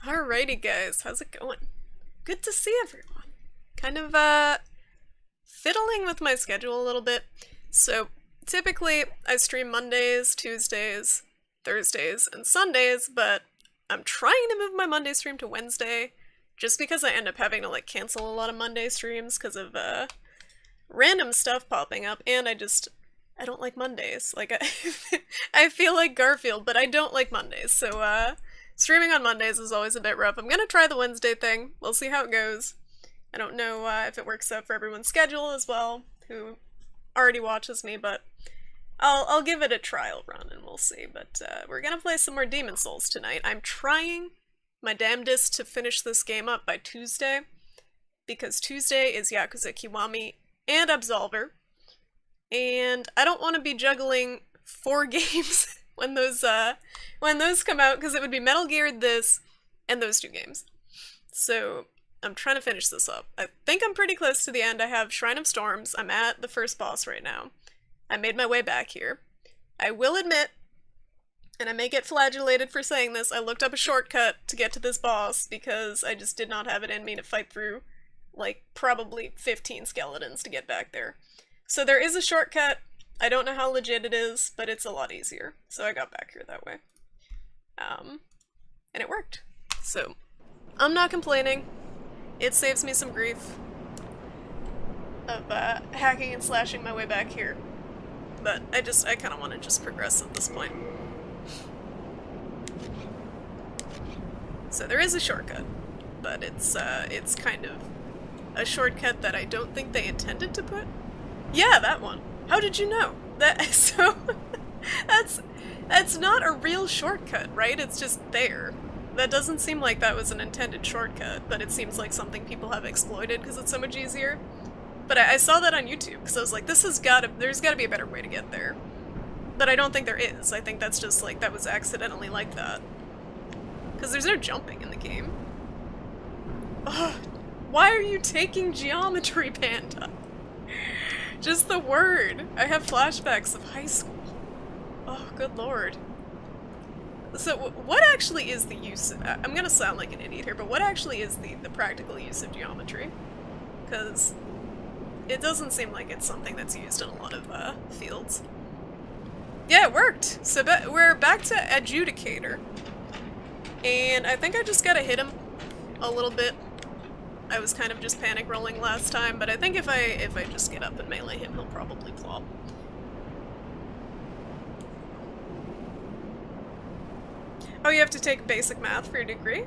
Alrighty guys, how's it going? Good to see everyone. Kind of fiddling with my schedule a little bit. So typically I stream Mondays, Tuesdays, Thursdays, and Sundays, but I'm trying to move my Monday stream to Wednesday just because I end up having to like cancel a lot of Monday streams because of random stuff popping up, and I don't like Mondays. Like I feel like Garfield, but I don't like Mondays. So streaming on Mondays is always a bit rough. I'm gonna try the Wednesday thing. We'll see how it goes. I don't know if it works out for everyone's schedule as well, who already watches me, but I'll give it a trial run and we'll see. But we're gonna play some more Demon Souls tonight. I'm trying my damnedest to finish this game up by Tuesday, because Tuesday is Yakuza Kiwami and Absolver. and I don't want to be juggling 4 games when those come out, because it would be Metal Gear, this, and those 2 games. So I'm trying to finish this up. I think I'm pretty close to the end. I have Shrine of Storms. I'm at the first boss right now. I made my way back here. I will admit, and I may get flagellated for saying this, I looked up a shortcut to get to this boss because I just did not have it in me to fight through, like, probably 15 skeletons to get back there. So there is a shortcut. I don't know how legit it is, but it's a lot easier. So I got back here that way. And it worked. So I'm not complaining. It saves me some grief of hacking and slashing my way back here. But I kind of want to just progress at this point. So there is a shortcut, but it's kind of a shortcut that I don't think they intended to put. Yeah, that one. How did you know? That's not a real shortcut, right? It's just there. That doesn't seem like that was an intended shortcut, but it seems like something people have exploited because it's so much easier. But I saw that on YouTube, because I was like, there's gotta be a better way to get there. But I don't think there is. I think that's just like, that was accidentally like that. Because there's no jumping in the game. Ugh. Why are you taking geometry, Panda? Just the word. I have flashbacks of high school. Oh, good lord. So, what actually is the use of, I'm gonna sound like an idiot here, but what actually is the practical use of geometry? Because it doesn't seem like it's something that's used in a lot of fields. Yeah, it worked! So we're back to Adjudicator. And I think I just gotta hit him a little bit. I was kind of just panic rolling last time, but I think if I just get up and melee him, he'll probably plop. Oh, you have to take basic math for your degree?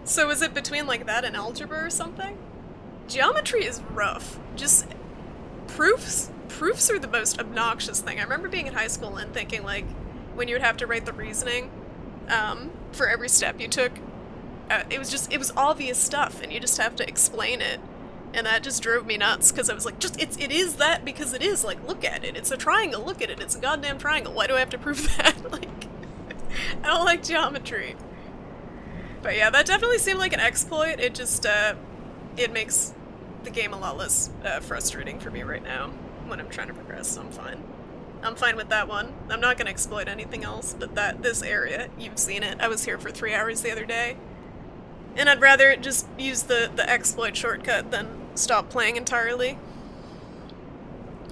So is it between like that and algebra or something? Geometry is rough. Just proofs are the most obnoxious thing. I remember being in high school and thinking, like, when you would have to write the reasoning for every step you took, it was obvious stuff, and you just have to explain it. And that just drove me nuts, because I was like, it is that because it is, like, look at it. It's a triangle, look at it. It's a goddamn triangle. Why do I have to prove that? Like, I don't like geometry. But yeah, that definitely seemed like an exploit. It just, it makes the game a lot less frustrating for me right now when I'm trying to progress, so I'm fine. I'm fine with that one. I'm not gonna exploit anything else, but this area, you've seen it. I was here for 3 hours the other day. And I'd rather just use the exploit shortcut than stop playing entirely.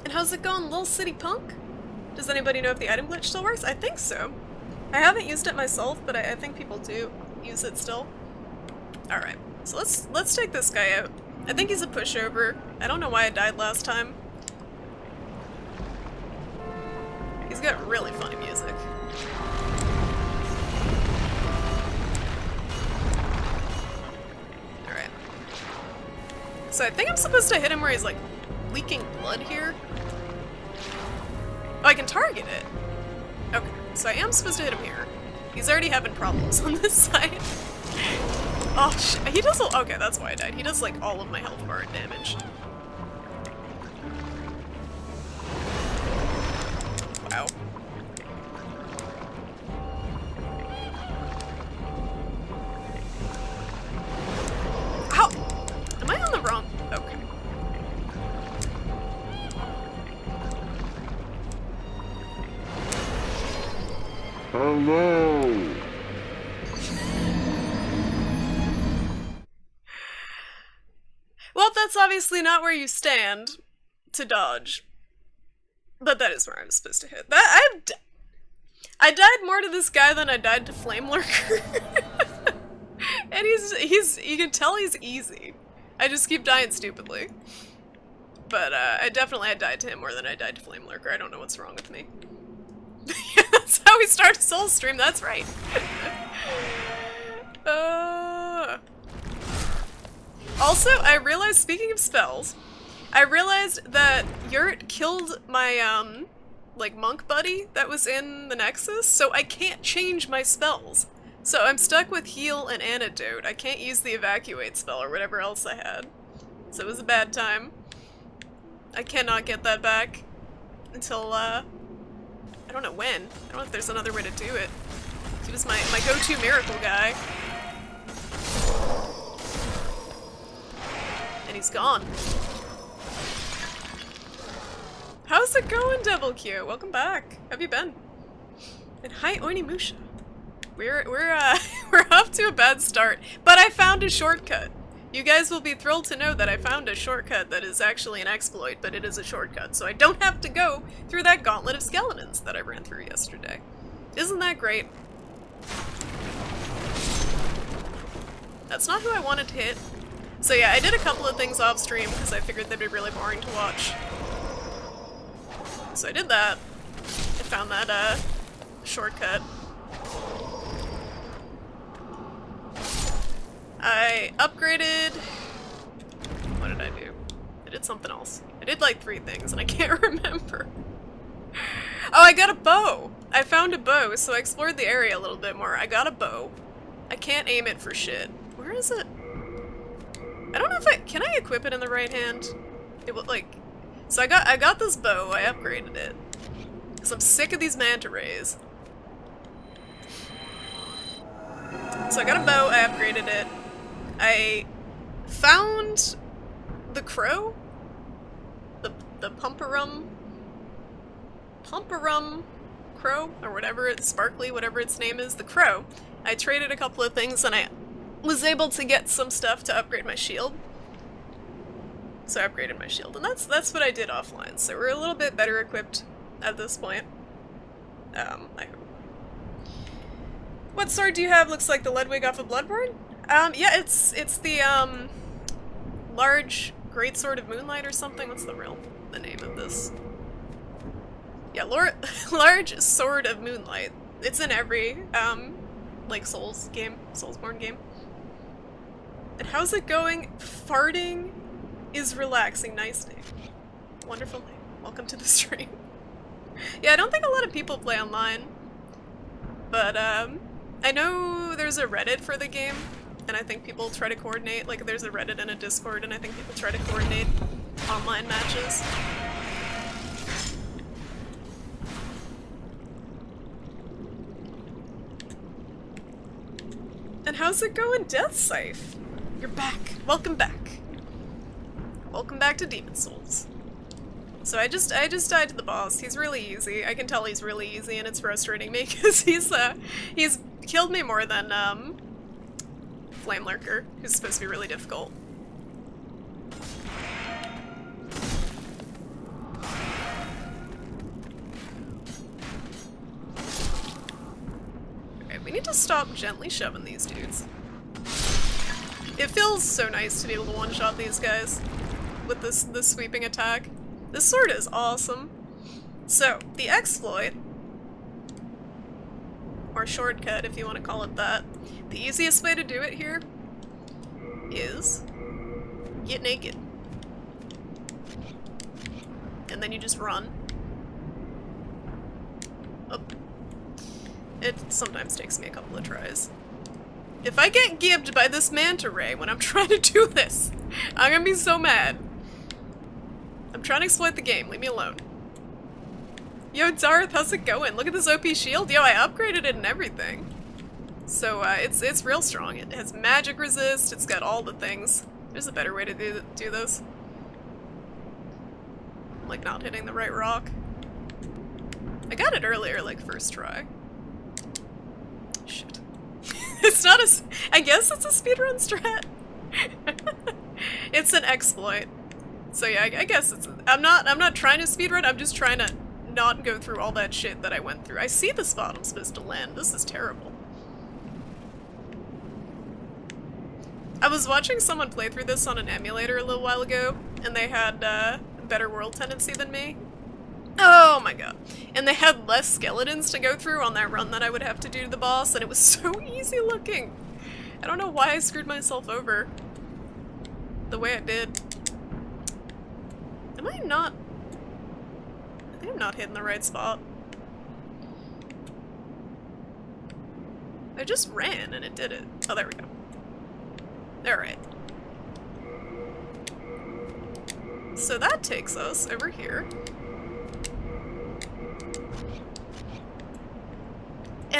And how's it going, Lil City Punk? Does anybody know if the item glitch still works? I think so. I haven't used it myself, but I think people do use it still. Alright, so let's take this guy out. I think he's a pushover. I don't know why I died last time. He's got really funny music. Alright. So I think I'm supposed to hit him where he's like leaking blood here. Oh, I can target it. Okay, so I am supposed to hit him here. He's already having problems on this side. Oh, he does okay, that's why I died. He does, like, all of my health bar damage. Wow. Ow! Am I on the wrong? Okay. Hello! Well, that's obviously not where you stand to dodge. But that is where I was supposed to hit. I died more to this guy than I died to Flame Lurker. And you can tell he's easy. I just keep dying stupidly. But I died to him more than I died to Flame Lurker. I don't know what's wrong with me. That's how we start a soul stream, that's right. Also, I realized, speaking of spells, I realized that Yurt killed my, like, monk buddy that was in the Nexus, so I can't change my spells. So I'm stuck with heal and antidote. I can't use the evacuate spell or whatever else I had. So it was a bad time. I cannot get that back. until, I don't know when. I don't know if there's another way to do it. He was my go-to miracle guy. And he's gone. How's it going, Devil Q? Welcome back. How have you been? And hi, Onimusha. We're off to a bad start, but I found a shortcut. You guys will be thrilled to know that I found a shortcut that is actually an exploit, but it is a shortcut, so I don't have to go through that gauntlet of skeletons that I ran through yesterday. Isn't that great? That's not who I wanted to hit. So yeah, I did a couple of things off stream because I figured they'd be really boring to watch. So I did that. I found that shortcut. I upgraded... What did I do? I did something else. I did like 3 things and I can't remember. Oh, I got a bow! I found a bow, so I explored the area a little bit more. I got a bow. I can't aim it for shit. Where is it? I don't know if can I equip it in the right hand? It would like... So I got this bow, I upgraded it. Because I'm sick of these manta rays. So I got a bow, I upgraded it. I found the crow? The Pumperum crow? Or whatever it's, Sparkly, whatever its name is, the crow. I traded a couple of things and I was able to get some stuff to upgrade my shield. So I upgraded my shield, and that's what I did offline. So we're a little bit better equipped at this point. I hope. What sword do you have? Looks like the Ludwig off of Bloodborne? Yeah, it's the, large greatsword of moonlight or something. What's the name of this? Yeah, large sword of moonlight. It's in every, like Souls game, Soulsborne game. And how's it going? Farting is relaxing. Nice name. Wonderful name. Welcome to the stream. Yeah, I don't think a lot of people play online. But, I know there's a Reddit for the game, and I think people try to coordinate, like there's a Reddit and a Discord, and I think people try to coordinate online matches. And how's it going, Death Scythe? You're back. Welcome back. Welcome back to Demon Souls. So I just died to the boss. He's really easy. I can tell he's really easy, and it's frustrating me because he's killed me more than Flame Lurker, who's supposed to be really difficult. Okay, we need to stop gently shoving these dudes. It feels so nice to be able to one-shot these guys with this sweeping attack. This sword is awesome. So, the exploit, or shortcut if you want to call it that, the easiest way to do it here is get naked. And then you just run. Oh. It sometimes takes me a couple of tries. If I get gibbed by this manta ray when I'm trying to do this, I'm gonna be so mad. I'm trying to exploit the game, leave me alone. Yo, Darth, how's it going? Look at this OP shield. Yo, I upgraded it and everything. So, it's real strong. It has magic resist, it's got all the things. There's a better way to do this. Like, not hitting the right rock. I got it earlier, like, first try. Shit. It's not a... I guess it's a speedrun strat. It's an exploit. So yeah, I guess it's... I'm not trying to speedrun, I'm just trying to not go through all that shit that I went through. I see the spot I'm supposed to land. This is terrible. I was watching someone play through this on an emulator a little while ago, and they had better world tendency than me. Oh my god. And they had less skeletons to go through on that run that I would have to do to the boss, and it was so easy looking. I don't know why I screwed myself over the way I did. Am I not... I think I'm not hitting the right spot. I just ran and it did it. Oh, there we go. Alright. So that takes us over here.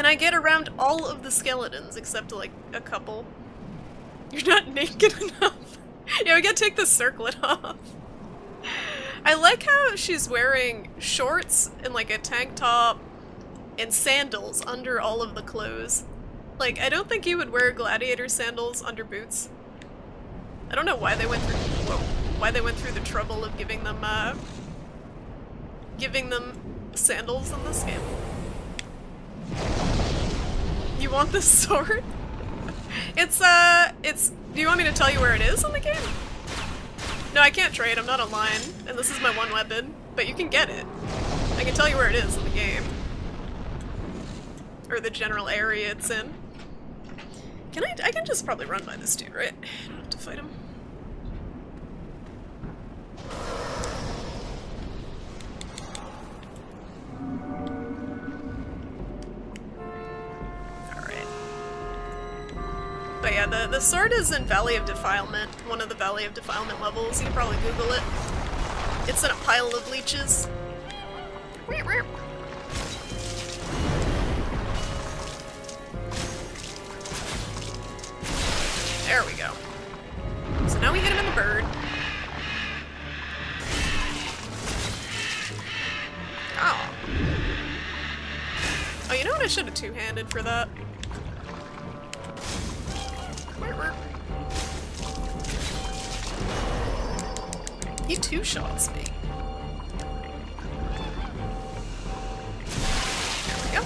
And I get around all of the skeletons except like a couple. You're not naked enough. Yeah, we gotta take the circlet off. I like how she's wearing shorts and like a tank top and sandals under all of the clothes. Like, I don't think you would wear gladiator sandals under boots. I don't know why they went through the trouble of giving them sandals in this game. You want this sword? It's do you want me to tell you where it is in the game? No, I can't trade, I'm not online, and this is my one weapon, but you can get it. I can tell you where it is in the game. Or the general area it's in. I can just probably run by this dude, right? I don't have to fight him. But yeah, the sword is in Valley of Defilement, one of the Valley of Defilement levels. You can probably Google it. It's in a pile of leeches. There we go. So now we hit him in the bird. Oh. Oh, you know what? I should have two-handed for that. He two-shots me. There we go.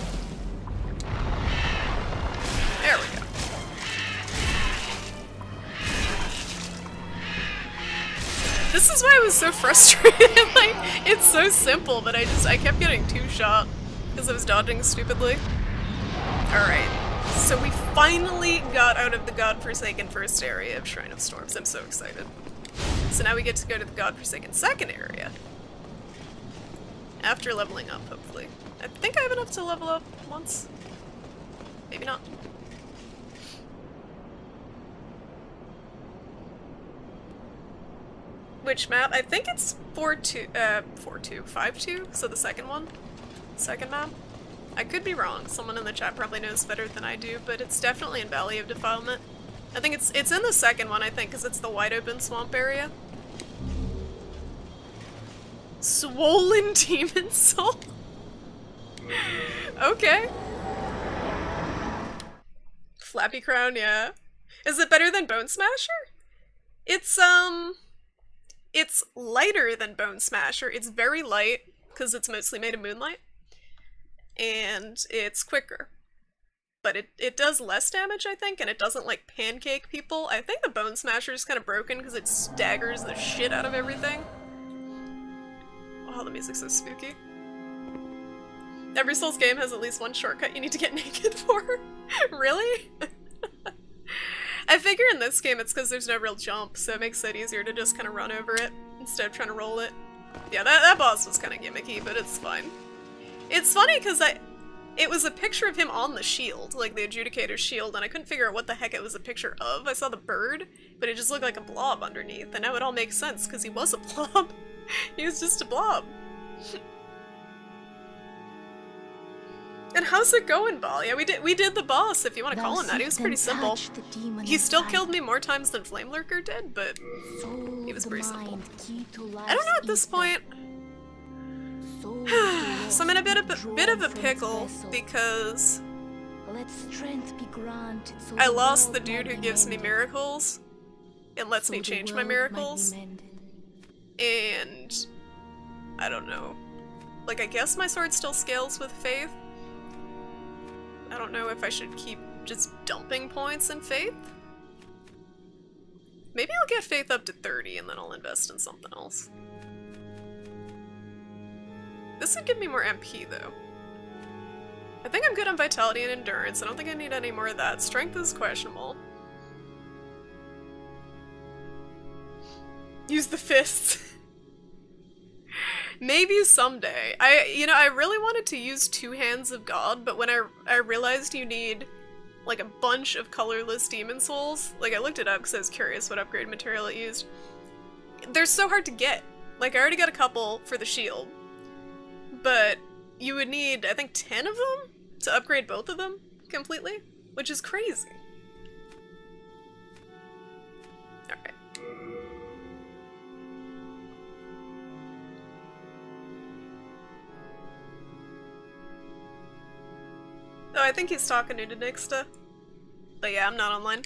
There we go. This is why I was so frustrated. Like, it's so simple, but I kept getting two-shot because I was dodging stupidly. Alright. So we finally got out of the godforsaken first area of Shrine of Storms. I'm so excited. So now we get to go to the godforsaken second area. After leveling up, hopefully. I think I have enough to level up once. Maybe not. Which map? I think it's 5-2, so the second one. Second map. I could be wrong. Someone in the chat probably knows better than I do, but it's definitely in Valley of Defilement. I think it's in the second one, I think, because it's the wide open swamp area. Swollen Demon Soul? Okay. Flappy Crown, yeah. Is it better than Bone Smasher? It's lighter than Bone Smasher. It's very light, because it's mostly made of moonlight. And it's quicker. But it does less damage, I think, and it doesn't, like, pancake people. I think the Bone Smasher is kind of broken because it staggers the shit out of everything. Oh, the music's so spooky. Every Souls game has at least one shortcut you need to get naked for. Really? I figure in this game it's because there's no real jump, so it makes it easier to just kind of run over it instead of trying to roll it. Yeah, that boss was kind of gimmicky, but it's fine. It's funny because it was a picture of him on the shield, like the Adjudicator's shield, and I couldn't figure out what the heck it was a picture of. I saw the bird, but it just looked like a blob underneath, and now it all makes sense because he was a blob. He was just a blob. And how's it going, Bal? Yeah, we did the boss, if you want to call him that. He was pretty simple. He still killed me more times than Flame Lurker did, but he was pretty simple. I don't know at this point. So I'm in a bit of a pickle because I lost the dude who gives me miracles and lets me change my miracles, and I don't know. Like, I guess my sword still scales with faith. I don't know if I should keep just dumping points in faith. Maybe I'll get faith up to 30 and then I'll invest in something else. This would give me more MP, though. I think I'm good on Vitality and Endurance. I don't think I need any more of that. Strength is questionable. Use the fists. Maybe someday. I really wanted to use 2 Hands of God, but when I realized you need, like, a bunch of colorless demon souls, like, I looked it up because I was curious what upgrade material it used. They're so hard to get. Like, I already got a couple for the shield. But you would need, I think, 10 of them to upgrade both of them completely, which is crazy. Alright. Oh, I think he's talking to Nixta. But yeah, I'm not online.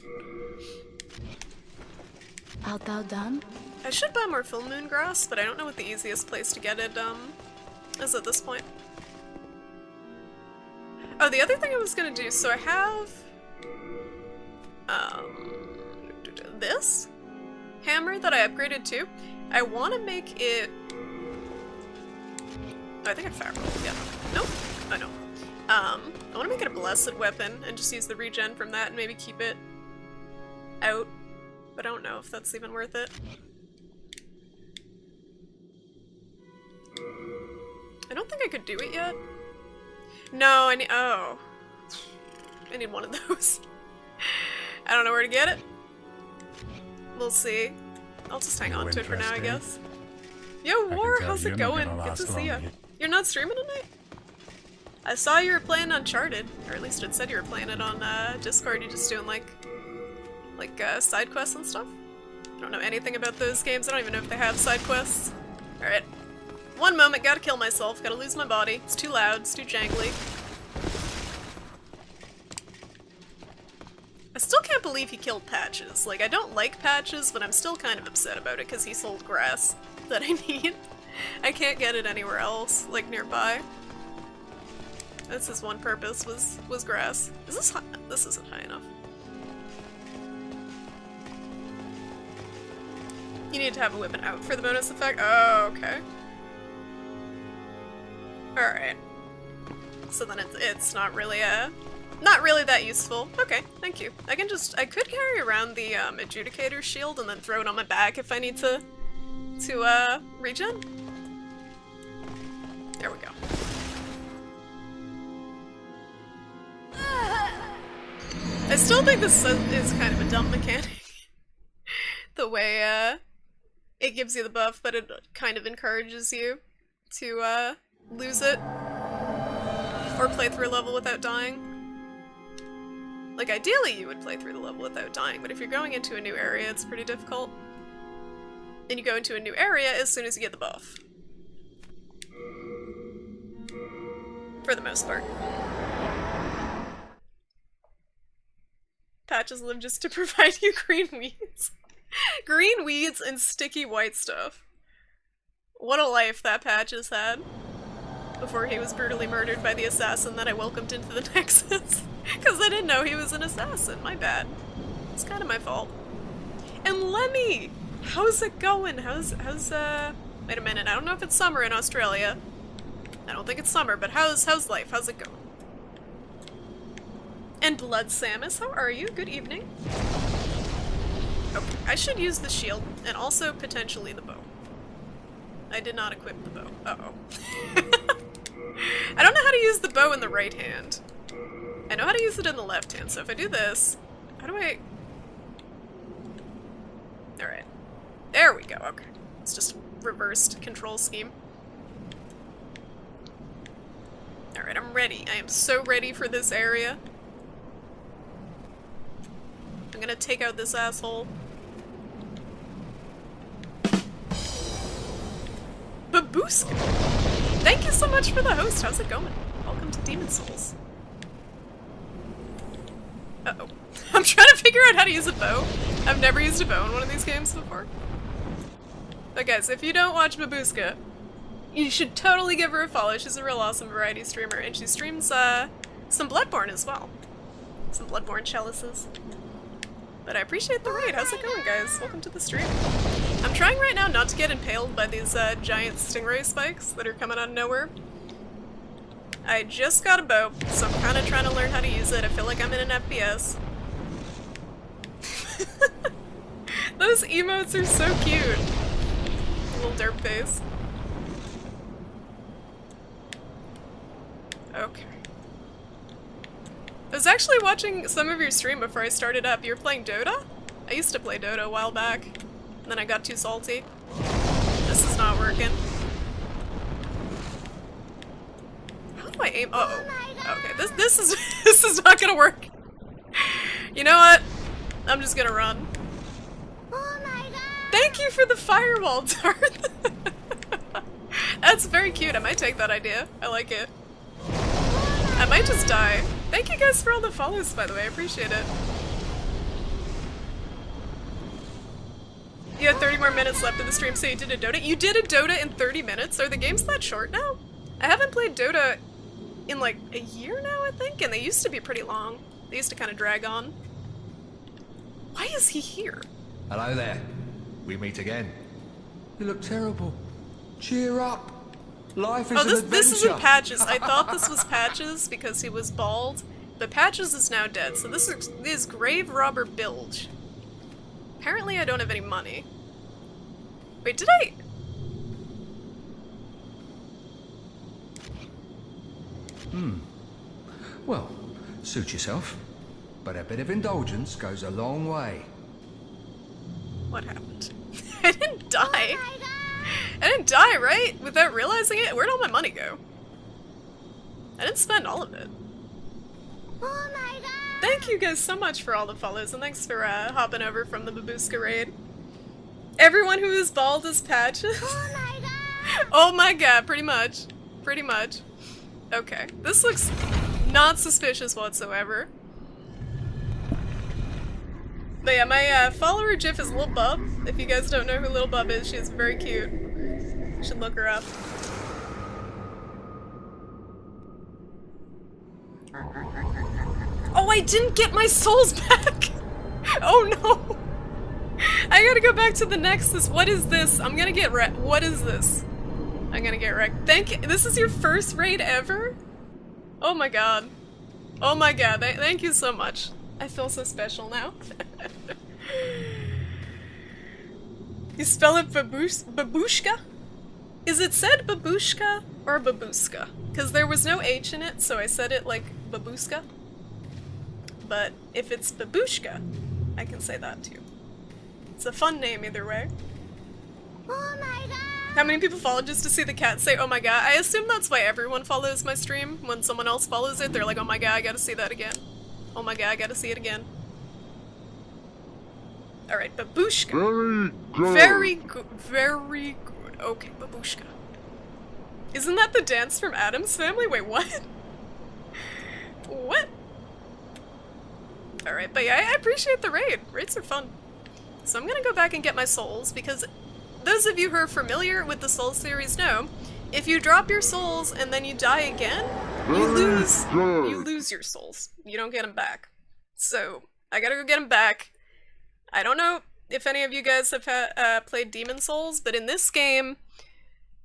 Art thou done? I should buy more full moon grass, but I don't know what the easiest place to get it is at this point. Oh, the other thing I was gonna do, so I have this hammer that I upgraded to. I want to make it. Oh, I think I fat rolled. Yeah. Nope. Oh no. I want to make it a blessed weapon and just use the regen from that and maybe keep it out. But I don't know if that's even worth it. I don't think I could do it yet. No, I need. Oh. I need one of those. I don't know where to get it. We'll see. I'll just hang on to it for now, I guess. Yo, War, how's it going? Good to see you. You're not streaming tonight? I saw you were playing Uncharted, or at least it said you were playing it on Discord. You're just doing like side quests and stuff. I don't know anything about those games. I don't even know if they have side quests. Alright. One moment, gotta kill myself, gotta lose my body. It's too loud, it's too jangly. I still can't believe he killed Patches. Like, I don't like Patches, but I'm still kind of upset about it because he sold grass that I need. I can't get it anywhere else, like nearby. That's his one purpose, was grass. Is this high? This isn't high enough. You need to have a weapon out for the bonus effect? Oh, okay. Alright. So then it's not really that useful. Okay, thank you. I could carry around the Adjudicator shield and then throw it on my back if I need to regen. There we go. I still think this is kind of a dumb mechanic. The way it gives you the buff, but it kind of encourages you to lose it or play through a level without dying. Like, ideally you would play through the level without dying, but if you're going into a new area, it's pretty difficult. And you go into a new area as soon as you get the buff. For the most part. Patches live just to provide you green weeds. Green weeds and sticky white stuff. What a life that Patches had. Before he was brutally murdered by the assassin that I welcomed into the Nexus. Because I didn't know he was an assassin, my bad. It's kind of my fault. And Lemmy! How's it going? How's wait a minute, I don't know if it's summer in Australia. I don't think it's summer, but how's life? How's it going? And Blood Samus, how are you? Good evening. Okay, I should use the shield, and also potentially the bow. I did not equip the bow. Uh-oh. I don't know how to use the bow in the right hand. I know how to use it in the left hand, so if I do this, how do I... Alright. There we go, okay. It's just a reversed control scheme. Alright, I'm ready. I am so ready for this area. I'm gonna take out this asshole. Babooska! Thank you so much for the host. How's it going? Welcome to Demon Souls. Uh-oh. I'm trying to figure out how to use a bow. I've never used a bow in one of these games before. But guys, if you don't watch Babooska, you should totally give her a follow. She's a real awesome variety streamer, and she streams some Bloodborne as well. Some Bloodborne chalices. But I appreciate the raid. How's it going, guys? Welcome to the stream. I'm trying right now not to get impaled by these giant stingray spikes that are coming out of nowhere. I just got a bow, so I'm kind of trying to learn how to use it. I feel like I'm in an FPS. Those emotes are so cute. Little derp face. Okay. I was actually watching some of your stream before I started up. You were playing Dota? I used to play Dota a while back. And then I got too salty. This is not working. How do I aim? Uh-oh. Okay, this is this is not gonna work. You know what? I'm just gonna run. Oh my god! Thank you for the firewall, Darth. That's very cute. I might take that idea. I like it. I might just die. Thank you guys for all the follows, by the way. I appreciate it. You had 30 more minutes left of the stream, so you did a Dota? You did a Dota in 30 minutes? Are the games that short now? I haven't played Dota in like a year now, I think, and they used to be pretty long. They used to kind of drag on. Why is he here? Hello there. We meet again. You look terrible. Cheer up. Life is Oh, an adventure. this isn't Patches. I thought this was Patches because he was bald, but Patches is now dead, so this is Grave Robber Bilge. Apparently I don't have any money. Wait, did I? Well, suit yourself. But a bit of indulgence goes a long way. What happened? I didn't die. I didn't die, right? Without realizing it? Where'd all my money go? I didn't spend all of it. Oh my god! Thank you guys so much for all the follows, and thanks for hopping over from the Babushka raid. Everyone who is bald is Patches. Oh my god! Oh my god, pretty much. Pretty much. Okay, this looks not suspicious whatsoever. But yeah, my follower GIF is Lil Bub. If you guys don't know who Lil Bub is, she is very cute. You should look her up. Oh, I didn't get my souls back! Oh no! I gotta go back to the Nexus. What is this? I'm gonna get wrecked. What is this? I'm gonna get wrecked. Thank you. This is your first raid ever? Oh my god. Oh my god. Thank you so much. I feel so special now. You spell it babushka? Is it said babushka or babuska? Because there was no H in it, so I said it like babuska. But if it's babushka, I can say that too. It's a fun name either way. Oh my god! How many people follow just to see the cat say, oh my god? I assume that's why everyone follows my stream. When someone else follows it, they're like, oh my god, I gotta see that again. Oh my god, I gotta see it again. Alright, babushka. Very good. Very good. Okay, babushka. Isn't that the dance from Addams Family? Wait, what? What? Alright, but yeah, I appreciate the raid. Raids are fun. So I'm gonna go back and get my souls, because those of you who are familiar with the Souls series know, if you drop your souls and then you die again, you lose your souls. You don't get them back. So, I gotta go get them back. I don't know if any of you guys have played Demon Souls, but in this game,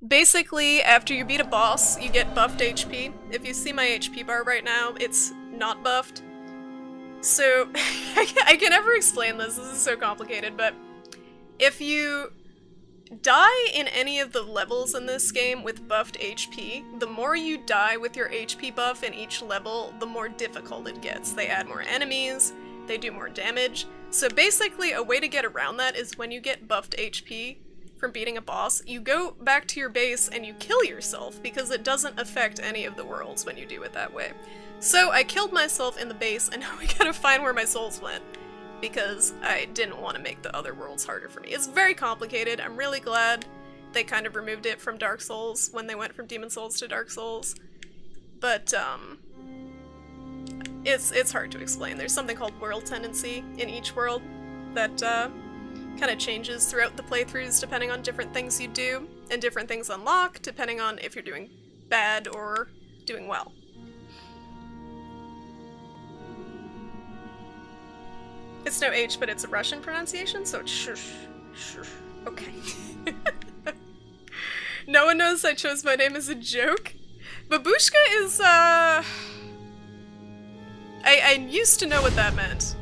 basically, after you beat a boss, you get buffed HP. If you see my HP bar right now, it's not buffed. So, I can never explain this is so complicated, but if you die in any of the levels in this game with buffed HP, the more you die with your HP buff in each level, the more difficult it gets. They add more enemies, they do more damage. So basically, a way to get around that is when you get buffed HP from beating a boss, you go back to your base and you kill yourself, because it doesn't affect any of the worlds when you do it that way. So I killed myself in the base, and now we gotta find where my souls went, because I didn't want to make the other worlds harder for me. It's very complicated. I'm really glad they kind of removed it from Dark Souls when they went from Demon Souls to Dark Souls. But, it's hard to explain. There's something called world tendency in each world that, kind of changes throughout the playthroughs depending on different things you do, and different things unlock depending on if you're doing bad or doing well. It's no H, but it's a Russian pronunciation, so it's shush. Shush. Okay. No one knows I chose my name as a joke. Babushka is, I used to know what that meant.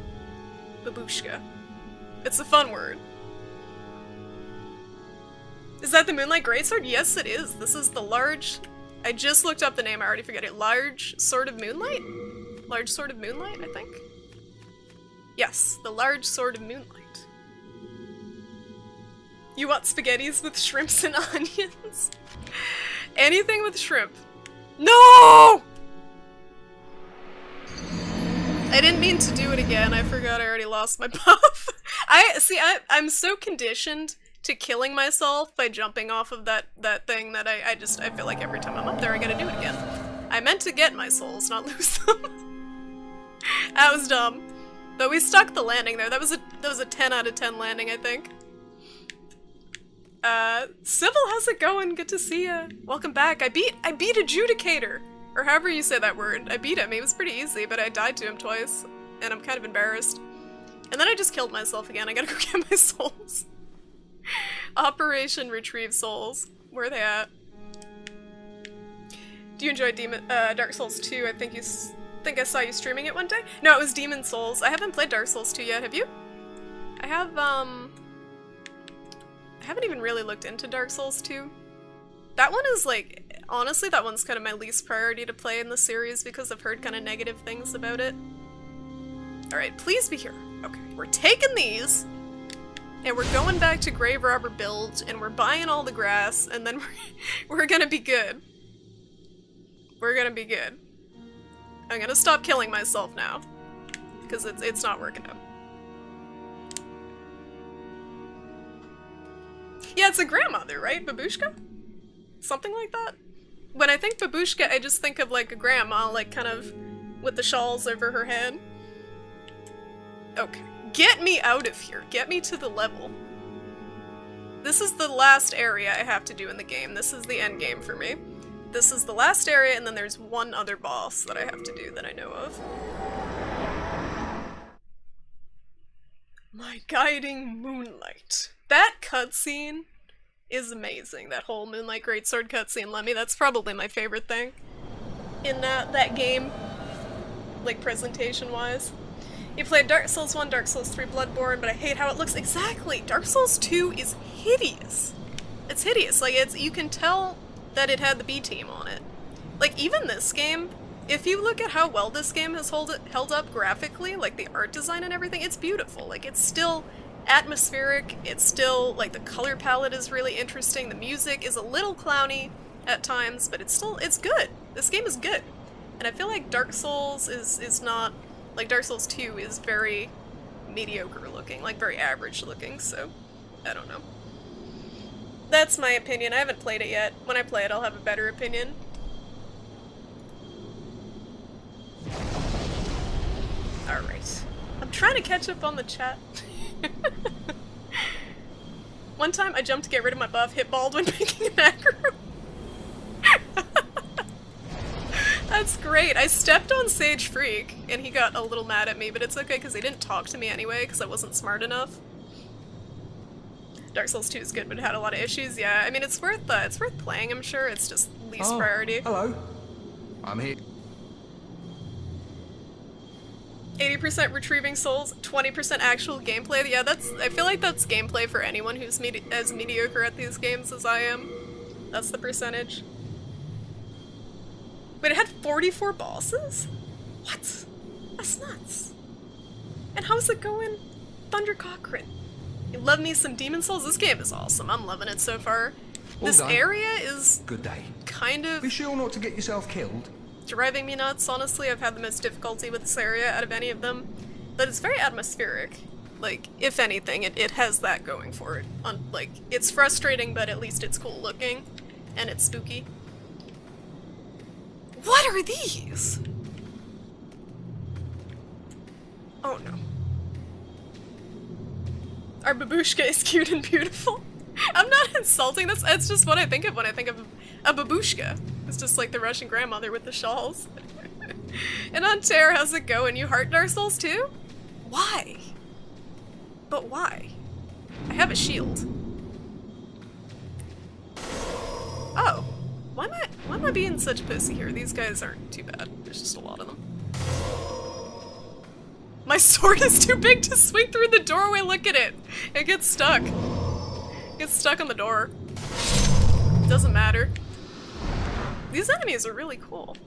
Babushka. It's a fun word. Is that the Moonlight Greatsword? Yes, it is. This is the large... I just looked up the name, I already forget it. Large Sword of Moonlight? Large Sword of Moonlight, I think? Yes, the Large Sword of Moonlight. You want spaghettis with shrimps and onions? Anything with shrimp. No! I didn't mean to do it again. I forgot I already lost my buff. I'm so conditioned to killing myself by jumping off of that thing that I feel like every time I'm up there I gotta do it again. I meant to get my souls, not lose them. That was dumb. But we stuck the landing there. That was a 10 out of 10 landing, I think. Sybil, how's it going? Good to see ya. Welcome back. I beat Adjudicator, or however you say that word. I beat him. He was pretty easy, but I died to him twice, and I'm kind of embarrassed. And then I just killed myself again. I gotta go get my souls. Operation Retrieve Souls. Where are they at? Do you enjoy Dark Souls 2? I think I saw you streaming it one day. No, it was Demon Souls. I haven't played Dark Souls 2 yet. Have you? I haven't even really looked into Dark Souls 2. That one is like, honestly, that one's kind of my least priority to play in the series because I've heard kind of negative things about it. Alright, please be here. Okay, we're taking these, and we're going back to Grave Robber Bilge, and we're buying all the grass, and then we're gonna be good. We're gonna be good. I'm gonna stop killing myself now, because it's not working out. Yeah, it's a grandmother, right? Babushka? Something like that? When I think babushka, I just think of like a grandma, like kind of with the shawls over her head. Okay. Get me out of here. Get me to the level. This is the last area I have to do in the game. This is the end game for me. This is the last area, and then there's one other boss that I have to do that I know of. My guiding moonlight. That cutscene is amazing. That whole Moonlight Greatsword cutscene, Lemmy, that's probably my favorite thing in that game, like presentation-wise. You played Dark Souls 1, Dark Souls 3, Bloodborne, but I hate how it looks. Exactly! Dark Souls 2 is hideous. It's hideous. Like, you can tell that it had the B-team on it. Like, even this game, if you look at how well this game has held up graphically, like the art design and everything, it's beautiful. Like, it's still atmospheric, it's still, like, the color palette is really interesting, the music is a little clowny at times, but it's good. This game is good. And I feel like Dark Souls is not, like, Dark Souls 2 is very mediocre looking, like, very average looking, so, I don't know. That's my opinion. I haven't played it yet. When I play it, I'll have a better opinion. Alright. I'm trying to catch up on the chat. One time I jumped to get rid of my buff, hit Baldwin making an aggro. That's great. I stepped on Sage Freak, and he got a little mad at me, but it's okay because he didn't talk to me anyway because I wasn't smart enough. Dark Souls 2 is good, but it had a lot of issues. Yeah, I mean, it's worth playing, I'm sure. It's just least priority. Hello. I'm here. 80% retrieving souls, 20% actual gameplay. Yeah, I feel like that's gameplay for anyone who's as mediocre at these games as I am. That's the percentage. But it had 44 bosses? What? That's nuts. And how's it going? Thunder Cochrane. You love me some Demon Souls? This game is awesome. I'm loving it so far. This area is good day. Kind of be sure not to get yourself killed. Driving me nuts, honestly. I've had the most difficulty with this area out of any of them. But it's very atmospheric. Like, if anything, it has that going for it. Like, it's frustrating, but at least it's cool looking. And it's spooky. What are these? Oh no. Our babushka is cute and beautiful. I'm not insulting this, it's just what I think of when I think of a babushka. It's just like the Russian grandmother with the shawls. And on Terror, how's it going? You heart Dark Souls too? Why? But why? I have a shield. Oh. Why am I being such a pussy here? These guys aren't too bad. There's just a lot of them. My sword is too big to swing through the doorway, look at it! It gets stuck. It gets stuck on the door. Doesn't matter. These enemies are really cool.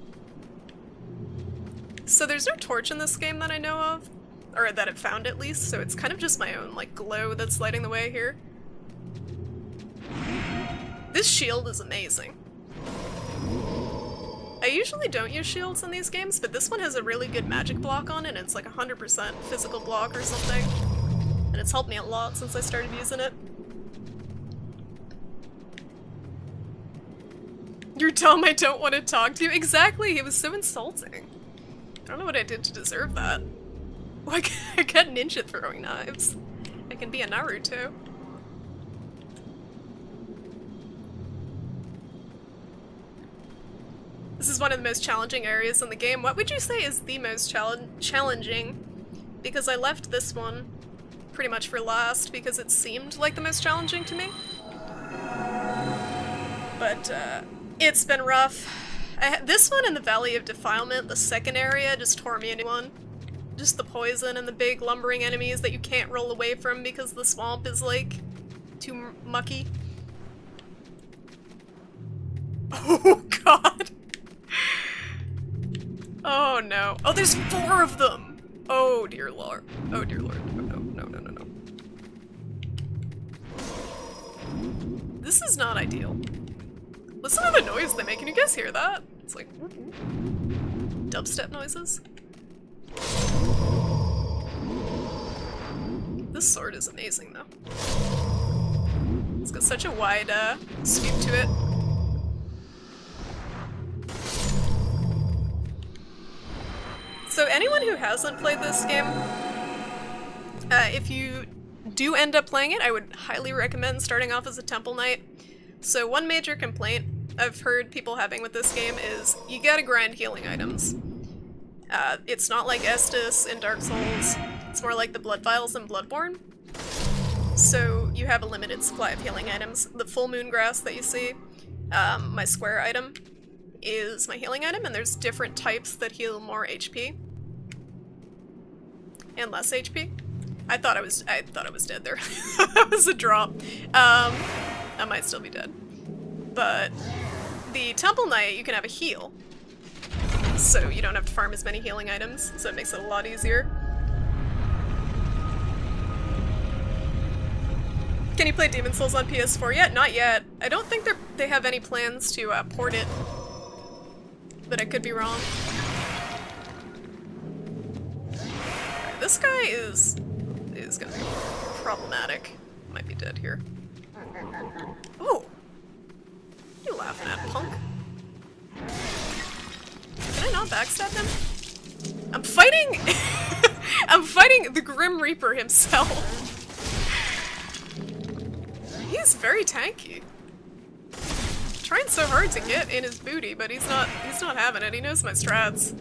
So there's no torch in this game that I know of. Or that I've found at least, so it's kind of just my own, like, glow that's lighting the way here. This shield is amazing. I usually don't use shields in these games, but this one has a really good magic block on it, and it's like 100% physical block or something. And it's helped me a lot since I started using it. You're dumb, I don't want to talk to you. Exactly, it was so insulting. I don't know what I did to deserve that. Well, I got ninja throwing knives. I can be a Naruto. This is one of the most challenging areas in the game. What would you say is the most challenging? Because I left this one pretty much for last because it seemed like the most challenging to me. But, it's been rough. This one in the Valley of Defilement, the second area, just tore me a new one. Just the poison and the big lumbering enemies that you can't roll away from because the swamp is, like, too mucky. Oh, God. Oh, no. Oh, there's 4 of them! Oh, dear lord. Oh, dear lord. Oh, no, no, no, no, no. This is not ideal. Listen to the noise they make. Can you guys hear that? It's like dubstep noises. This sword is amazing, though. It's got such a wide sweep to it. So anyone who hasn't played this game, if you do end up playing it, I would highly recommend starting off as a Temple Knight. So one major complaint I've heard people having with this game is you gotta grind healing items. It's not like Estus in Dark Souls, it's more like the Blood Vials in Bloodborne. So you have a limited supply of healing items. The Full Moon Grass that you see, my square item, is my healing item, and there's different types that heal more HP. And less HP. I thought I was dead there. That was a drop. I might still be dead. But the Temple Knight, you can have a heal. So you don't have to farm as many healing items, so it makes it a lot easier. Can you play Demon's Souls on PS4 yet? Not yet. I don't think they have any plans to port it. But I could be wrong. Right, this guy is gonna be problematic. Might be dead here. Oh! What are you laughing at, punk? Can I not backstab him? I'm fighting... I'm fighting the Grim Reaper himself. He's very tanky. Trying so hard to get in his booty, but he's not having it. He knows my strats.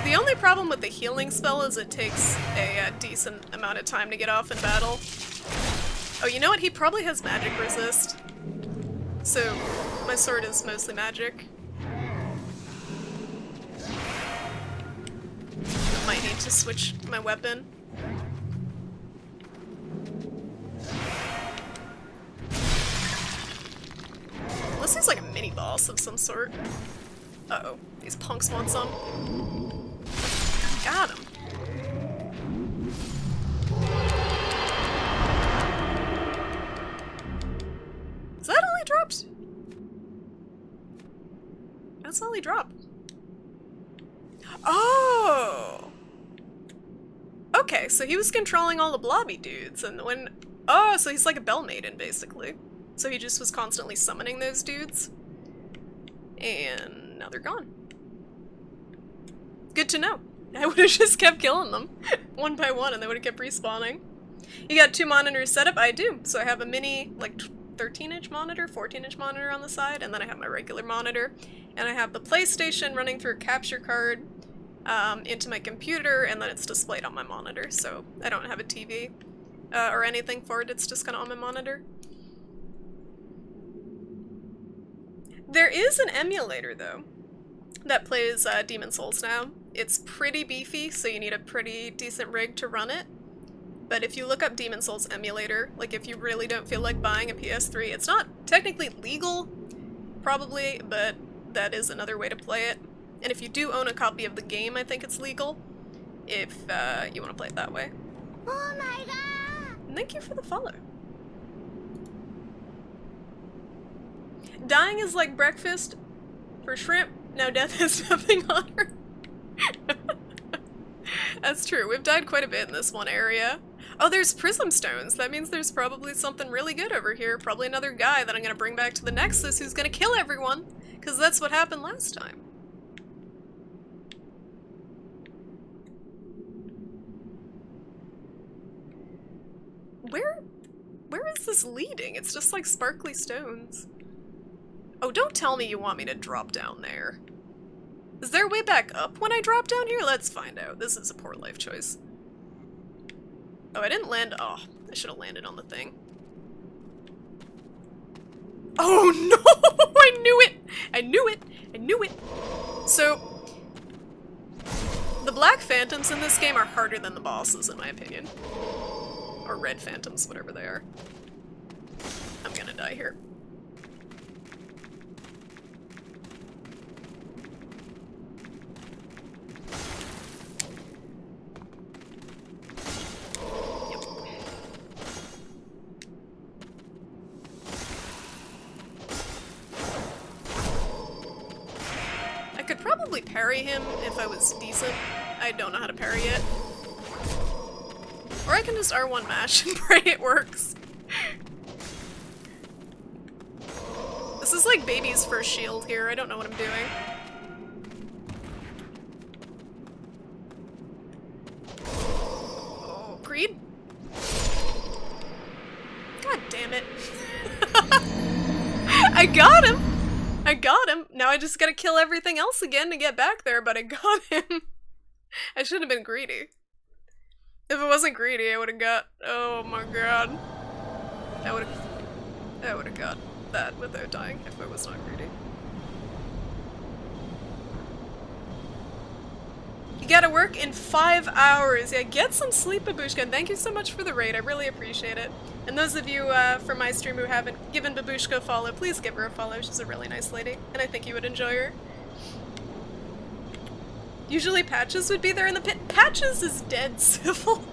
The only problem with the healing spell is it takes a decent amount of time to get off in battle. Oh, you know what? He probably has magic resist. So, my sword is mostly magic. I might need to switch my weapon. Unless he's like a mini-boss of some sort. Uh-oh. These punks want some. Got him. Is that all he dropped? That's all he dropped. Oh! Okay, so he was controlling all the blobby dudes, and when... Oh, so he's like a Bell Maiden, basically. So he just was constantly summoning those dudes. And now they're gone. Good to know. I would have just kept killing them one by one and they would have kept respawning. You got 2 monitors set up? I do. So I have a mini, like 13-inch monitor, 14-inch monitor on the side, and then I have my regular monitor. And I have the PlayStation running through a capture card into my computer, and then it's displayed on my monitor. So I don't have a TV or anything for it, it's just kind of on my monitor. There is an emulator, though, that plays Demon's Souls now. It's pretty beefy, so you need a pretty decent rig to run it. But if you look up Demon's Souls emulator, like if you really don't feel like buying a PS3, it's not technically legal, probably, but that is another way to play it. And if you do own a copy of the game, I think it's legal, if you want to play it that way. Oh my god! And thank you for the follow. Dying is like breakfast for shrimp. Now death has nothing on her. That's true. We've died quite a bit in this one area. Oh, there's prism stones. That means there's probably something really good over here. Probably another guy that I'm gonna bring back to the Nexus who's gonna kill everyone. Because that's what happened last time. Where is this leading? It's just like sparkly stones. Oh, don't tell me you want me to drop down there. Is there a way back up when I drop down here? Let's find out. This is a poor life choice. Oh, I didn't land. Oh, I should have landed on the thing. Oh no! I knew it! I knew it! I knew it! So, the black phantoms in this game are harder than the bosses, in my opinion. Or red phantoms, whatever they are. I'm gonna die here. Yep. I could probably parry him if I was decent. I don't know how to parry yet. Or I can just R1 mash and pray it works. This is like baby's first shield here. I don't know what I'm doing. Oh, Creed? God damn it. I got him! I got him! Now I just gotta kill everything else again to get back there, but I got him. I should have been greedy. If it wasn't greedy, I would have got. Oh my god. I would have got that without dying if I was not greedy. You gotta work in 5 hours. Yeah, get some sleep, Babushka, and thank you so much for the raid. I really appreciate it. And those of you from my stream who haven't given Babushka a follow, please give her a follow. She's a really nice lady, and I think you would enjoy her. Usually Patches would be there in the pit. Patches is dead, Civil.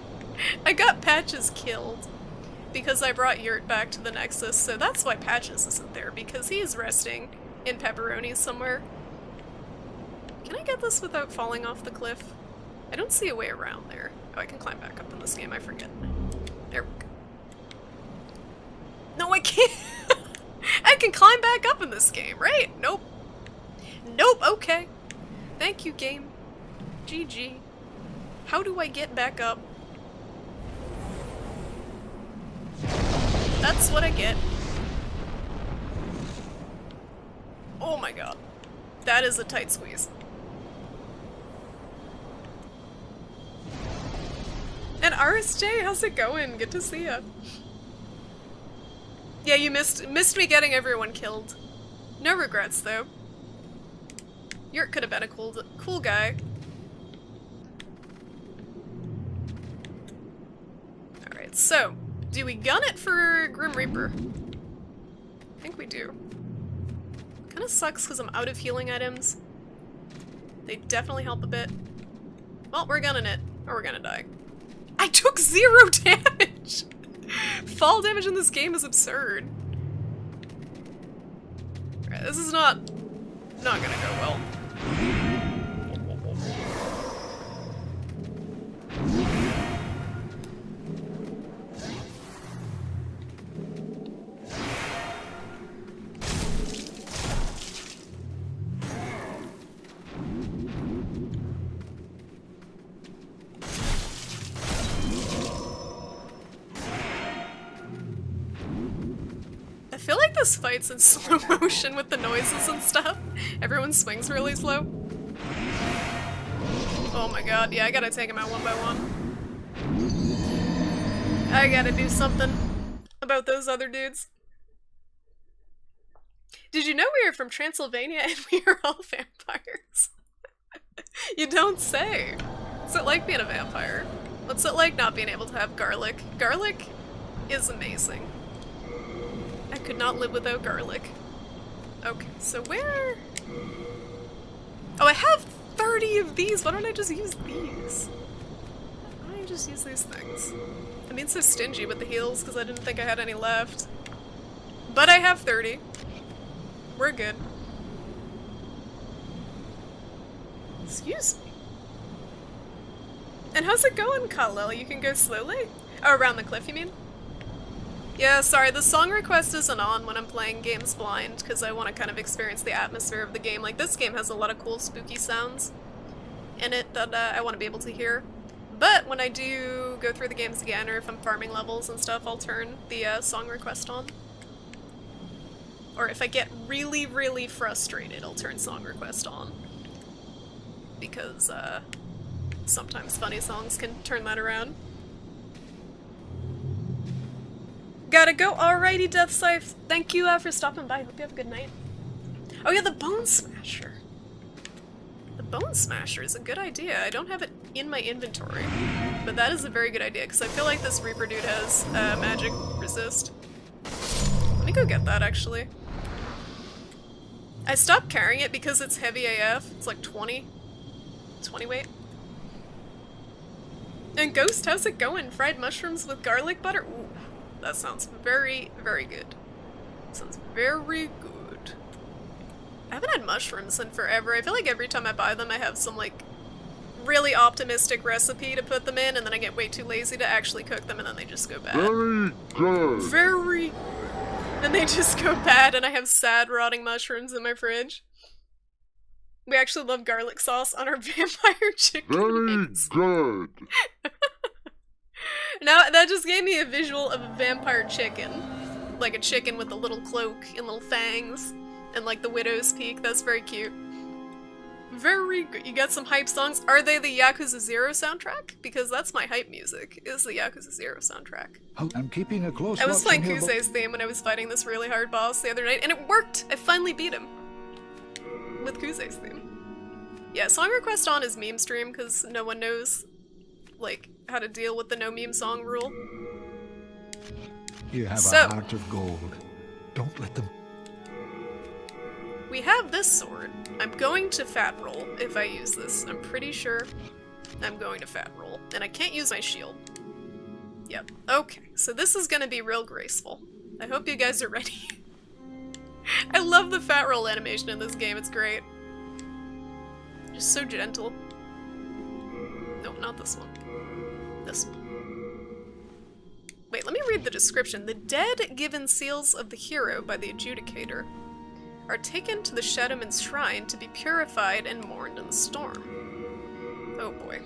I got Patches killed because I brought Yurt back to the Nexus, so that's why Patches isn't there, because he's resting in Pepperoni somewhere. Can I get this without falling off the cliff? I don't see a way around there. Oh, I can climb back up in this game, I forget. There we go. No, I can't! I can climb back up in this game, right? Nope. Nope, okay. Thank you, game. GG. How do I get back up? That's what I get. Oh my god. That is a tight squeeze. And RSJ, how's it going? Good to see ya. Yeah, you missed me getting everyone killed. No regrets, though. Yurt could have been a cool guy. Alright, so, do we gun it for Grim Reaper? I think we do. Kinda sucks because I'm out of healing items. They definitely help a bit. Well, we're gunning it, or we're gonna die. I took 0 damage! Fall damage in this game is absurd. Alright, this is not gonna go well. I feel like this fight's in slow motion with the noises and stuff. Everyone swings really slow. Oh my god, yeah, I gotta take him out one by one. I gotta do something about those other dudes. Did you know we are from Transylvania and we are all vampires? You don't say. What's it like being a vampire? What's it like not being able to have garlic? Garlic is amazing. I could not live without garlic. Okay, so where? Oh, I have 30 of these. Why don't I just use these? Why don't I just use these things? I'm being so stingy with the heals because I didn't think I had any left. But I have 30. We're good. Excuse me. And how's it going, Kal-El? You can go slowly? Oh, around the cliff, you mean? Yeah, sorry, the song request isn't on when I'm playing games blind, because I want to kind of experience the atmosphere of the game. Like, this game has a lot of cool spooky sounds in it that I want to be able to hear. But when I do go through the games again, or if I'm farming levels and stuff, I'll turn the song request on. Or if I get really, really frustrated, I'll turn song request on. Because, sometimes funny songs can turn that around. Gotta go. Alrighty, Death Scythe. Thank you for stopping by. Hope you have a good night. Oh yeah, the Bone Smasher. The Bone Smasher is a good idea. I don't have it in my inventory, but that is a very good idea, because I feel like this Reaper dude has magic resist. Let me go get that, actually. I stopped carrying it because it's heavy AF. It's like 20 weight. And Ghost, how's it going? Fried mushrooms with garlic butter? Ooh, that sounds very, very good. Sounds very good. I haven't had mushrooms in forever. I feel like every time I buy them, I have some, like, really optimistic recipe to put them in, and then I get way too lazy to actually cook them, and then they just go bad. Very good. Very. And they just go bad, and I have sad, rotting mushrooms in my fridge. We actually love garlic sauce on our vampire chicken Very wings. good. Now, that just gave me a visual of a vampire chicken. Like a chicken with a little cloak and little fangs. And like the widow's peak. That's very cute. Very good. You got some hype songs. Are they the Yakuza 0 soundtrack? Because that's my hype music, is the Yakuza 0 soundtrack. I'm keeping a close I was watch playing on here, Kusei's theme when I was fighting this really hard boss the other night, and it worked! I finally beat him. With Kusei's theme. Yeah, song request on is meme stream, because no one knows, like, how to deal with the no meme song rule. You have So- a heart of gold. Don't let them. We have this sword. I'm going to fat roll if I use this. I'm pretty sure I'm going to fat roll. And I can't use my shield. Yep. Okay, so this is gonna be real graceful. I hope you guys are ready. I love the fat roll animation in this game, it's great. Just so gentle. No, not this one. This one. Wait, let me read the description. The dead given seals of the hero by the adjudicator are taken to the Shadowman's shrine to be purified and mourned in the storm. Oh boy.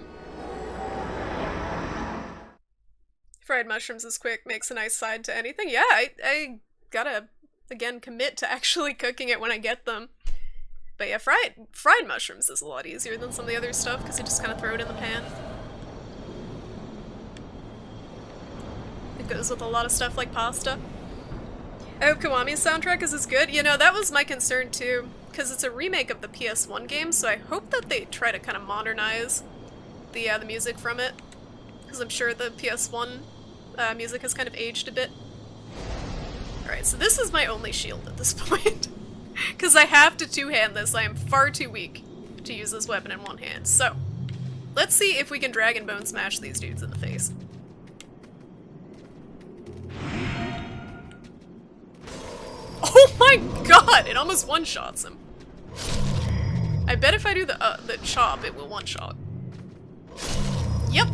Fried mushrooms is quick, makes a nice side to anything. Yeah, I gotta, again, commit to actually cooking it when I get them. But yeah, fried mushrooms is a lot easier than some of the other stuff, because you just kind of throw it in the pan. It goes with a lot of stuff like pasta. I hope Kiwami's soundtrack is as good. You know, that was my concern too, because it's a remake of the PS1 game, so I hope that they try to kind of modernize the music from it, because I'm sure the PS1 music has kind of aged a bit. Alright, so this is my only shield at this point, because I have to two-hand this. I am far too weak to use this weapon in one hand. So, let's see if we can Dragon Bone smash these dudes in the face. Oh my god! It almost one-shots him. I bet if I do the chop, it will one-shot. Yep.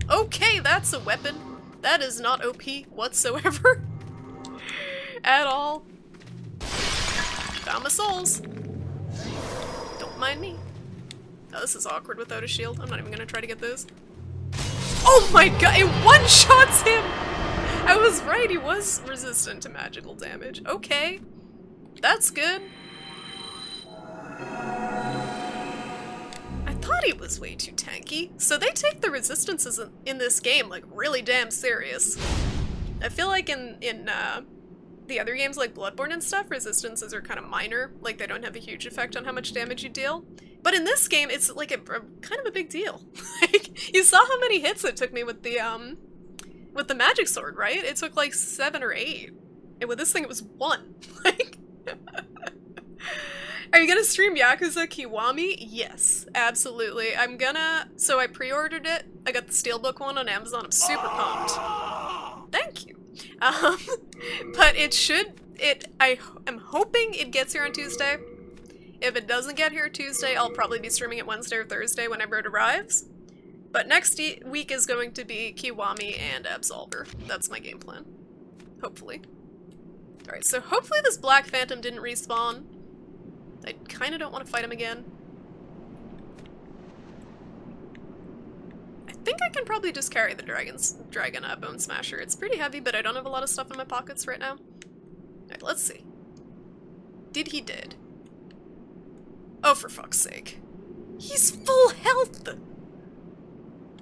Okay, that's a weapon. That is not OP whatsoever. At all. Found my souls. Don't mind me. Oh, this is awkward without a shield. I'm not even gonna try to get this. Oh my god, it one-shots him! I was right, he was resistant to magical damage. Okay. That's good. I thought he was way too tanky. So they take the resistances in this game, like, really damn serious. I feel like in the other games like Bloodborne and stuff, resistances are kind of minor. Like, they don't have a huge effect on how much damage you deal. But in this game, it's like a kind of a big deal. Like, you saw how many hits it took me with the magic sword, right? It took like 7 or 8. And with this thing, it was 1. Like, are you gonna stream Yakuza Kiwami? Yes, absolutely. I'm gonna. So I pre-ordered it. I got the Steelbook one on Amazon. I'm super pumped. Thank you. But it should I am hoping it gets here on Tuesday. If it doesn't get here Tuesday, I'll probably be streaming it Wednesday or Thursday whenever it arrives. But next week is going to be Kiwami and Absolver. That's my game plan. Hopefully. Alright, so hopefully this Black Phantom didn't respawn. I kinda don't want to fight him again. I think I can probably just carry the Dragon Bone Smasher. It's pretty heavy, but I don't have a lot of stuff in my pockets right now. Alright, let's see. Did he dead? Oh, for fuck's sake. He's full health!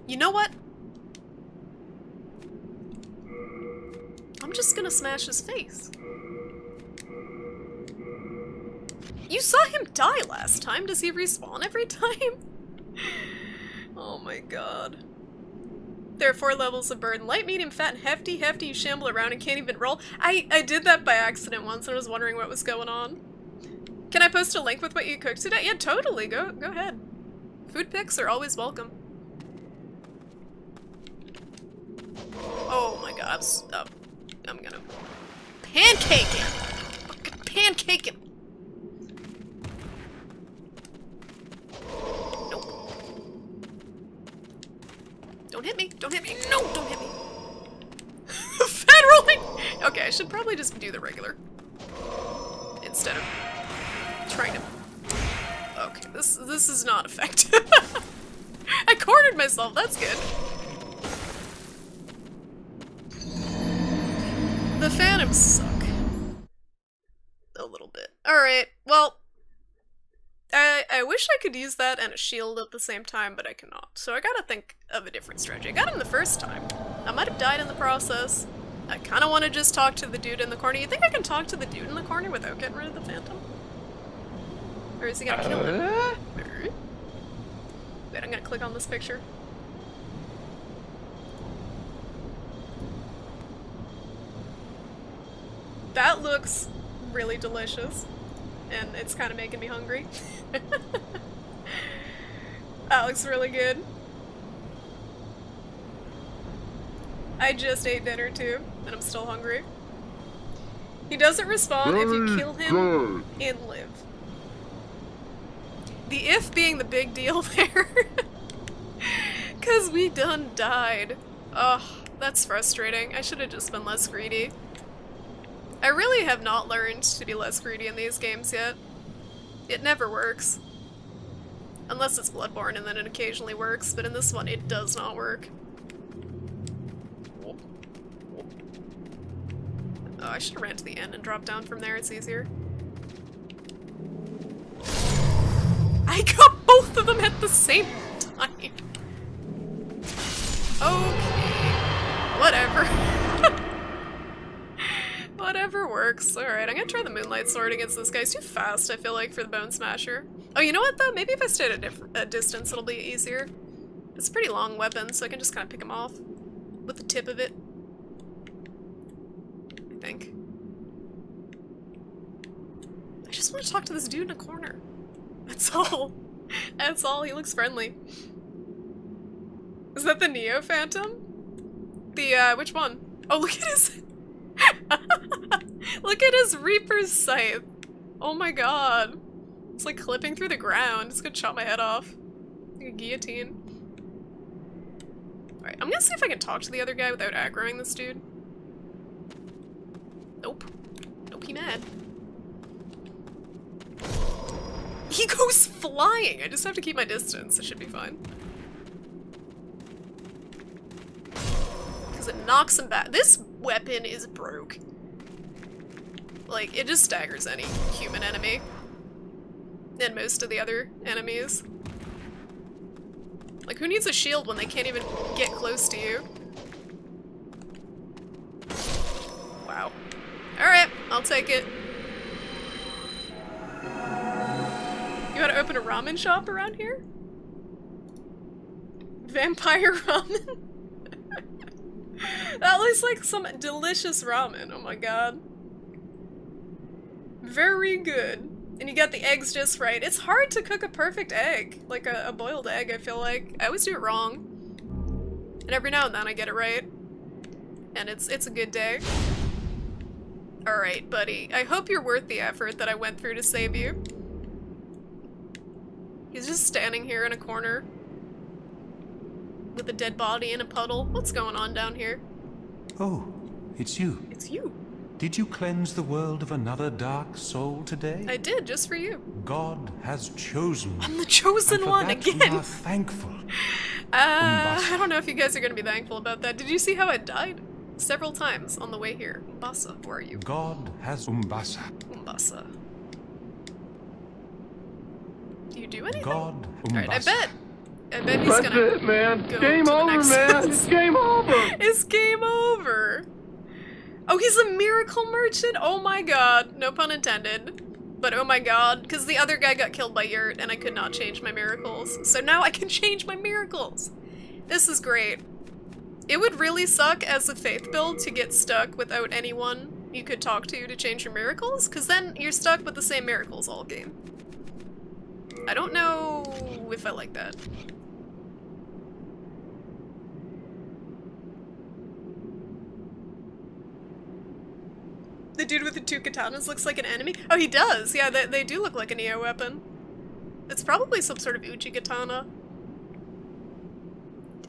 You know what? I'm just gonna smash his face. You saw him die last time. Does he respawn every time? Oh my god. There are 4 levels of burden. Light, medium, fat, and hefty. Hefty, you shamble around and can't even roll. I did that by accident once and I was wondering what was going on. Can I post a link with what you cooked today? Yeah, totally. Go ahead. Food pics are always welcome. Oh my god. I'm gonna pancake him! Fucking pancake him! Nope. Don't hit me! Don't hit me! No! Don't hit me! Fat rolling! Okay, I should probably just do the regular. Instead of trying to... Okay, this is not effective. I cornered myself, that's good. The Phantoms suck. A little bit. Alright, well, I wish I could use that and a shield at the same time, but I cannot. So I gotta think of a different strategy. I got him the first time. I might have died in the process. I kinda wanna just talk to the dude in the corner. You think I can talk to the dude in the corner without getting rid of the Phantom? Or is he gonna kill him? Wait, I'm gonna click on this picture. That looks really delicious, and it's kind of making me hungry. That looks really good. I just ate dinner too, and I'm still hungry. He doesn't respawn if you kill him and live. The if being the big deal there. Cause we done died. Ugh, that's frustrating. I should have just been less greedy. I really have not learned to be less greedy in these games yet. It never works. Unless it's Bloodborne and then it occasionally works, but in this one it does not work. Oh, I should have ran to the end and dropped down from there, it's easier. I got both of them at the same time! Okay. Whatever. Whatever works. Alright, I'm gonna try the Moonlight Sword against this guy. He's too fast, I feel like, for the Bone Smasher. Oh, you know what, though? Maybe if I stay at a distance, it'll be easier. It's a pretty long weapon, so I can just kind of pick him off with the tip of it. I think. I just want to talk to this dude in a corner. That's all. That's all. He looks friendly. Is that the Neo Phantom? The, which one? Oh, look at his... Look at his Reaper's Scythe. Oh my god. It's like clipping through the ground. It's gonna chop my head off. Like a guillotine. Alright, I'm gonna see if I can talk to the other guy without aggroing this dude. Nope. Nope, he mad. He goes flying! I just have to keep my distance. It should be fine. Because it knocks him back. This weapon is broke. Like, it just staggers any human enemy. And most of the other enemies. Like, who needs a shield when they can't even get close to you? Wow. Alright, I'll take it. You wanna open a ramen shop around here? Vampire ramen? That looks like some delicious ramen, oh my god. Very good. And you got the eggs just right. It's hard to cook a perfect egg. Like a boiled egg, I feel like. I always do it wrong. And every now and then I get it right. And it's a good day. Alright, buddy. I hope you're worth the effort that I went through to save you. He's just standing here in a corner with a dead body in a puddle. What's going on down here? Oh, it's you. It's you. Did you cleanse the world of another dark soul today? I did, just for you. God has chosen. I'm the chosen and for one that again. We are thankful. I don't know if you guys are gonna be thankful about that. Did you see how I died? Several times on the way here. Umbasa, where are you? God has Umbasa. Umbasa. Do you do anything? God Alright, I Umbasa. bet he's gonna That's it, man. go Game to the over, next man. one. It's game over. It's game over! Oh, he's a miracle merchant? Oh my god. No pun intended. But oh my god, because the other guy got killed by Yurt and I could not change my miracles. So now I can change my miracles! This is great. It would really suck as a faith build to get stuck without anyone you could talk to change your miracles, because then you're stuck with the same miracles all game. I don't know if I like that. The dude with the 2 katanas looks like an enemy? Oh, he does! Yeah, they do look like a Neo weapon. It's probably some sort of Uchi katana.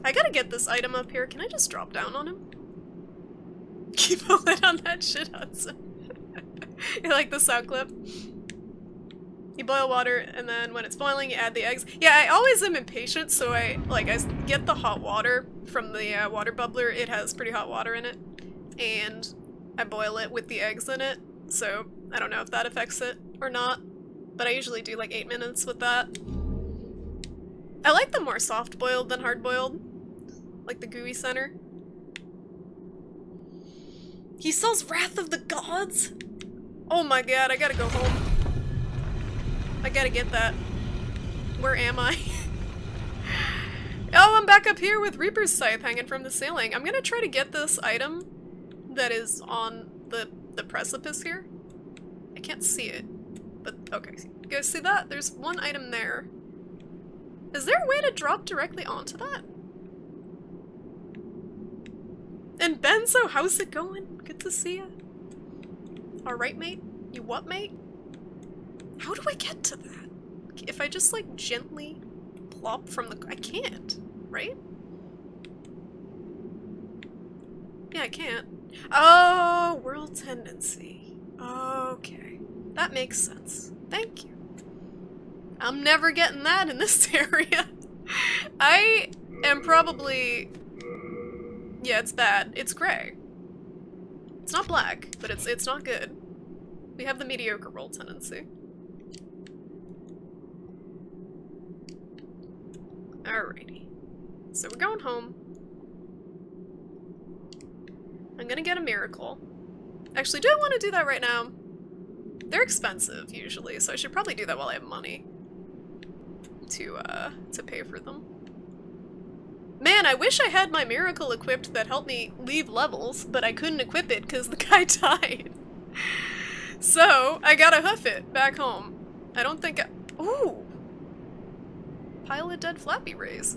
I gotta get this item up here. Can I just drop down on him? Keep a lid on that shit, Hudson. You like the sound clip? You boil water, and then when it's boiling, you add the eggs. Yeah, I always am impatient, so I get the hot water from the water bubbler. It has pretty hot water in it. And I boil it with the eggs in it, so I don't know if that affects it or not. But I usually do like 8 minutes with that. I like them more soft-boiled than hard-boiled. Like the gooey center. He sells Wrath of the Gods? Oh my god, I gotta go home. I gotta get that. Where am I? Oh, I'm back up here with Reaper's Scythe hanging from the ceiling. I'm gonna try to get this item that is on the precipice here. I can't see it. But, okay. You guys see that? There's one item there. Is there a way to drop directly onto that? And Benzo, how's it going? Good to see you. Alright, mate? You what, mate? How do I get to that? If I just, like, gently plop from the... I can't, right? Yeah, I can't. Oh, World Tendency. Okay. That makes sense. Thank you. I'm never getting that in this area. I am probably... Yeah, it's bad. It's gray. It's not black, but it's not good. We have the mediocre roll tendency. Alrighty. So we're going home. I'm gonna get a miracle. Actually, do I want to do that right now? They're expensive, usually, so I should probably do that while I have money. To pay for them. Man, I wish I had my miracle equipped that helped me leave levels, but I couldn't equip it because the guy died. So, I gotta hoof it back home. I don't think I... Ooh! Pile of dead Flappy Rays.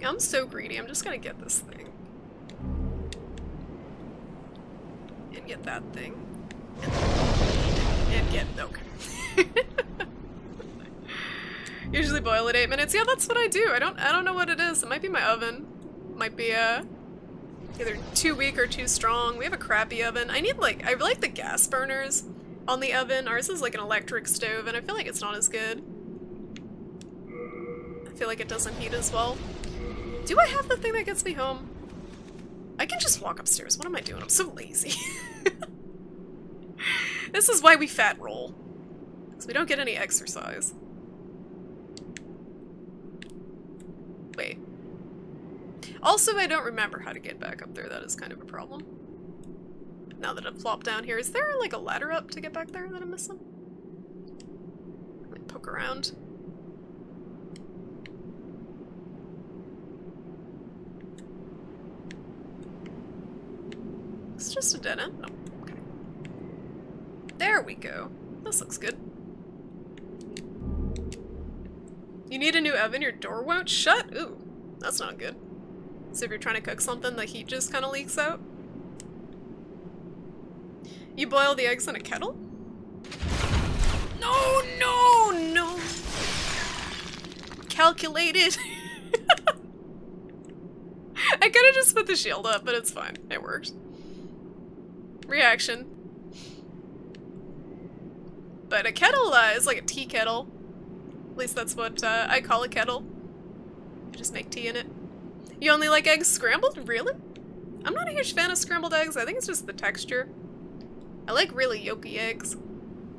I'm so greedy, I'm just gonna get this thing. And get that thing. And get... okay. Usually boil it 8 minutes. Yeah, that's what I do. I don't know what it is. It might be my oven. Might be either too weak or too strong. We have a crappy oven. I like the gas burners on the oven. Ours is like an electric stove, and I feel like it's not as good. I feel like it doesn't heat as well. Do I have the thing that gets me home? I can just walk upstairs. What am I doing? I'm so lazy. This is why we fat roll. Because we don't get any exercise. Wait. Also, I don't remember how to get back up there. That is kind of a problem. Now that I've flopped down here, is there like a ladder up to get back there that I'm missing? Let me poke around. It's just a dead end? Oh, okay. There we go. This looks good. You need a new oven, your door won't shut? Ooh, that's not good. So if you're trying to cook something, the heat just kind of leaks out. You boil the eggs in a kettle? No, no, no. Calculated. I could have just put the shield up, but it's fine. It worked. Reaction. But a kettle is like a tea kettle. At least that's what I call a kettle. You just make tea in it. You only like eggs scrambled? Really? I'm not a huge fan of scrambled eggs. I think it's just the texture. I like really yolky eggs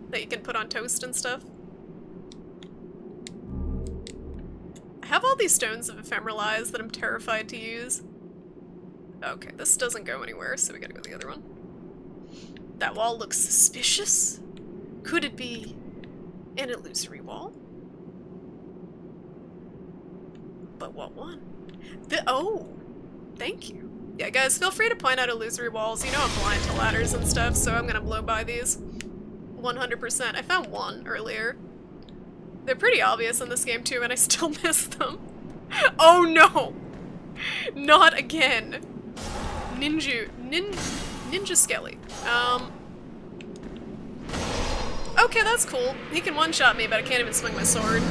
that you can put on toast and stuff. I have all these stones of ephemeralize that I'm terrified to use. Okay, this doesn't go anywhere, so we gotta go the other one. That wall looks suspicious. Could it be an illusory wall? But what one? Oh, thank you. Yeah, guys, feel free to point out illusory walls. You know I'm blind to ladders and stuff, so I'm gonna blow by these. 100%. I found one earlier. They're pretty obvious in this game too, and I still missed them. Oh no! Not again. Ninja Skelly. Okay, that's cool. He can one-shot me, but I can't even swing my sword.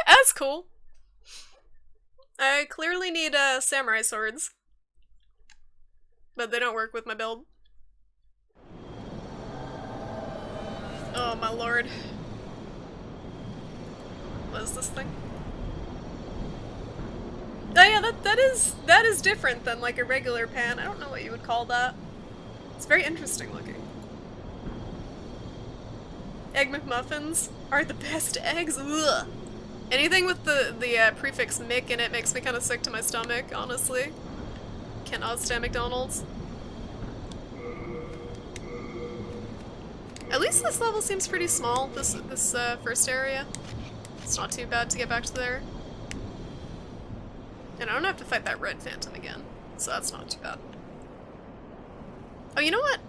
That's cool. I clearly need samurai swords. But they don't work with my build. Oh my lord. What is this thing? Oh yeah, that is different than like a regular pan. I don't know what you would call that. It's very interesting looking. Egg McMuffins are the best eggs. Ugh. Anything with the prefix Mick in it makes me kind of sick to my stomach, honestly. Cannot stand McDonald's. At least this level seems pretty small, this first area. It's not too bad to get back to there. And I don't have to fight that red phantom again, so that's not too bad. Oh, you know what?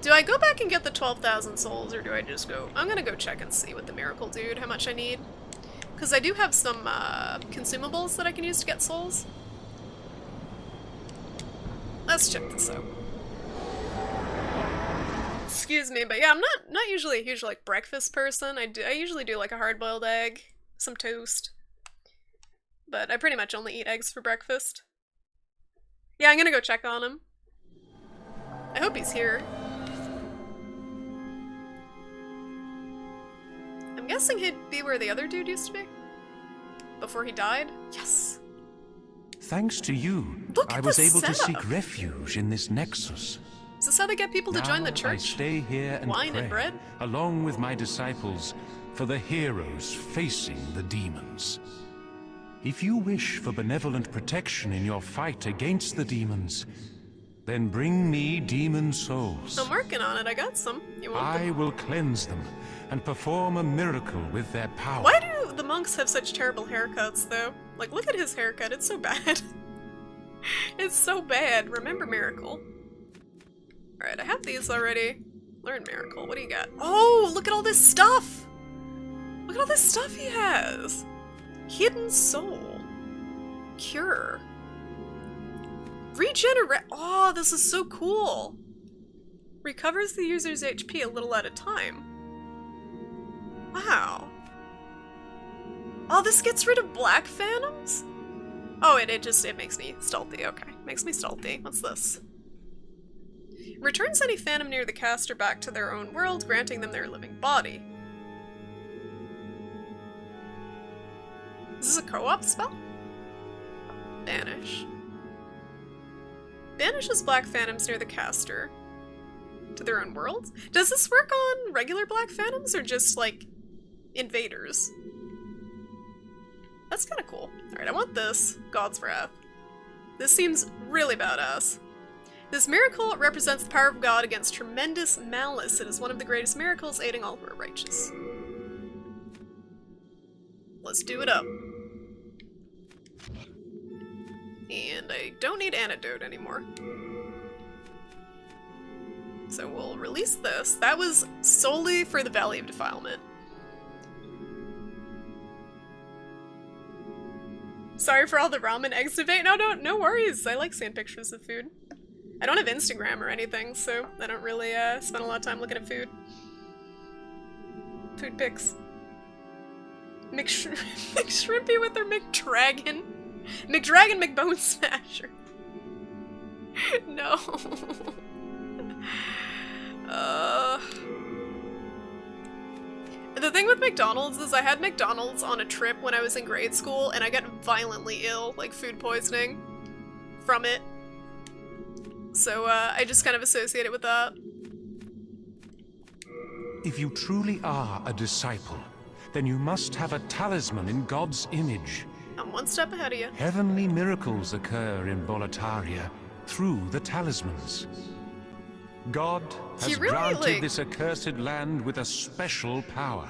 Do I go back and get the 12,000 souls, or do I just go... I'm gonna go check and see with the miracle dude how much I need. Because I do have some consumables that I can use to get souls. Let's check this out. Excuse me, but yeah, I'm not usually a huge like breakfast person. I usually do like a hard-boiled egg, some toast. But I pretty much only eat eggs for breakfast. Yeah, I'm gonna go check on him. I hope he's here. I'm guessing he'd be where the other dude used to be? Before he died? Yes! Thanks to you, Look I at was the able to setup. seek refuge in this nexus. Is this how they get people to join the Now I church? stay here and Wine pray, and bread? along with my disciples, for the heroes facing the demons. If you wish for benevolent protection in your fight against the demons, then bring me demon souls. I'm working on it, I got some. You want them? I will cleanse them and perform a miracle with their power. Why do the monks have such terrible haircuts, though? Like, look at his haircut, it's so bad. It's so bad. Remember Miracle. Alright, I have these already. Learn Miracle, what do you got? Oh, look at all this stuff! Look at all this stuff he has! Hidden Soul. Cure. Regenerate. Oh, this is so cool! Recovers the user's HP a little at a time. Wow. Oh, this gets rid of black phantoms? Oh, it makes me stealthy. Okay, makes me stealthy. What's this? Returns any phantom near the caster back to their own world, granting them their living body. Is this a co-op spell? Banish. Banishes black phantoms near the caster to their own worlds? Does this work on regular black phantoms or just, like, invaders? That's kind of cool. Alright, I want this. God's Wrath. This seems really badass. This miracle represents the power of God against tremendous malice. It is one of the greatest miracles, aiding all who are righteous. Let's do it up. And I don't need antidote anymore. So we'll release this. That was solely for the Valley of Defilement. Sorry for all the ramen eggs debate. No worries. I like seeing pictures of food. I don't have Instagram or anything, so I don't really spend a lot of time looking at food. Food pics. McShrimpy with their McDragon. McDragon McBone Smasher. No. The thing with McDonald's is I had McDonald's on a trip when I was in grade school and I got violently ill, like food poisoning from it. So I just kind of associate it with that. If you truly are a disciple, then you must have a talisman in God's image. I'm one step ahead of you. Heavenly miracles occur in Boletaria through the talismans. God has granted this accursed land with a special power.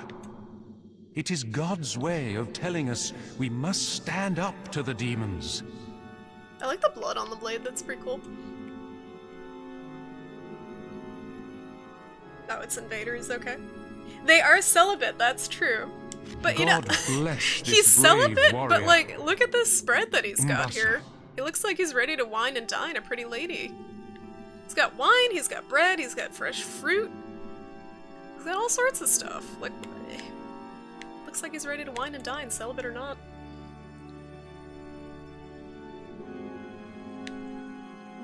It is God's way of telling us we must stand up to the demons. I like the blood on the blade, that's pretty cool. Oh, it's invaders, okay. They are celibate, that's true. But you know, he's celibate, but like, look at this spread that he's got here. He looks like he's ready to wine and dine a pretty lady. He's got wine, he's got bread, he's got fresh fruit. He's got all sorts of stuff. Like, looks like he's ready to wine and dine, celibate or not.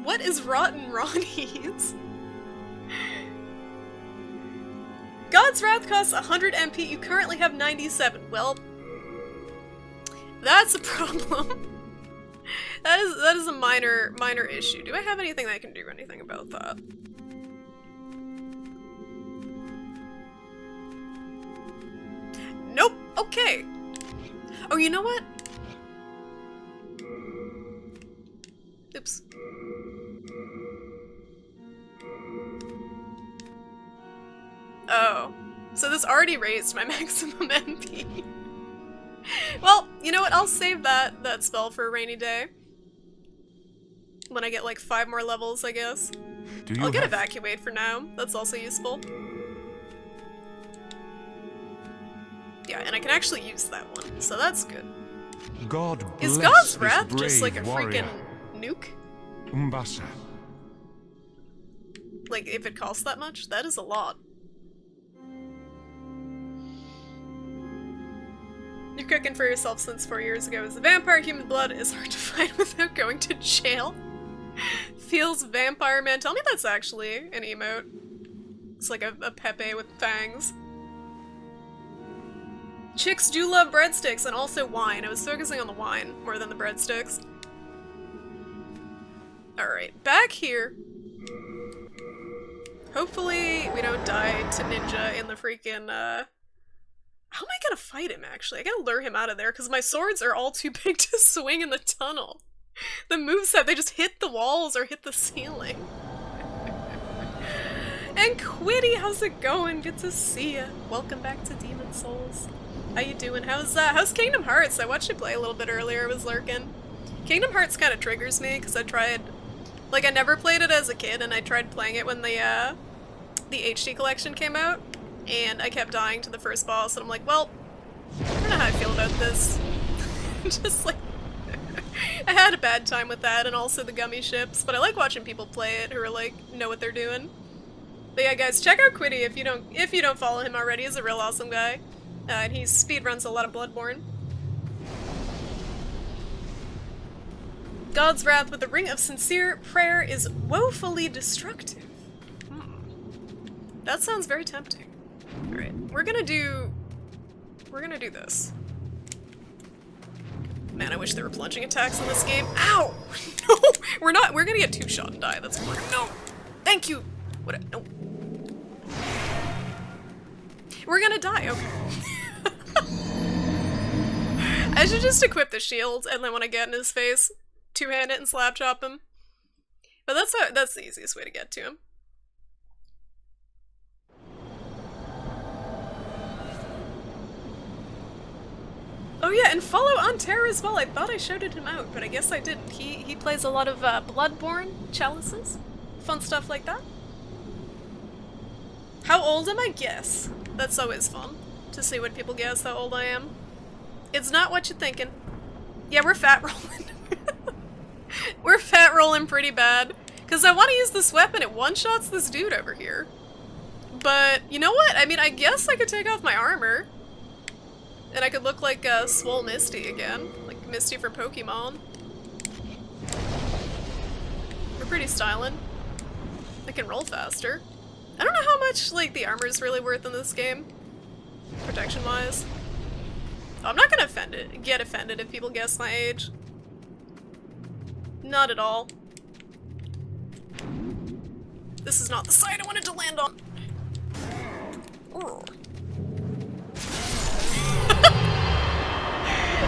What is Rotten Ronnie's? God's Wrath costs 100 MP, you currently have 97. Well, that's a problem. That is a minor issue. Do I have anything that I can do anything about that? Nope. Okay. Oh, you know what? Oops. Oh. So this already raised my maximum MP. Well, you know what? I'll save that spell for a rainy day. When I get like 5 more levels, I guess. I'll get Evacuate for now. That's also useful. Yeah, and I can actually use that one, so that's good. God is God's Wrath just like a freaking nuke? Umbasa. Like, if it costs that much? That is a lot. You're cooking for yourself since 4 years ago. As a vampire, human blood is hard to find without going to jail. Feels vampire man. Tell me that's actually an emote. It's like a Pepe with fangs. Chicks do love breadsticks and also wine. I was focusing on the wine more than the breadsticks. Alright, back here. Hopefully we don't die to Ninja in the freaking, How am I gonna fight him, actually? I gotta lure him out of there, because my swords are all too big to swing in the tunnel. The moveset, they just hit the walls or hit the ceiling. And Quiddy, how's it going? Good to see ya. Welcome back to Demon Souls. How you doing? How's Kingdom Hearts? I watched you play a little bit earlier, I was lurking. Kingdom Hearts kind of triggers me, because I tried... Like, I never played it as a kid, and I tried playing it when the HD collection came out. And I kept dying to the first boss, and I'm like, well, I don't know how I feel about this. Just like, I had a bad time with that, and also the gummy ships, but I like watching people play it who are like, know what they're doing. But yeah, guys, check out Quiddy if you don't follow him already. He's a real awesome guy. And he speedruns a lot of Bloodborne. God's Wrath with the Ring of Sincere Prayer is woefully destructive. That sounds very tempting. Alright, we're gonna do this. Man, I wish there were plunging attacks in this game. Ow! No! We're gonna get 2-shot and die. That's fine. No! Thank you! What? No. We're gonna die, okay. I should just equip the shield, and then when I get in his face, two-hand it and slap chop him. But that's the easiest way to get to him. Oh yeah, and follow on Terra as well. I thought I shouted him out, but I guess I didn't. He plays a lot of Bloodborne chalices. Fun stuff like that. How old am I? Guess. That's always fun, to see what people guess how old I am. It's not what you're thinking. Yeah, we're fat rolling. We're fat rolling pretty bad. Because I want to use this weapon, it one-shots this dude over here. But, you know what? I mean, I guess I could take off my armor. And I could look like Swole Misty again. Like Misty from Pokemon. We're pretty styling. I can roll faster. I don't know how much, like, the armor is really worth in this game. Protection-wise. Oh, I'm not gonna get offended if people guess my age. Not at all. This is not the side I wanted to land on.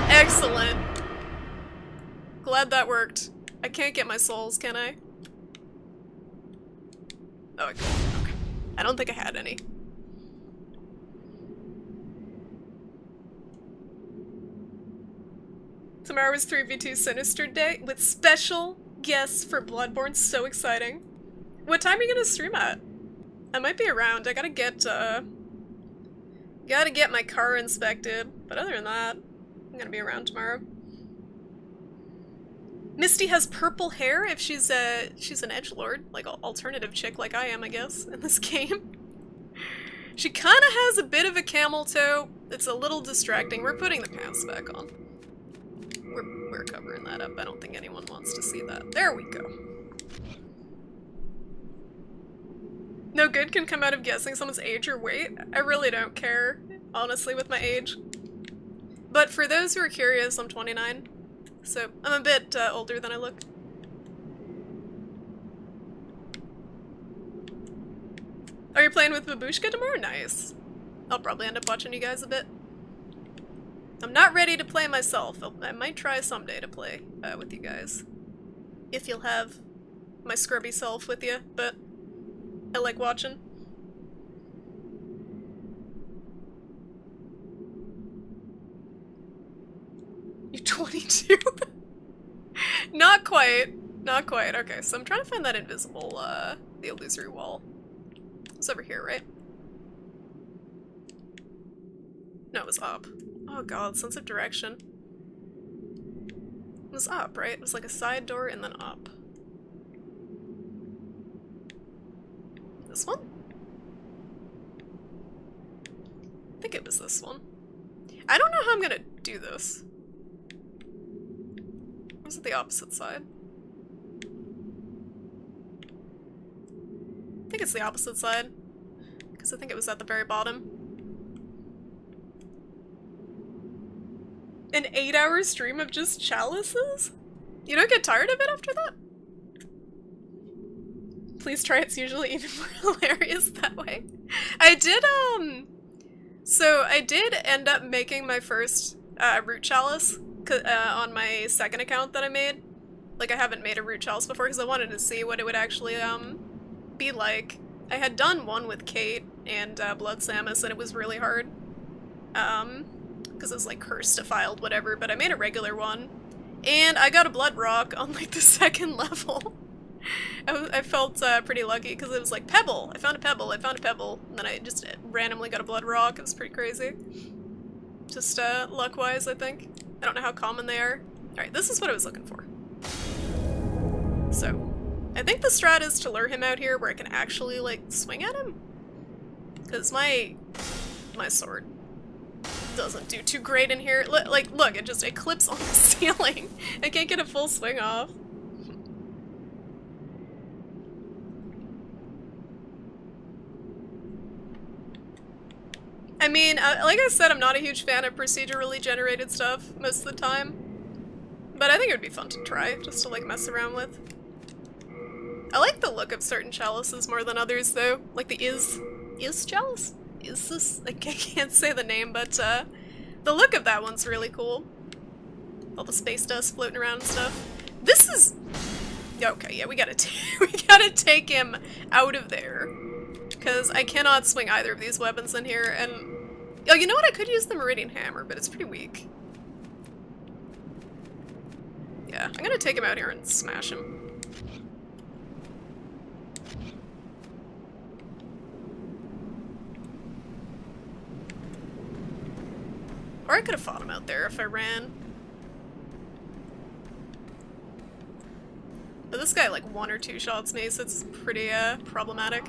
Excellent. Glad that worked. I can't get my souls, can I? Oh, I can. Okay. I don't think I had any. Tomorrow is 3v2 Sinister Day with special guests for Bloodborne. So exciting. What time are you gonna stream at? I might be around. I gotta get my car inspected. But other than that, I'm gonna be around tomorrow. Misty has purple hair if she's an edgelord, like an alternative chick like I am, I guess, in this game. She kinda has a bit of a camel toe. It's a little distracting. We're putting the pants back on. We're covering that up. I don't think anyone wants to see that. There we go. No good can come out of guessing someone's age or weight. I really don't care, honestly, with my age. But for those who are curious, I'm 29. So I'm a bit older than I look. Are you playing with Babushka tomorrow? Nice. I'll probably end up watching you guys a bit. I'm not ready to play myself. I might try someday to play with you guys. If you'll have my scrubby self with you, but I like watching. You're 22? Not quite. Not quite. Okay, so I'm trying to find that invisible, the illusory wall. It's over here, right? No, it was up. Oh god, sense of direction. It was up, right? It was like a side door and then up. This one? I think it was this one. I don't know how I'm gonna do this. Or is it the opposite side? I think it's the opposite side. Because I think it was at the very bottom. An 8-hour stream of just chalices? You don't get tired of it after that? Please try, it's usually even more hilarious that way. I did, so I did end up making my first, root chalice, on my second account that I made. Like, I haven't made a root chalice before because I wanted to see what it would actually, be like. I had done one with Kate and, Blood Samus, and it was really hard. Because it was like cursed, defiled, whatever, but I made a regular one. And I got a blood rock on like the second level. I felt pretty lucky because it was like pebble. I found a pebble, and then I just randomly got a blood rock. It was pretty crazy. Just luck-wise, I think. I don't know how common they are. Alright, this is what I was looking for. So, I think the strat is to lure him out here where I can actually like swing at him. Because my sword doesn't do too great in here. Like, look, it clips on the ceiling. I can't get a full swing off. I mean, like I said, I'm not a huge fan of procedurally generated stuff most of the time. But I think it would be fun to try, just to like mess around with. I like the look of certain chalices more than others, though. Like the Is chalice? Is this? I can't say the name, but the look of that one's really cool. All the space dust floating around and stuff. This is... Okay, yeah, we gotta take him out of there. Because I cannot swing either of these weapons in here, and... Oh, you know what? I could use the Meridian Hammer, but it's pretty weak. Yeah, I'm gonna take him out here and smash him. Or I could have fought him out there if I ran. But this guy like 1 or 2 shots me, so it's pretty problematic.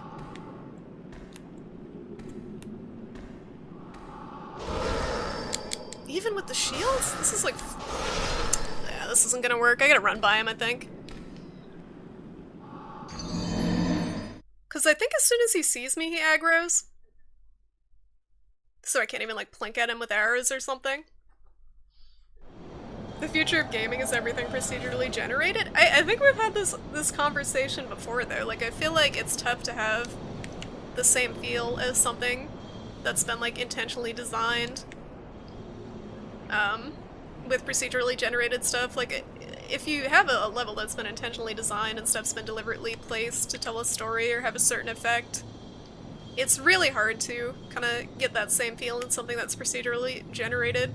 Even with the shields? This is like... Yeah, this isn't gonna work. I gotta run by him, I think. Because I think as soon as he sees me, he aggroes. So I can't even like plink at him with arrows or something. The future of gaming is everything procedurally generated? I think we've had this conversation before though. Like I feel like it's tough to have the same feel as something that's been like intentionally designed with procedurally generated stuff. Like if you have a level that's been intentionally designed and stuff's been deliberately placed to tell a story or have a certain effect, it's really hard to kind of get that same feel in something that's procedurally generated.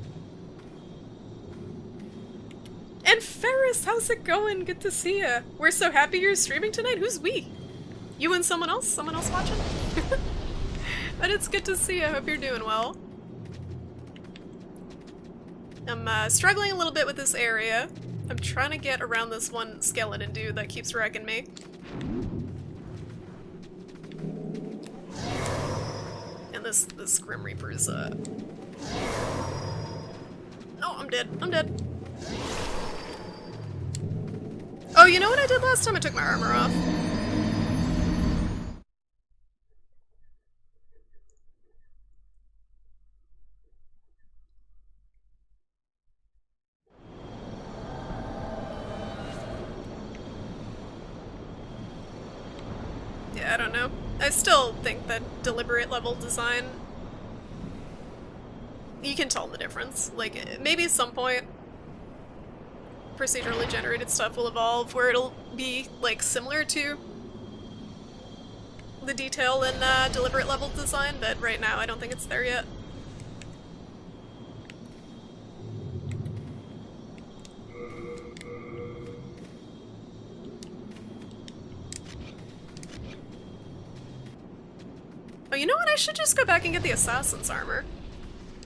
And Ferris, how's it going? Good to see ya. We're so happy you're streaming tonight. Who's we? You and someone else? Someone else watching? But it's good to see ya. Hope you're doing well. I'm struggling a little bit with this area. I'm trying to get around this one skeleton dude that keeps wrecking me. And this Grim Reaper's, Oh, I'm dead. I'm dead. Oh, you know what I did last time? I took my armor off. Yeah, I don't know. I still think that deliberate level design, you can tell the difference. Like, maybe at some point procedurally generated stuff will evolve where it'll be like similar to the detail in deliberate level design, but right now I don't think it's there yet. Oh, you know what? I should just go back and get the assassin's armor.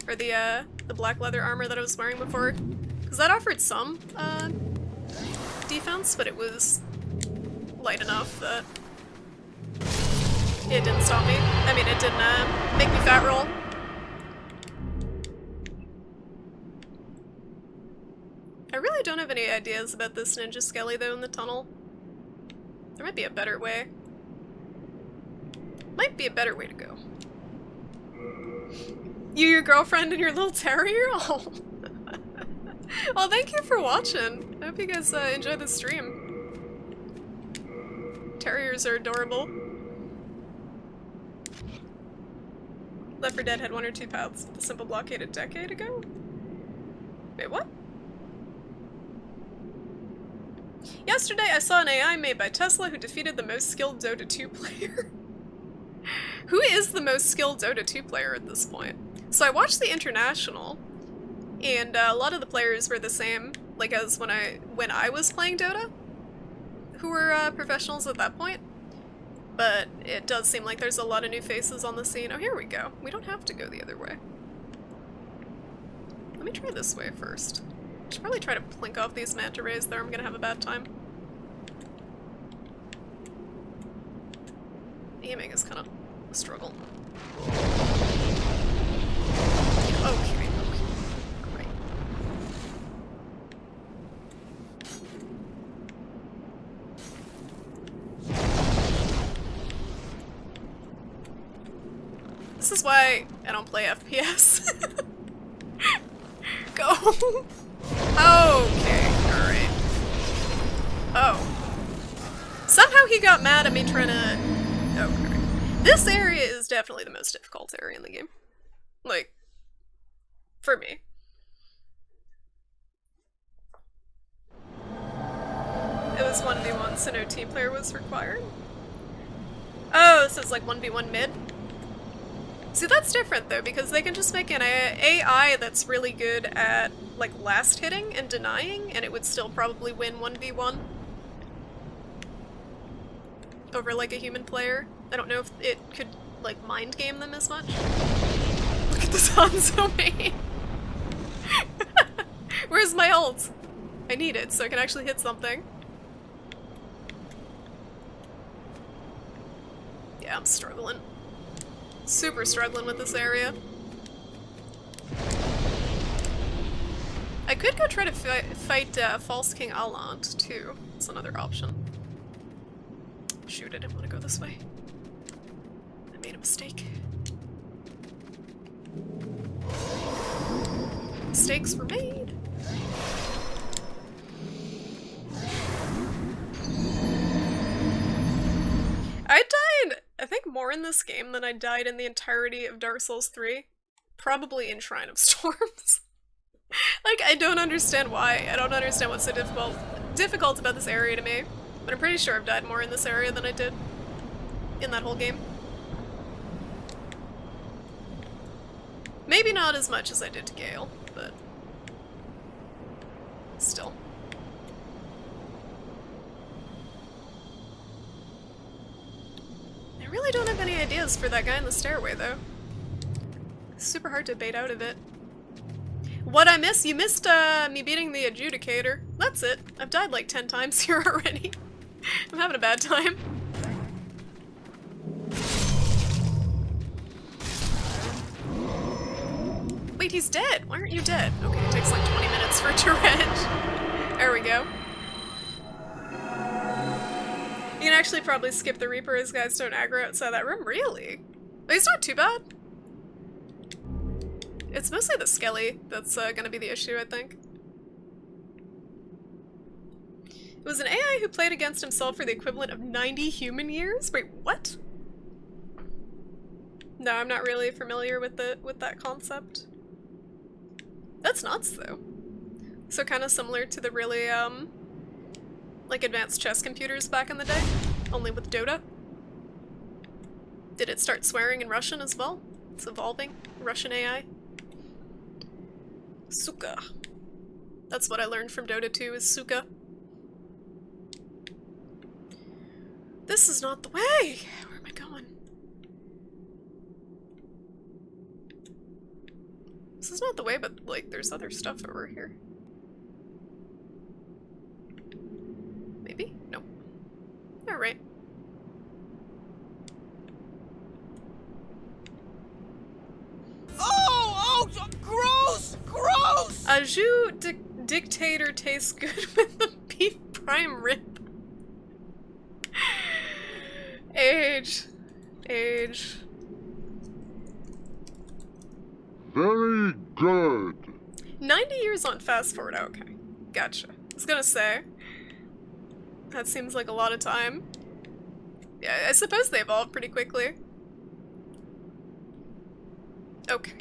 Or the black leather armor that I was wearing before. Because that offered some defense, but it was light enough that it didn't stop me. I mean, it didn't make me fat roll. I really don't have any ideas about this ninja skelly though in the tunnel. There might be a better way. Might be a better way to go. You, your girlfriend, and your little terrier? Oh. Well, thank you for watching. I hope you guys enjoy the stream. Terriers are adorable. Left 4 Dead had 1 or 2 paths with a simple blockade a decade ago? Wait, what? Yesterday I saw an AI made by Tesla who defeated the most skilled Dota 2 player. Who is the most skilled Dota 2 player at this point? So I watched the International, and a lot of the players were the same, like as when I was playing Dota, who were professionals at that point. But it does seem like there's a lot of new faces on the scene. Oh, here we go. We don't have to go the other way. Let me try this way first. I should probably try to plink off these manta rays there. I'm gonna have a bad time. Aiming is kind of a struggle. Okay, great. This is why I don't play FPS. Go! Okay, alright. Oh. Somehow he got mad at me trying to... Okay. This area is definitely the most difficult area in the game. Like, for me. It was 1v1, so no team player was required. Oh, so it's like 1v1 mid? See, that's different though, because they can just make an AI that's really good at, like, last hitting and denying, and it would still probably win 1v1 over, like, a human player. I don't know if it could, like, mind game them as much. Look at this Hanzo main. Where's my ult? I need it so I can actually hit something. Yeah, I'm struggling. Super struggling with this area. I could go try to fight False King Allant, too. That's another option. Shoot, I didn't want to go this way. I made a mistake. Mistakes were made. I died, I think, more in this game than I died in the entirety of Dark Souls 3. Probably in Shrine of Storms. Like, I don't understand why. I don't understand what's so difficult about this area to me. But I'm pretty sure I've died more in this area than I did in that whole game. Maybe not as much as I did to Gale, but still. I really don't have any ideas for that guy in the stairway, though. Super hard to bait out of it. What I missed? You missed me beating the Adjudicator. That's it. I've died like 10 times here already. I'm having a bad time. Wait, he's dead. Why aren't you dead? Okay, it takes like 20 minutes for it to rend. There we go. You can actually probably skip the Reaper as guys don't aggro outside that room. Really? Oh, he's not too bad. It's mostly the Skelly that's gonna be the issue, I think. It was an AI who played against himself for the equivalent of 90 human years? Wait, what? No, I'm not really familiar with that concept. That's nuts, though. So kind of similar to the really, like advanced chess computers back in the day, only with Dota. Did it start swearing in Russian as well? It's evolving. Russian AI. Suka. That's what I learned from Dota 2 is Suka. This is not the way! Where am I going? This is not the way, but like there's other stuff over here. Maybe? No. Alright. Oh, gross! Gross! A jus dictator tastes good with a beef prime rib. Age. Age. Very good. 90 years on fast forward. Okay. Gotcha. I was gonna say. That seems like a lot of time. Yeah, I suppose they evolved pretty quickly. Okay.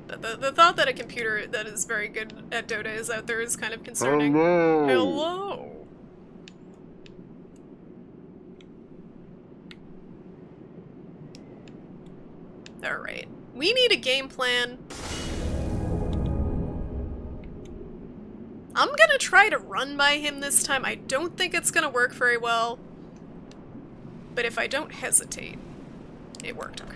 The thought that a computer that is very good at Dota is out there is kind of concerning. Hello. Hello. Alright. We need a game plan. I'm gonna try to run by him this time. I don't think it's gonna work very well. But if I don't hesitate, it worked, okay.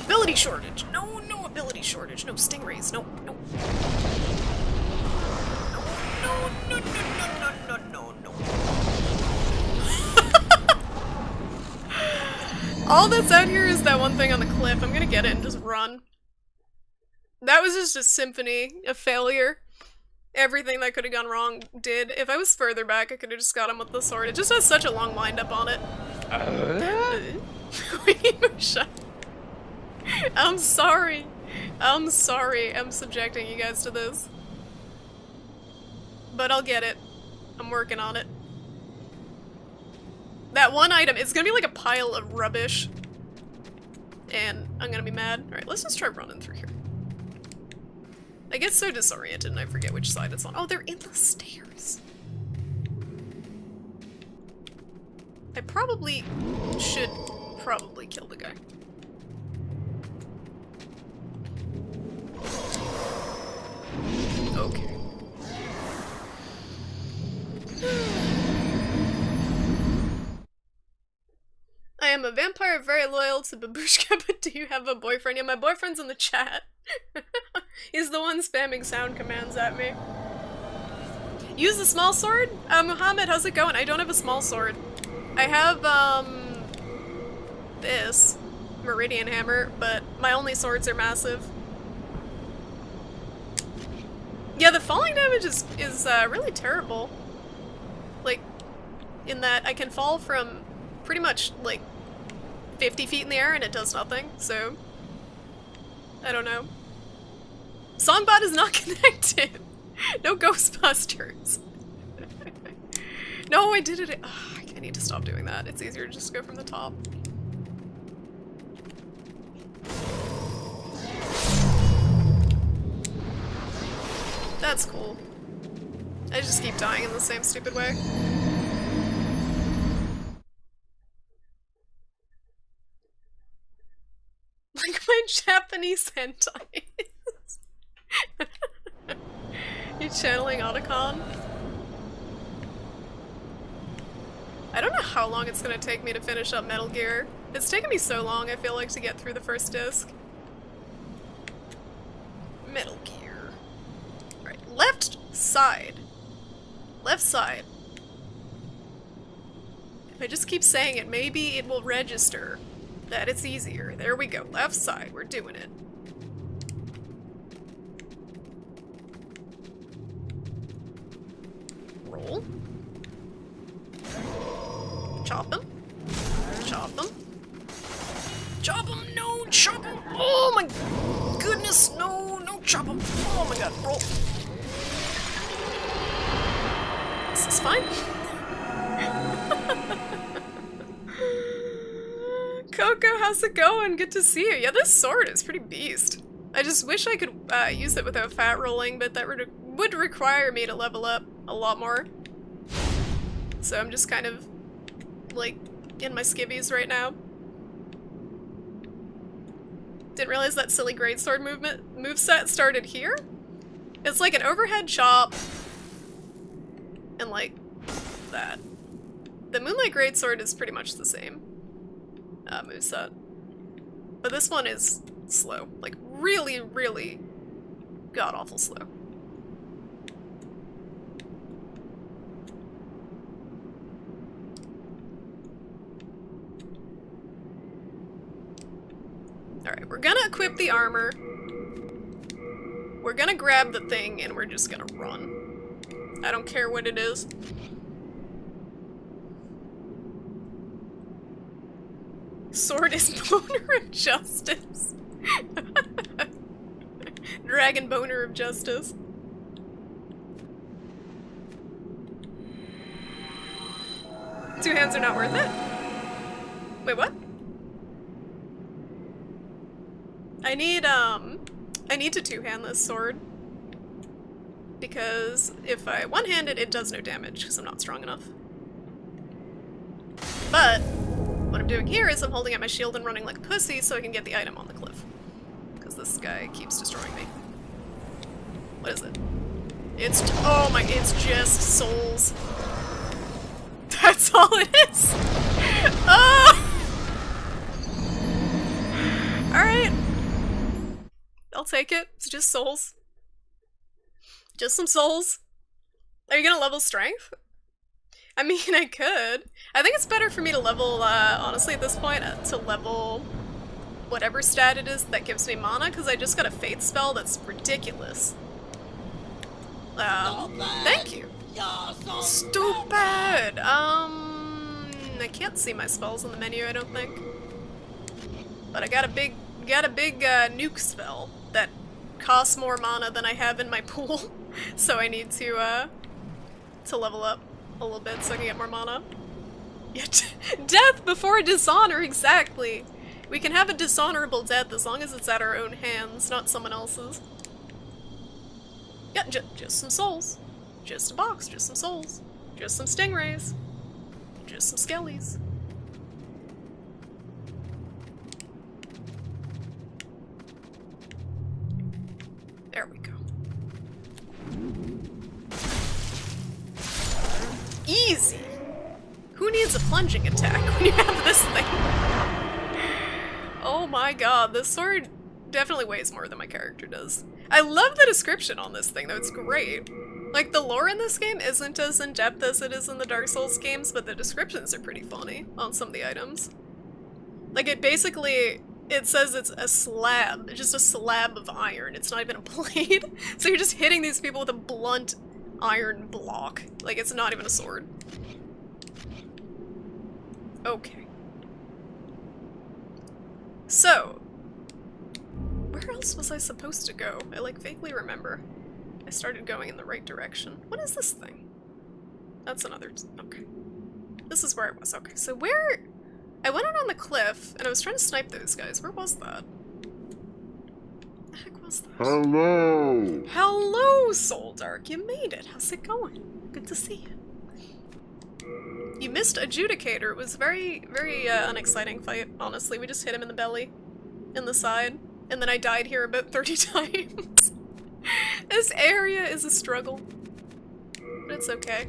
Ability shortage! No, no ability shortage. No stingrays. No, no. No, no, no, no, no, no, no, no. All that's out here is that one thing on the cliff. I'm gonna get it and just run. That was just a symphony of failure. Everything that could have gone wrong did. If I was further back, I could have just got him with the sword. It just has such a long wind-up on it. Shut. I'm sorry. I'm sorry I'm subjecting you guys to this. But I'll get it. I'm working on it. That one item, it's gonna be like a pile of rubbish. And I'm gonna be mad. Alright, let's just try running through here. I get so disoriented and I forget which side it's on. Oh, they're in the stairs. I probably should kill the guy. Okay. I am a vampire very loyal to Babushka, but do you have a boyfriend? Yeah, my boyfriend's in the chat. He's the one spamming sound commands at me. Use a small sword? Muhammad, how's it going? I don't have a small sword. I have, this Meridian Hammer, but my only swords are massive. Yeah, the falling damage is really terrible. Like, in that I can fall from pretty much, like, 50 feet in the air and it does nothing, so... I don't know. Songbot is not connected! No Ghostbusters! No, I did it. Ugh, I need to stop doing that. It's easier to just go from the top. That's cool. I just keep dying in the same stupid way. Like my Japanese hentai. You channeling Otacon? I don't know how long it's gonna take me to finish up Metal Gear. It's taken me so long, I feel like, to get through the first disc. Metal Gear. Right, left side. Left side. If I just keep saying it, maybe it will register that it's easier. There we go, left side, we're doing it. Roll. Chop him. Chop him. Chop him! No! Chop him! Oh my goodness! No! No! Chop him! Oh my god! Roll! This is fine. Coco, how's it going? Good to see you. Yeah, this sword is pretty beast. I just wish I could use it without fat rolling, but that would require me to level up a lot more. So I'm just kind of, like, in my skivvies right now. Didn't realize that silly greatsword moveset started here? It's like an overhead chop and like that. The Moonlight Greatsword is pretty much the same moveset. But this one is slow. Like really, really god-awful slow. Alright, we're gonna equip the armor. We're gonna grab the thing and we're just gonna run. I don't care what it is. Sword is boner of justice. Dragon boner of justice. Two hands are not worth it? Wait, what? I need to two-hand this sword. Because if I one-hand it, it does no damage, because I'm not strong enough. But what I'm doing here is I'm holding out my shield and running like a pussy so I can get the item on the cliff. Because this guy keeps destroying me. What is it? It's just souls. That's all it is. Alright. I'll take it. It's just souls. Just some souls. Are you gonna level strength? I mean, I could. I think it's better for me to level, honestly at this point, to level whatever stat it is that gives me mana, because I just got a faith spell that's ridiculous. Thank you. Stupid! I can't see my spells in the menu, I don't think. But I got a big nuke spell that costs more mana than I have in my pool, so I need to level up a little bit so I can get more mana. Yet, death before dishonor, exactly! We can have a dishonorable death as long as it's at our own hands, not someone else's. Yeah, just some souls. Just a box, just some souls. Just some stingrays. Just some skellies. There we go. Easy! Who needs a plunging attack when you have this thing? Oh my god, this sword definitely weighs more than my character does. I love the description on this thing though, it's great. Like, the lore in this game isn't as in-depth as it is in the Dark Souls games, but the descriptions are pretty funny on some of the items. Like, it says it's a slab, just a slab of iron. It's not even a blade. So you're just hitting these people with a blunt iron block. Like, it's not even a sword. Okay. So, where else was I supposed to go? I, like, vaguely remember. I started going in the right direction. What is this thing? That's another... okay. This is where I was. Okay, so where... I went out on the cliff, and I was trying to snipe those guys. Where was that? What the heck was that? Hello! Hello, Soldark! You made it! How's it going? Good to see you. You missed Adjudicator. It was very, very unexciting fight, honestly. We just hit him in the belly. In the side. And then I died here about 30 times. This area is a struggle. But it's okay.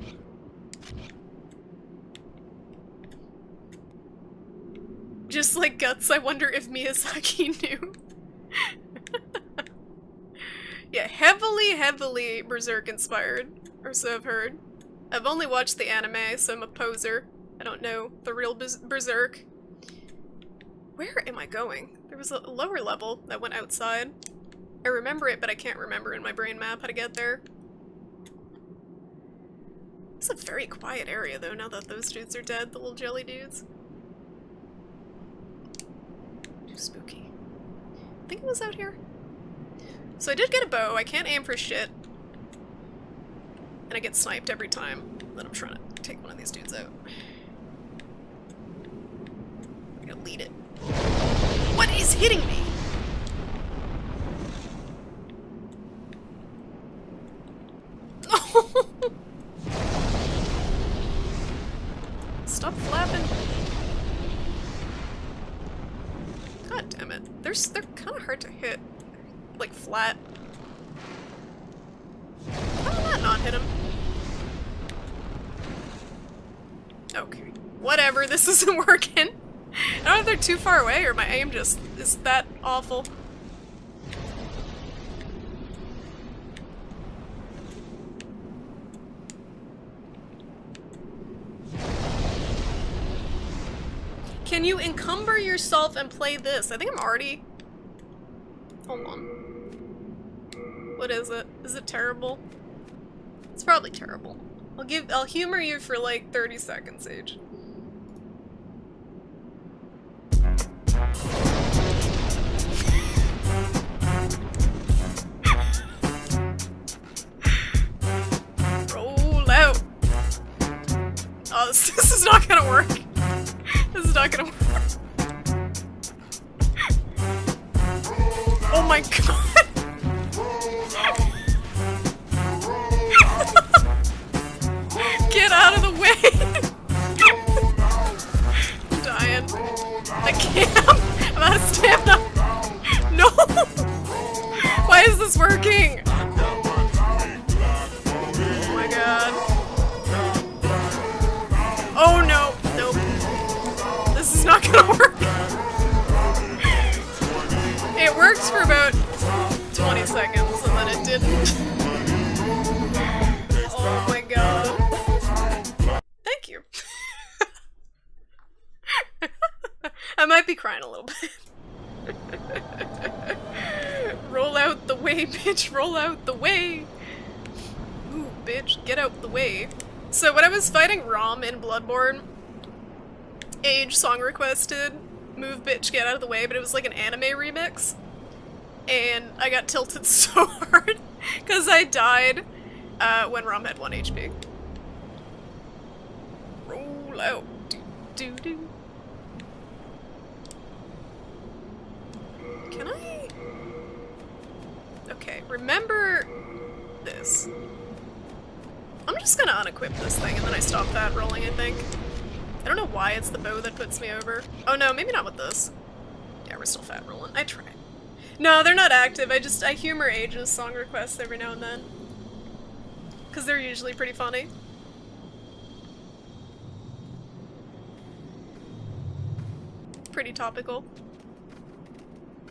Just like Guts, I wonder if Miyazaki knew. Yeah, heavily Berserk inspired. Or so I've heard. I've only watched the anime, so I'm a poser. I don't know the real Berserk. Where am I going? There was a lower level that went outside. I remember it, but I can't remember in my brain map how to get there. It's a very quiet area, though, now that those dudes are dead, the little jelly dudes. Too spooky. I think it was out here. So I did get a bow, I can't aim for shit. And I get sniped every time that I'm trying to take one of these dudes out. I'm gonna lead it. What is hitting me? Stop flapping. God damn it. They're kind of hard to hit. Like, flat. How did that not hit him? Okay. Whatever, this isn't working. I don't know if they're too far away or my aim just is that awful. Can you encumber yourself and play this? I think I'm already... Hold on. What is it? Is it terrible? It's probably terrible. I'll humor you for like 30 seconds, Sage. Roll out. Oh, this is not gonna work. This is not gonna work. Oh my god! Get out of the way! I'm dying. I can't. I'm out of stamina. No! Why is this working? Oh my god. Oh no. Nope. This is not gonna work. It worked for about 20 seconds and then it didn't. Oh my god. Thank you. I might be crying a little bit. Roll out the way, bitch. Roll out the way. Ooh, bitch. Get out the way. So when I was fighting Rom in Bloodborne, Age song requested Move Bitch Get Out of the Way, but it was like an anime remix. And I got tilted so hard because I died when Rom had 1 HP. Roll out. Do do do. Can I? Okay, remember this. I'm just gonna unequip this thing and then I stop fat rolling, I think. I don't know why it's the bow that puts me over. Oh no, maybe not with this. Yeah, we're still fat rolling. I tried. No, they're not active. I humor Age's song requests every now and then. Because they're usually pretty funny. Pretty topical.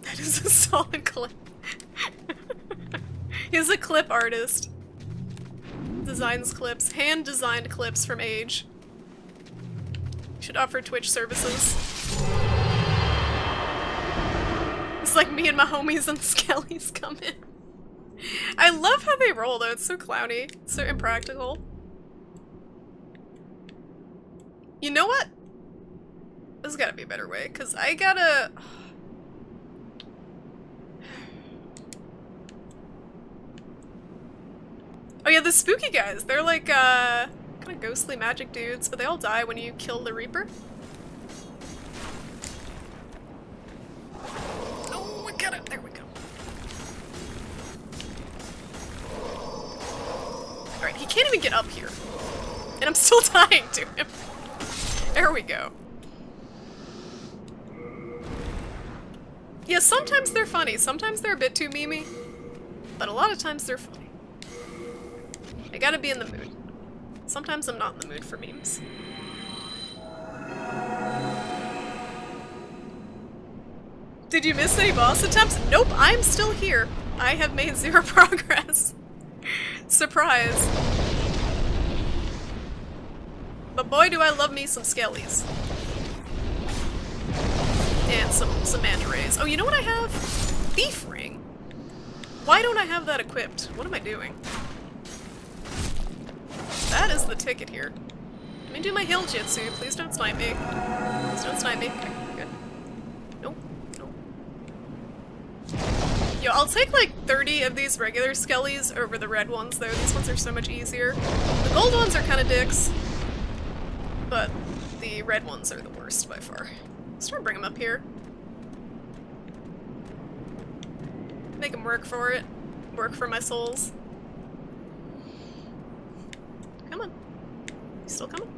That is a solid clip. He's a clip artist. designs clips, hand-designed clips from Age. Should offer Twitch services. It's like me and my homies and Skellies come in. I love how they roll though, it's so clowny, so impractical. You know what? There's gotta be a better way, because I gotta... Oh yeah, the spooky guys, they're like, kind of ghostly magic dudes, but they all die when you kill the Reaper. Oh, we got it, there we go. Alright, he can't even get up here. And I'm still dying to him. There we go. Yeah, sometimes they're funny, sometimes they're a bit too memey, but a lot of times they're funny. I gotta be in the mood. Sometimes I'm not in the mood for memes. Did you miss any boss attempts? Nope, I'm still here. I have made 0 progress. Surprise. But boy do I love me some skellies. And some manta rays. Oh, you know what I have? Thief ring. Why don't I have that equipped? What am I doing? That is the ticket here. Let me do my heal jutsu. Please don't snipe me. Please don't snipe me. Okay, good. Nope. Nope. Yo, I'll take like 30 of these regular skellies over the red ones though. These ones are so much easier. The gold ones are kind of dicks. But the red ones are the worst by far. Let's try to bring them up here. Make them work for it. Work for my souls. Come on. You still coming?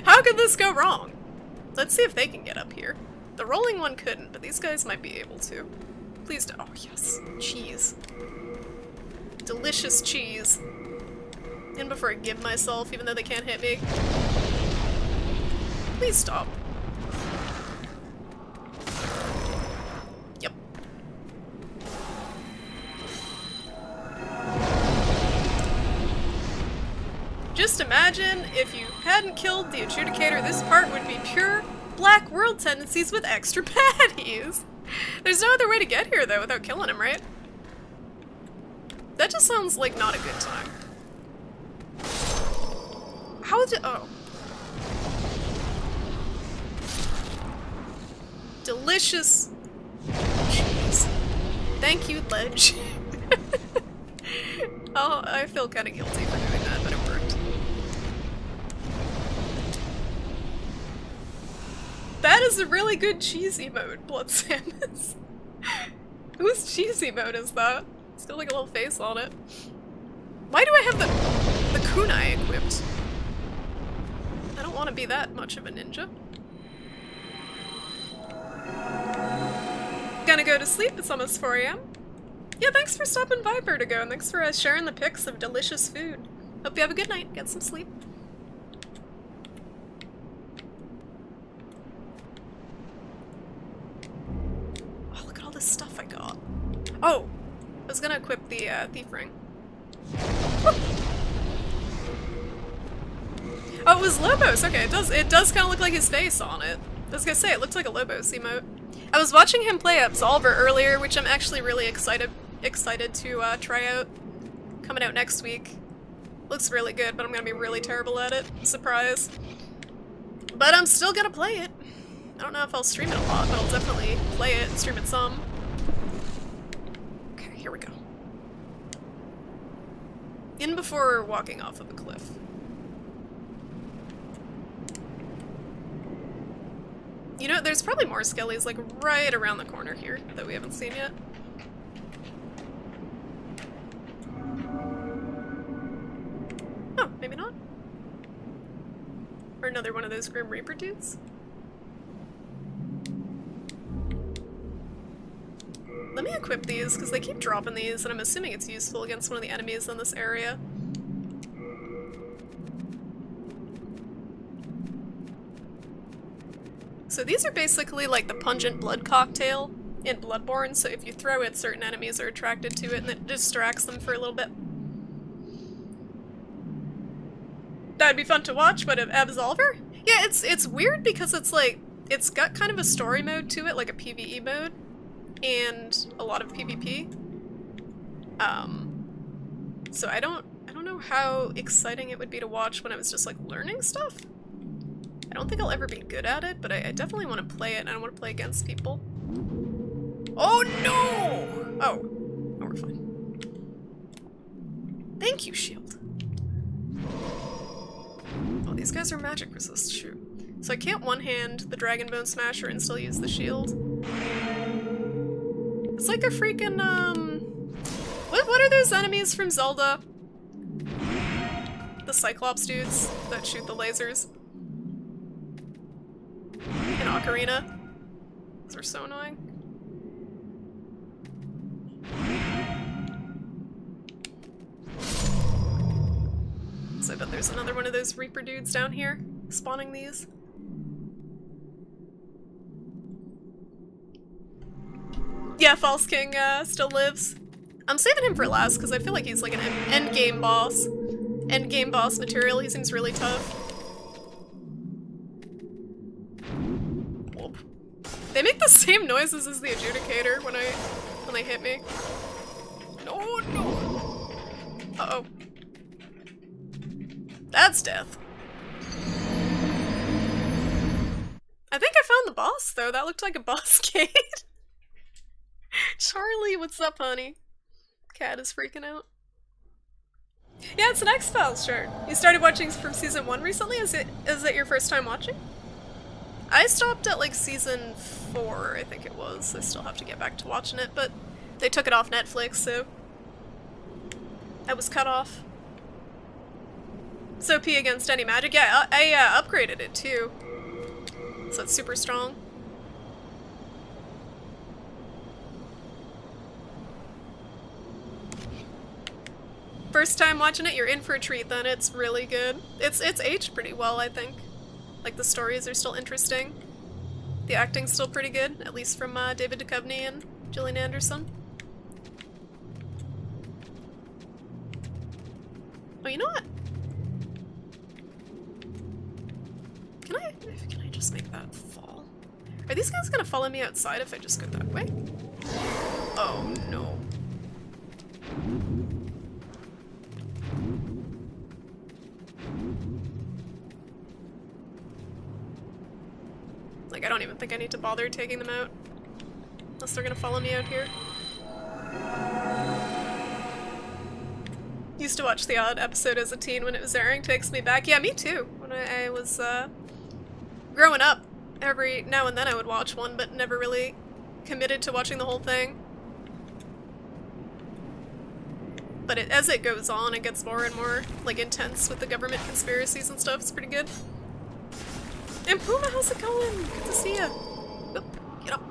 How could this go wrong? Let's see if they can get up here. The rolling one couldn't, but these guys might be able to. Please don't. Oh, yes. Cheese. Delicious cheese. In before I give myself, even though they can't hit me. Please stop. Yep. Just imagine if you hadn't killed the adjudicator, this part would be pure black world tendencies with extra patties. There's no other way to get here though without killing him, right? That just sounds like not a good time. How did- oh. Delicious cheese. Thank you, Ledge. Oh, I feel kind of guilty for doing that, but it worked. That is a really good cheesy mode, Blood Samus. Whose cheesy mode is that? It's got like a little face on it. Why do I have the kunai equipped? I don't want to be that much of a ninja. Gonna go to sleep, it's almost 4 AM. Yeah, thanks for stopping by, Vertigo, and thanks for sharing the pics of delicious food. Hope you have a good night, get some sleep. Oh, look at all this stuff I got. Oh, I was gonna equip the thief ring. Woo! Oh, it was Lobos. Okay, it does kind of look like his face on it. I was gonna say, it looks like a Lobos emote. I was watching him play Absolver earlier, which I'm actually really excited to try out. Coming out next week. Looks really good, but I'm gonna be really terrible at it. Surprise. But I'm still gonna play it. I don't know if I'll stream it a lot, but I'll definitely play it and stream it some. Okay, here we go. In before walking off of a cliff. You know, there's probably more skellies like right around the corner here that we haven't seen yet. Oh, maybe not. Or another one of those Grim Reaper dudes. Let me equip these, because they keep dropping these, and I'm assuming it's useful against one of the enemies in this area. So these are basically like the pungent blood cocktail in Bloodborne, so if you throw it, certain enemies are attracted to it and it distracts them for a little bit. that'd be fun to watch, but Absolver? Yeah, it's weird because it's like, it's got kind of a story mode to it, like a PvE mode, and a lot of PvP. So I don't know how exciting it would be to watch when I was just like learning stuff. I don't think I'll ever be good at it, but I definitely want to play it, and I want to play against people. Oh no! Oh, we're fine. Thank you, shield. Oh, these guys are magic resist, shoot. So I can't one-hand the Dragon Bone Smasher and still use the shield. It's like a freaking, what are those enemies from Zelda? The Cyclops dudes that shoot the lasers. In Ocarina. Those are so annoying. So I bet there's another one of those Reaper dudes down here, spawning these. Yeah, False King still lives. I'm saving him for last because I feel like he's like an endgame boss. Endgame boss material, he seems really tough. Whoop. They make the same noises as the Adjudicator when they hit me. No, no. Uh-oh. That's death. I think I found the boss, though. That looked like a boss gate. Charlie, what's up, honey? Cat is freaking out. Yeah, it's an X-Files shirt. You started watching from season 1 recently? Is it your first time watching? I stopped at like season 4, I think it was. I still have to get back to watching it, but they took it off Netflix, so I was cut off. It's OP against any magic. Yeah, I upgraded it too. So it's super strong. First time watching it, you're in for a treat then. It's really good. It's aged pretty well, I think. Like, the stories are still interesting. The acting's still pretty good, at least from David Duchovny and Gillian Anderson. Oh, you know what? Can I just make that fall? Are these guys gonna follow me outside if I just go that way? Oh, no. Like, I don't even think I need to bother taking them out. Unless they're gonna follow me out here. Used to watch the odd episode as a teen when it was airing. Takes me back. Yeah, me too. When I was, growing up, every now and then I would watch one, but never really committed to watching the whole thing. But as it goes on, it gets more and more, like, intense with the government conspiracies and stuff. It's pretty good. And Puma, how's it going? Good to see ya. Oop, get up.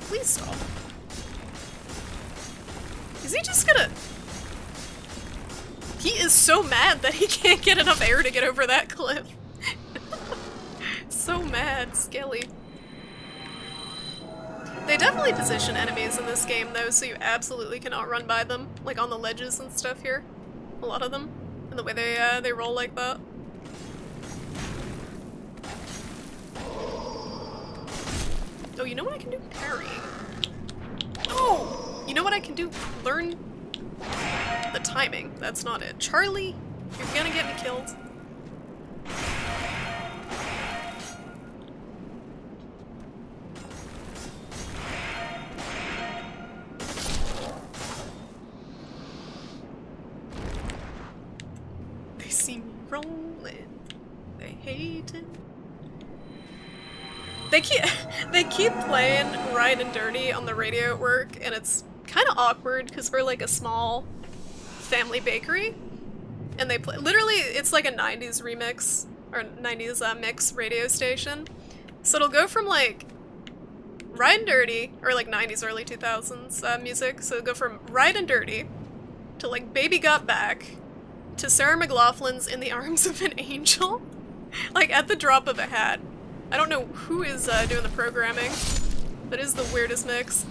Please stop. Is he just gonna... He is so mad that he can't get enough air to get over that cliff. So mad, Skelly. They definitely position enemies in this game, though, so you absolutely cannot run by them, like on the ledges and stuff here. A lot of them. And the way they roll like that. Oh, you know what I can do? Parrying. Oh! You know what I can do? Learn the timing. That's not it. Charlie, you're gonna get me killed. They see me rolling. They hate it. They keep playing Ride and Dirty on the radio at work, and it's kind of awkward because we're like a small family bakery, and they play literally it's like a 90s remix or 90s mix radio station. So it'll go from like Ride and Dirty or like 90s early 2000s music. So it'll go from Ride and Dirty to like Baby Got Back to Sarah McLachlan's In the Arms of an Angel, like at the drop of a hat. I don't know who is doing the programming, but it is the weirdest mix.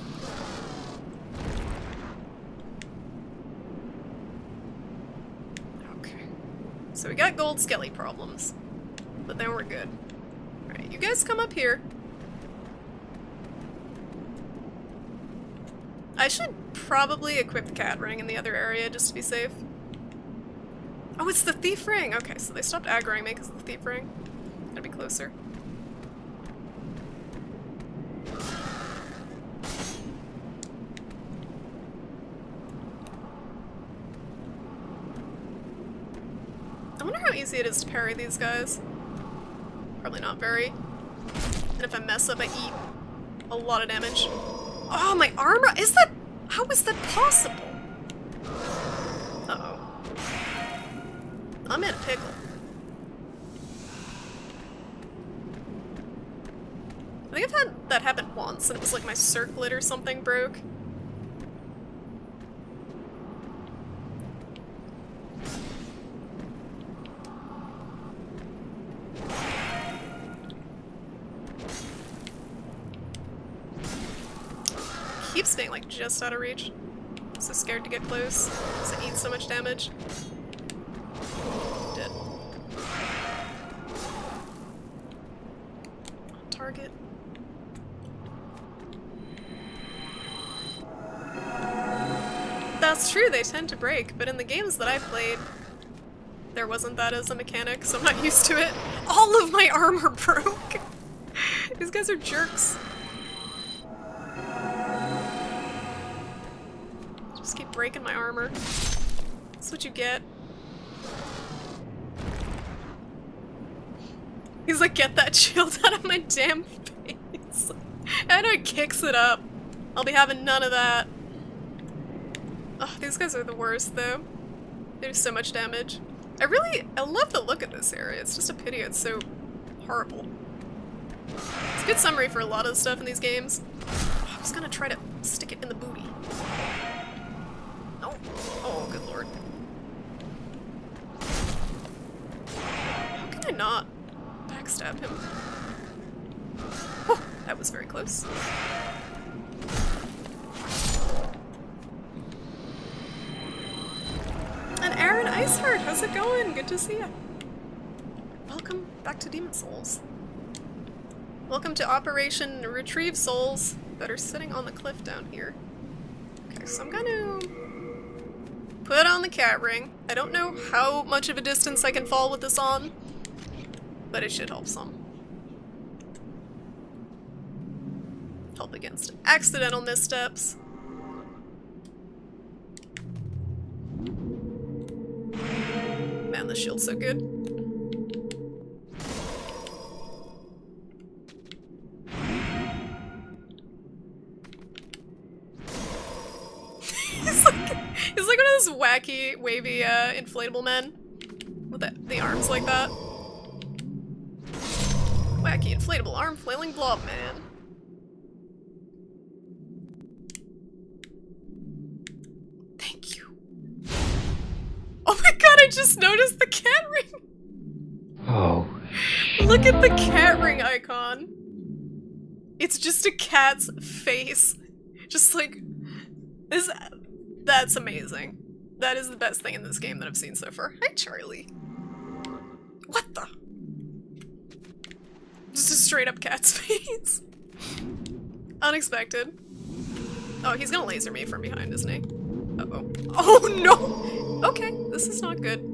So we got gold skelly problems. But then we're good. Alright, you guys come up here. I should probably equip the cat ring in the other area just to be safe. Oh, it's the thief ring! Okay, so they stopped aggroing me because of the thief ring. Gotta be closer. I wonder how easy it is to parry these guys. Probably not very. And if I mess up, I eat a lot of damage. Oh, my armor! Is that... How is that possible? Uh-oh. I'm in a pickle. I think I've had that happen once, and it was like my circlet or something broke. Keeps being like just out of reach. So scared to get close because it eats so much damage. Dead. On target. That's true, they tend to break, but in the games that I played, there wasn't that as a mechanic, so I'm not used to it. All of my armor broke! These guys are jerks. Just keep breaking my armor. That's what you get. He's like, get that shield out of my damn face. And it kicks it up. I'll be having none of that. Oh, these guys are the worst though. They do so much damage. I love the look of this area. It's just a pity it's so horrible. It's a good summary for a lot of stuff in these games. Oh, I was gonna try to stick it in the booty. No. Oh, good lord. How can I not backstab him? Oh, that was very close. And Aaron Iceheart, how's it going? Good to see you. Welcome back to Demon Souls. Welcome to Operation Retrieve Souls that are sitting on the cliff down here. Okay, so I'm gonna put on the cat ring. I don't know how much of a distance I can fall with this on, but it should help some. Help against accidental missteps. Man, this shield's so good. He's like one of those wacky, wavy, inflatable men with the arms like that. Wacky, inflatable, arm flailing blob man. Thank you. Oh my god, I just noticed the cat ring! Oh. Look at the cat ring icon. It's just a cat's face. Just like... That's amazing. That is the best thing in this game that I've seen so far. Hi, Charlie. What the? Just a straight up cat's face. Unexpected. Oh, he's gonna laser me from behind, isn't he? Uh-oh. Oh no! Okay, this is not good.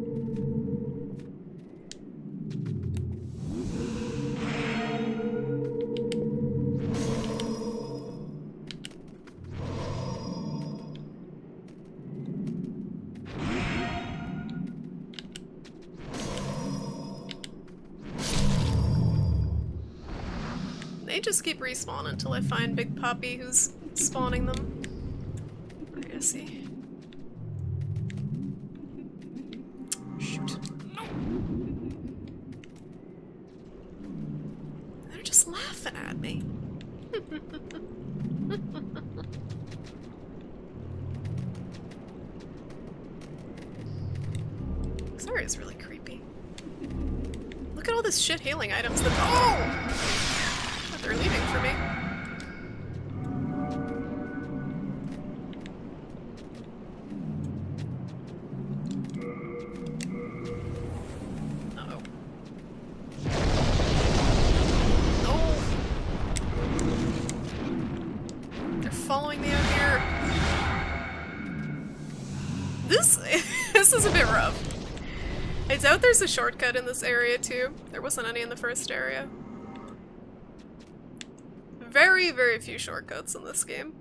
They just keep respawning until I find Big Poppy who's spawning them. I gotta see. Shoot. No. They're just laughing at me. Sorry, it's really creepy. Look at all this shit hailing items that— oh! They're leaving for me. This is a bit rough. I doubt there's a shortcut in this area too. There wasn't any in the first area. Very, very few shortcuts in this game.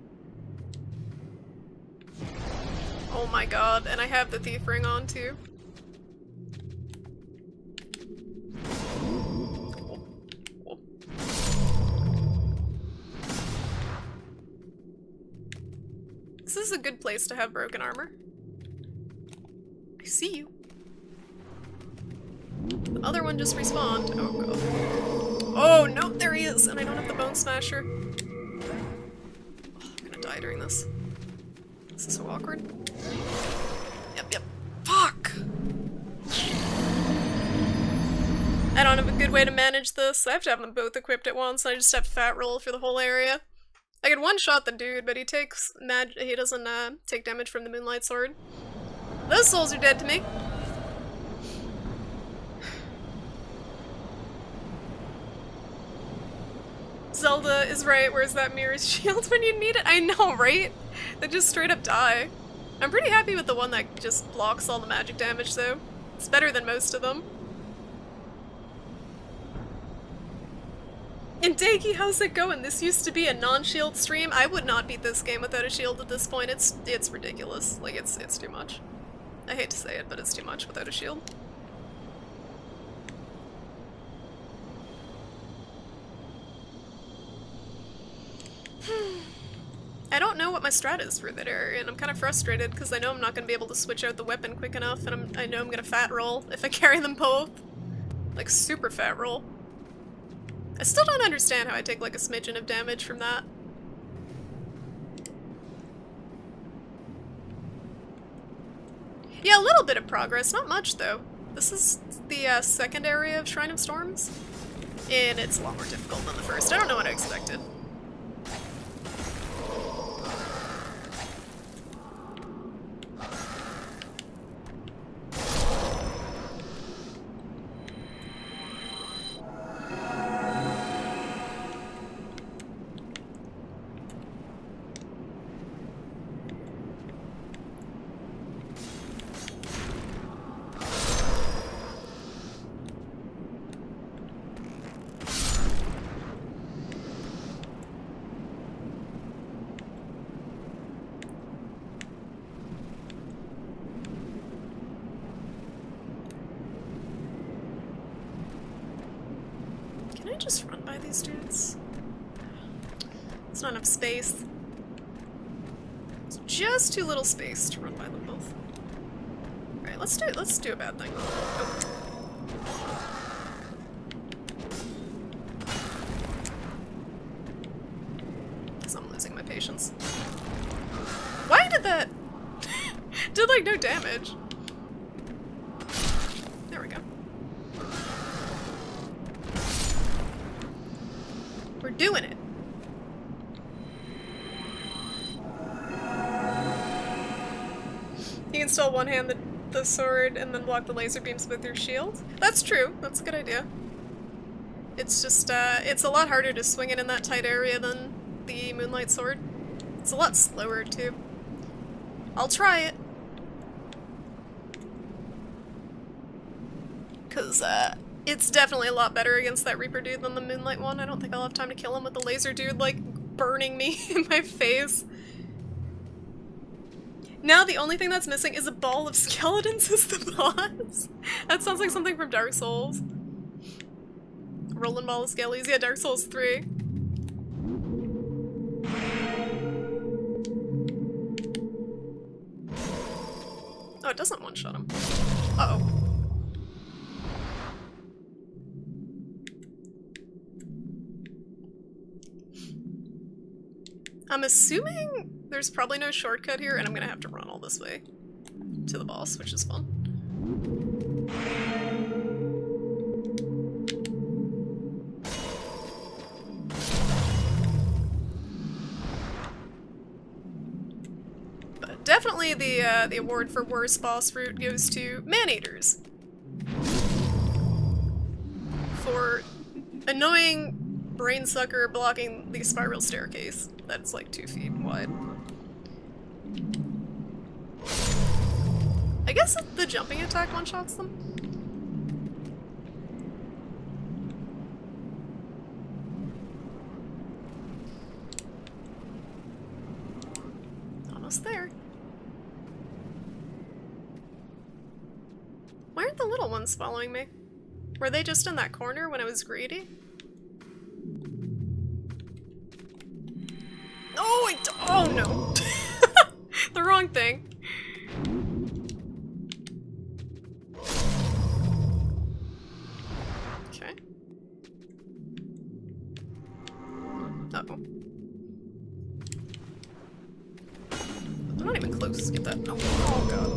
Oh my god, and I have the thief ring on too. This is a good place to have broken armor. I see you. The other one just respawned. Oh god. Oh no, there he is, and I don't have the bone smasher. Oh, I'm gonna die during this. This is so awkward. Yep. Fuck! I don't have a good way to manage this. I have to have them both equipped at once, and I just have to fat roll for the whole area. I could one-shot the dude, but he takes he doesn't take damage from the Moonlight Sword. Those souls are dead to me. Zelda is right, where's that mirror's shield when you need it? I know, right? They just straight up die. I'm pretty happy with the one that just blocks all the magic damage, though. It's better than most of them. And Daiki, how's it going? This used to be a non-shield stream. I would not beat this game without a shield at this point. It's ridiculous. Like, it's too much. I hate to say it, but it's too much without a shield. I don't know what my strat is for that area, and I'm kind of frustrated because I know I'm not going to be able to switch out the weapon quick enough, and I know I'm going to fat roll if I carry them both. Like, super fat roll. I still don't understand how I take like a smidgen of damage from that. Yeah, a little bit of progress, not much though. This is the second area of Shrine of Storms, and it's a lot more difficult than the first. I don't know what I expected. Can I just run by these dudes? There's not enough space. It's just too little space to run by them both. Alright, let's do a bad thing. Oh. Guess I'm losing my patience. Why did that did like no damage? There we go. We're doing it. You can still one-hand the sword and then block the laser beams with your shield. That's true. That's a good idea. It's just, it's a lot harder to swing it in that tight area than the Moonlight Sword. It's a lot slower, too. I'll try it. Because, it's definitely a lot better against that Reaper dude than the Moonlight one. I don't think I'll have time to kill him with the laser dude, like, burning me in my face. Now the only thing that's missing is a ball of skeletons as the boss. That sounds like something from Dark Souls. Rolling ball of skellies. Yeah, Dark Souls 3. Oh, it doesn't one-shot him. Uh-oh. I'm assuming there's probably no shortcut here, and I'm gonna have to run all this way to the boss, which is fun. But definitely the award for worst boss route goes to Man-Eaters. For annoying brain sucker blocking the spiral staircase that's like 2 feet wide. I guess the jumping attack one-shots them. Almost there. Why aren't the little ones following me? Were they just in that corner when I was greedy? Oh no! The wrong thing. Okay. Uh-oh. I'm not even close. Get that. No. Oh god.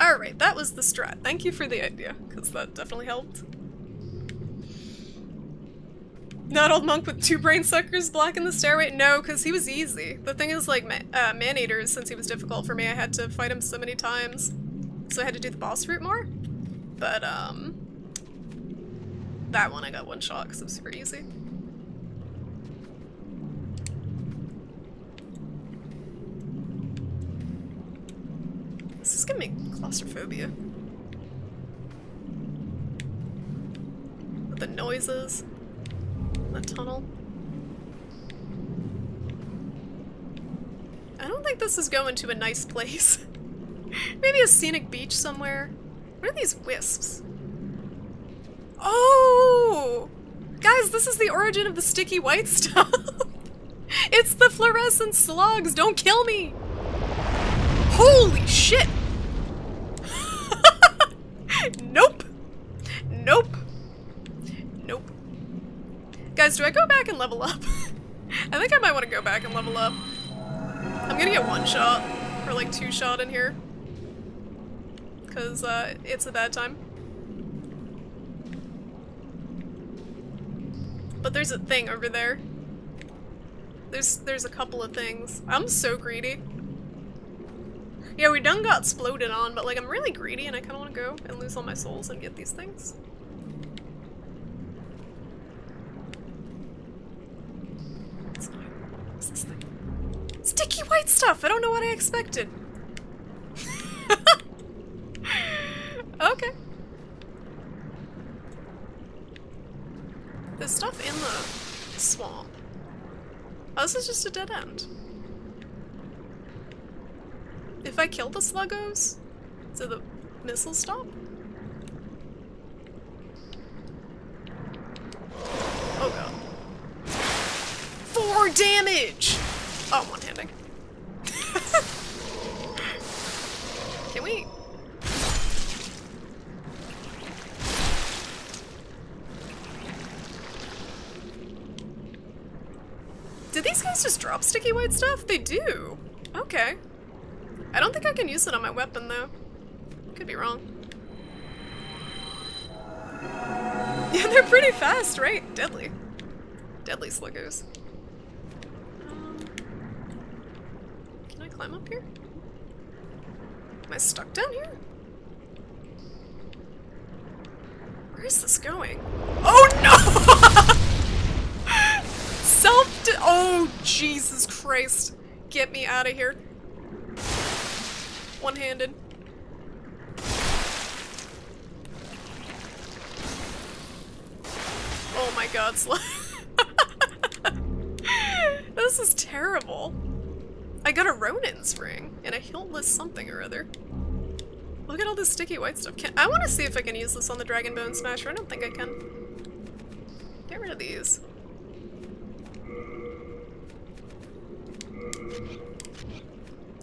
Alright, that was the strat. Thank you for the idea, because that definitely helped. Not old monk with 2 brain suckers blocking the stairway? No, because he was easy. The thing is, like, Man-Eaters, since he was difficult for me, I had to fight him so many times. So I had to do the boss route more. But, that one I got one shot because it was super easy. This is gonna make claustrophobia. With the noises. The tunnel. I don't think this is going to a nice place. Maybe a scenic beach somewhere. What are these wisps? Oh! Guys, this is the origin of the sticky white stuff! It's the fluorescent slugs! Don't kill me! Holy shit! Nope! Nope! Nope. Guys, do I go back and level up? I think I might want to go back and level up. I'm gonna get one shot, or like 2 shot in here. Cause, it's a bad time. But there's a thing over there. There's a couple of things. I'm so greedy. Yeah, we done got exploded on, but like I'm really greedy and I kinda wanna go and lose all my souls and get these things. What's this thing? Sticky white stuff! I don't know what I expected. Okay. There's stuff in the swamp. Oh, this is just a dead end. If I kill the sluggos, do the missiles stop? Oh god. 4 damage! Oh, one-handing. Can we... Did these guys just drop sticky white stuff? They do. Okay. I don't think I can use it on my weapon, though. Could be wrong. Yeah, they're pretty fast, right? Deadly. Deadly sluggos. Can I climb up here? Am I stuck down here? Where is this going? Oh no! Oh, Jesus Christ. Get me out of here. One-handed. Oh my god, this is terrible. I got a Ronin's ring and a hiltless something or other. Look at all this sticky white stuff. I want to see if I can use this on the Dragon Bone Smasher. I don't think I can. Get rid of these.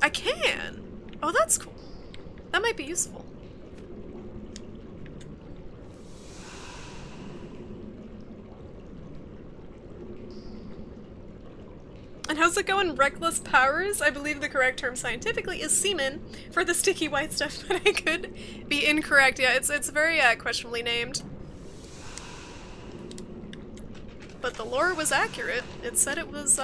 I can! Oh, that's cool. That might be useful. And how's it going? Reckless powers? I believe the correct term scientifically is semen for the sticky white stuff, but I could be incorrect. Yeah, it's very questionably named. But the lore was accurate. It said it was,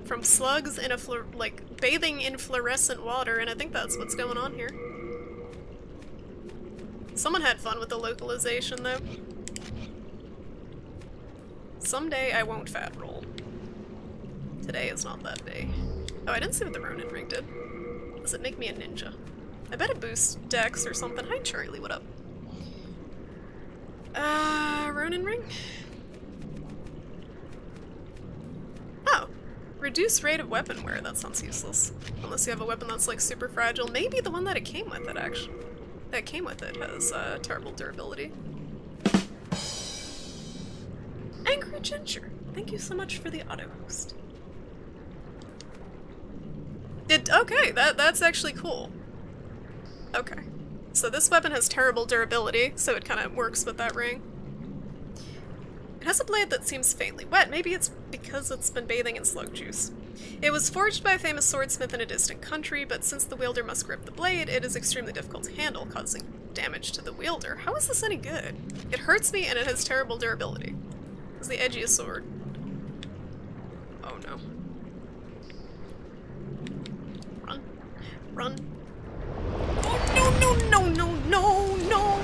from slugs in a like bathing in fluorescent water, and I think that's what's going on here. Someone had fun with the localization, though. Someday I won't fat roll. Today is not that day. Oh, I didn't see what the Ronin ring did. Does it make me a ninja? I bet it boosts dex or something. Hi, Charlie, what up? Ronin ring? Oh. Reduce rate of weapon wear. That sounds useless. Unless you have a weapon that's like super fragile. Maybe the one that it came with it actually. That came with it has terrible durability. Angry Ginger. Thank you so much for the auto host. Okay, that's actually cool. Okay. So this weapon has terrible durability, so it kind of works with that ring. It has a blade that seems faintly wet. Maybe it's because it's been bathing in slug juice. It was forged by a famous swordsmith in a distant country, but since the wielder must grip the blade, it is extremely difficult to handle, causing damage to the wielder. How is this any good? It hurts me and it has terrible durability. It's the edgiest sword. Oh no. Run. Run. Oh no, no, no, no, no, no!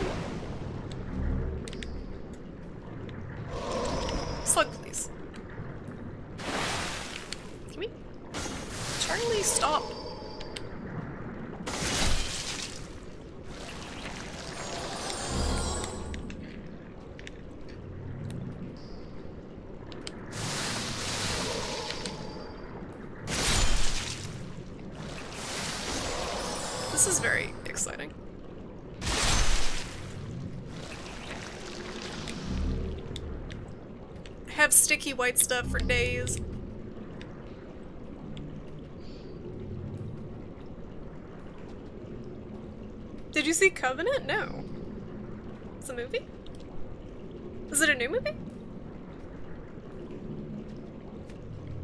Slug, please. Can we? Charlie, stop. This is very exciting. Have sticky white stuff for days. Did you see Covenant? No. It's a movie? Is it a new movie?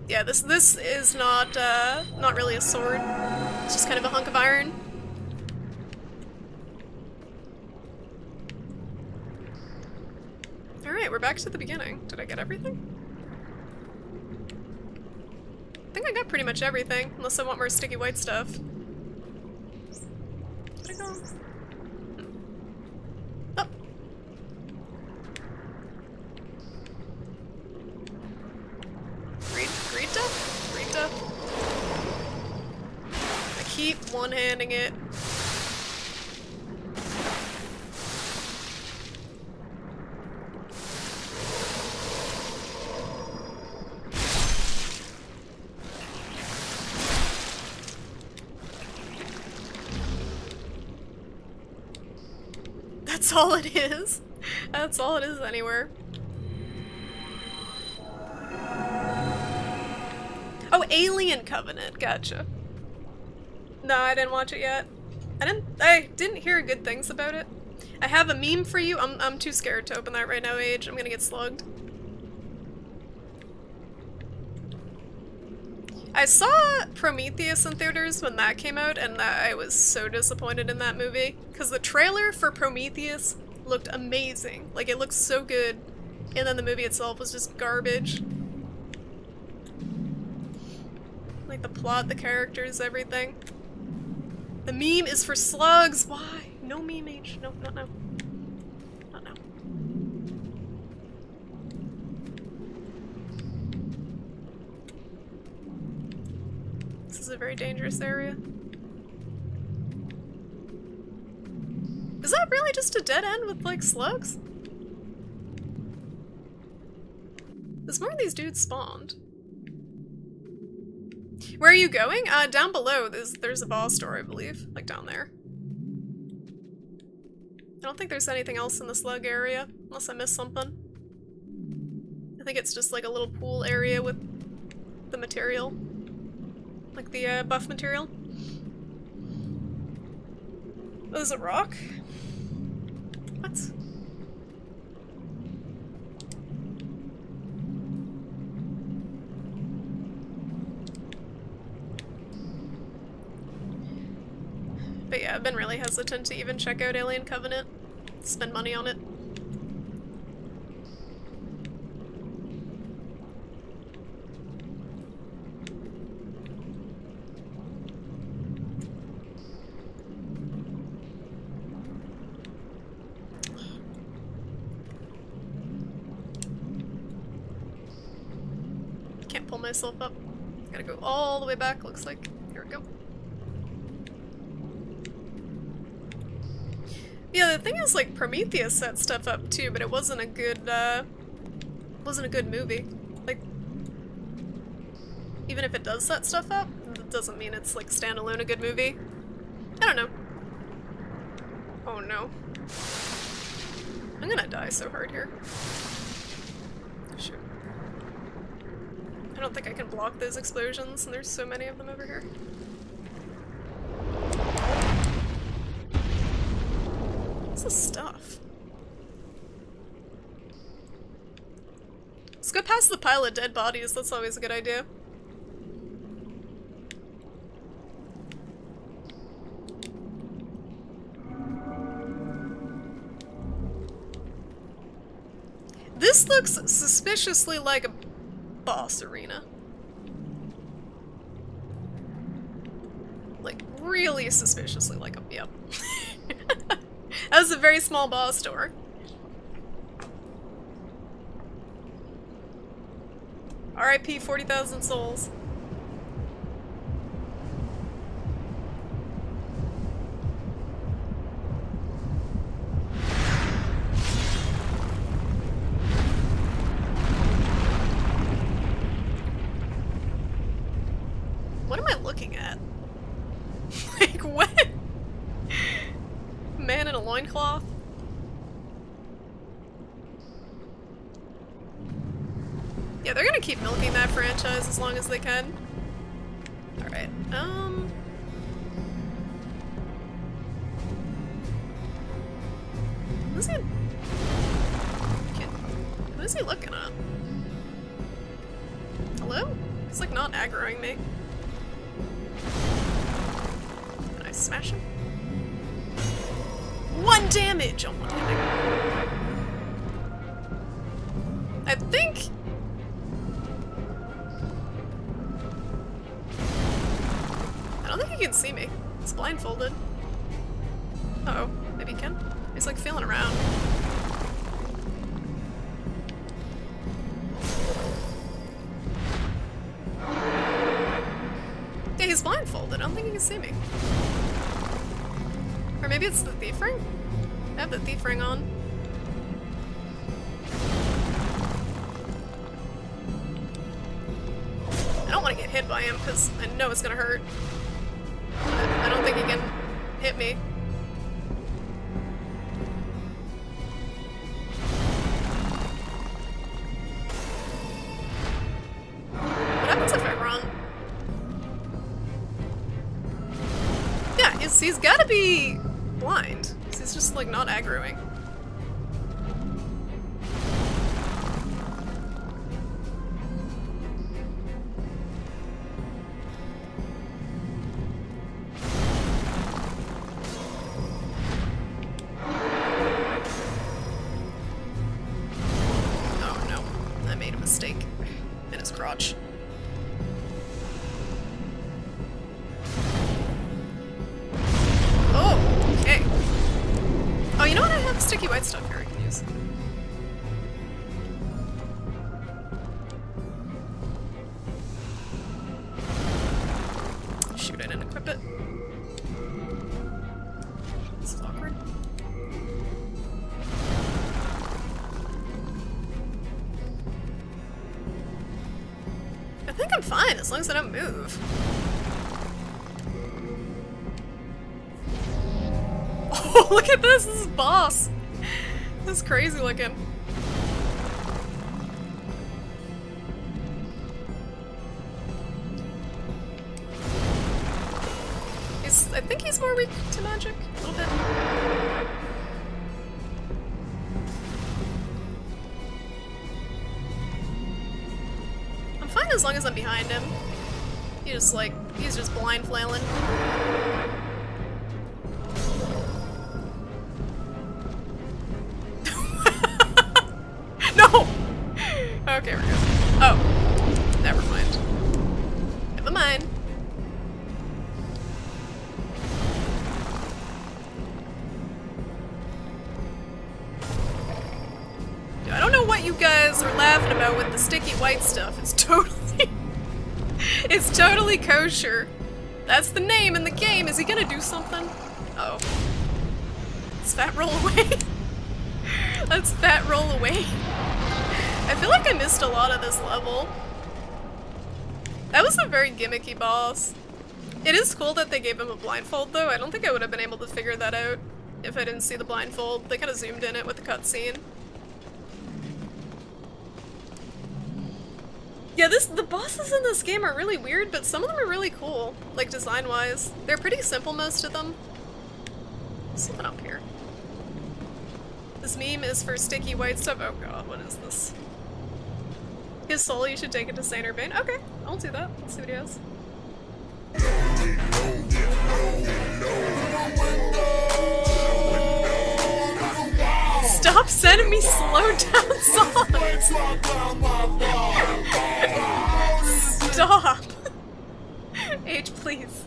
Yeah, this is not really a sword. It's just kind of a hunk of iron. Alright, we're back to the beginning. Did I get everything? I think I got pretty much everything, unless I want more sticky white stuff. Where'd it go? Oh! Greta? Greta? I keep one-handing it. That's all it is. That's all it is anywhere. Oh, Alien Covenant. Gotcha. No, I didn't watch it yet. I didn't hear good things about it. I have a meme for you. I'm too scared to open that right now, Age. I'm gonna get slugged. I saw Prometheus in theaters when that came out, and I was so disappointed in that movie. Because the trailer for Prometheus looked amazing. Like, it looked so good. And then the movie itself was just garbage. Like, the plot, the characters, everything. The meme is for slugs! Why? No meme age. No, not now. Not now. This is a very dangerous area. Is that really just a dead end with, like, slugs? There's more of these dudes spawned. Where are you going? Down below, there's a boss door, I believe. Like, down there. I don't think there's anything else in the slug area, unless I missed something. I think it's just, like, a little pool area with the material. Like the, buff material. Oh, there's a rock? What? But yeah, I've been really hesitant to even check out Alien Covenant. Spend money on it. can't pull myself up. Gotta go all the way back, looks like. Here we go. Yeah, the thing is, like, Prometheus set stuff up too, but it wasn't a good movie. Like, even if it does set stuff up, it doesn't mean it's, like, standalone a good movie. I don't know. Oh no. I'm gonna die so hard here. Shoot. I don't think I can block those explosions, and there's so many of them over here. What's this stuff? Let's go past the pile of dead bodies, that's always a good idea. This looks suspiciously like a boss arena. Like, really suspiciously like a, yep. That was a very small boss door. RIP 40,000 souls. What am I looking at? Like, what? Man in a loincloth? Yeah, they're gonna keep milking that franchise as long as they can. Alright, who's he? Who is he looking at? Hello? He's like not aggroing me. Can I smash him? 1 damage! Oh, 1 damage. I think... I don't think he can see me. He's blindfolded. Uh-oh. Maybe he can? He's like feeling around. Yeah, he's blindfolded. I don't think he can see me. Or maybe it's the thief ring? I have the thief ring on. I don't want to get hit by him because I know it's gonna hurt. But I don't think he can hit me. What happens if I run? Yeah, he's gotta be blind. He's just like not aggroing. Oh no, I made a mistake in his crotch. Oh, okay. Oh, you know what? I have sticky white stuff here I can use. Shoot, I didn't equip it. This is awkward. I think I'm fine as long as I don't move. Oh, look at this! This is boss! This is crazy looking. I think he's more weak to magic, a little bit. I'm fine as long as I'm behind him. He's just blind flailing. No! Okay, we're good. Oh. Never mind. Never mind. Dude, I don't know what you guys are laughing about with the sticky white stuff. It's totally It's totally kosher. That's the name in the game. Is he gonna do something? Oh. Let's fat roll away. Let's fat roll away. I feel like I missed a lot of this level. That was a very gimmicky boss. It is cool that they gave him a blindfold though. I don't think I would have been able to figure that out if I didn't see the blindfold. They kind of zoomed in it with the cutscene. Yeah, the bosses in this game are really weird, but some of them are really cool, like design-wise. They're pretty simple, most of them. Something up here. This meme is for sticky white stuff. Oh god, what is this? His soul, you should take it to Saint Urbane. Okay, I'll do that. Let's see what he has. Stop sending me slow down songs! Stop! H, please.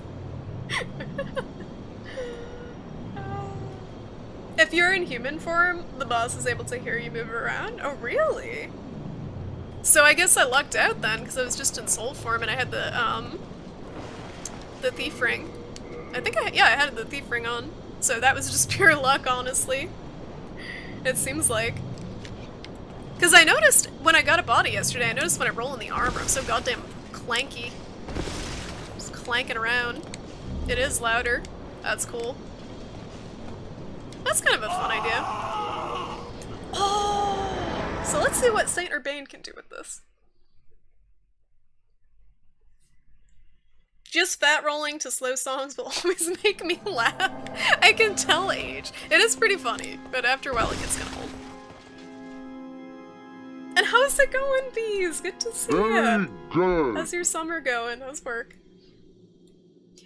If you're in human form, the boss is able to hear you move around? Oh, really? So I guess I lucked out then, because I was just in soul form and I had the thief ring. I think I had the thief ring on. So that was just pure luck, honestly. It seems like. Because I noticed when I got a body yesterday, I noticed when I roll in the armor, I'm so goddamn clanky. Just clanking around. It is louder. That's cool. That's kind of a fun idea. Oh! So let's see what Saint Urbane can do with this. Just fat rolling to slow songs will always make me laugh. I can tell age. It is pretty funny, but after a while it gets kind of old. And how's it going, Bees? Good to see Very you. good. How's your summer going? How's work?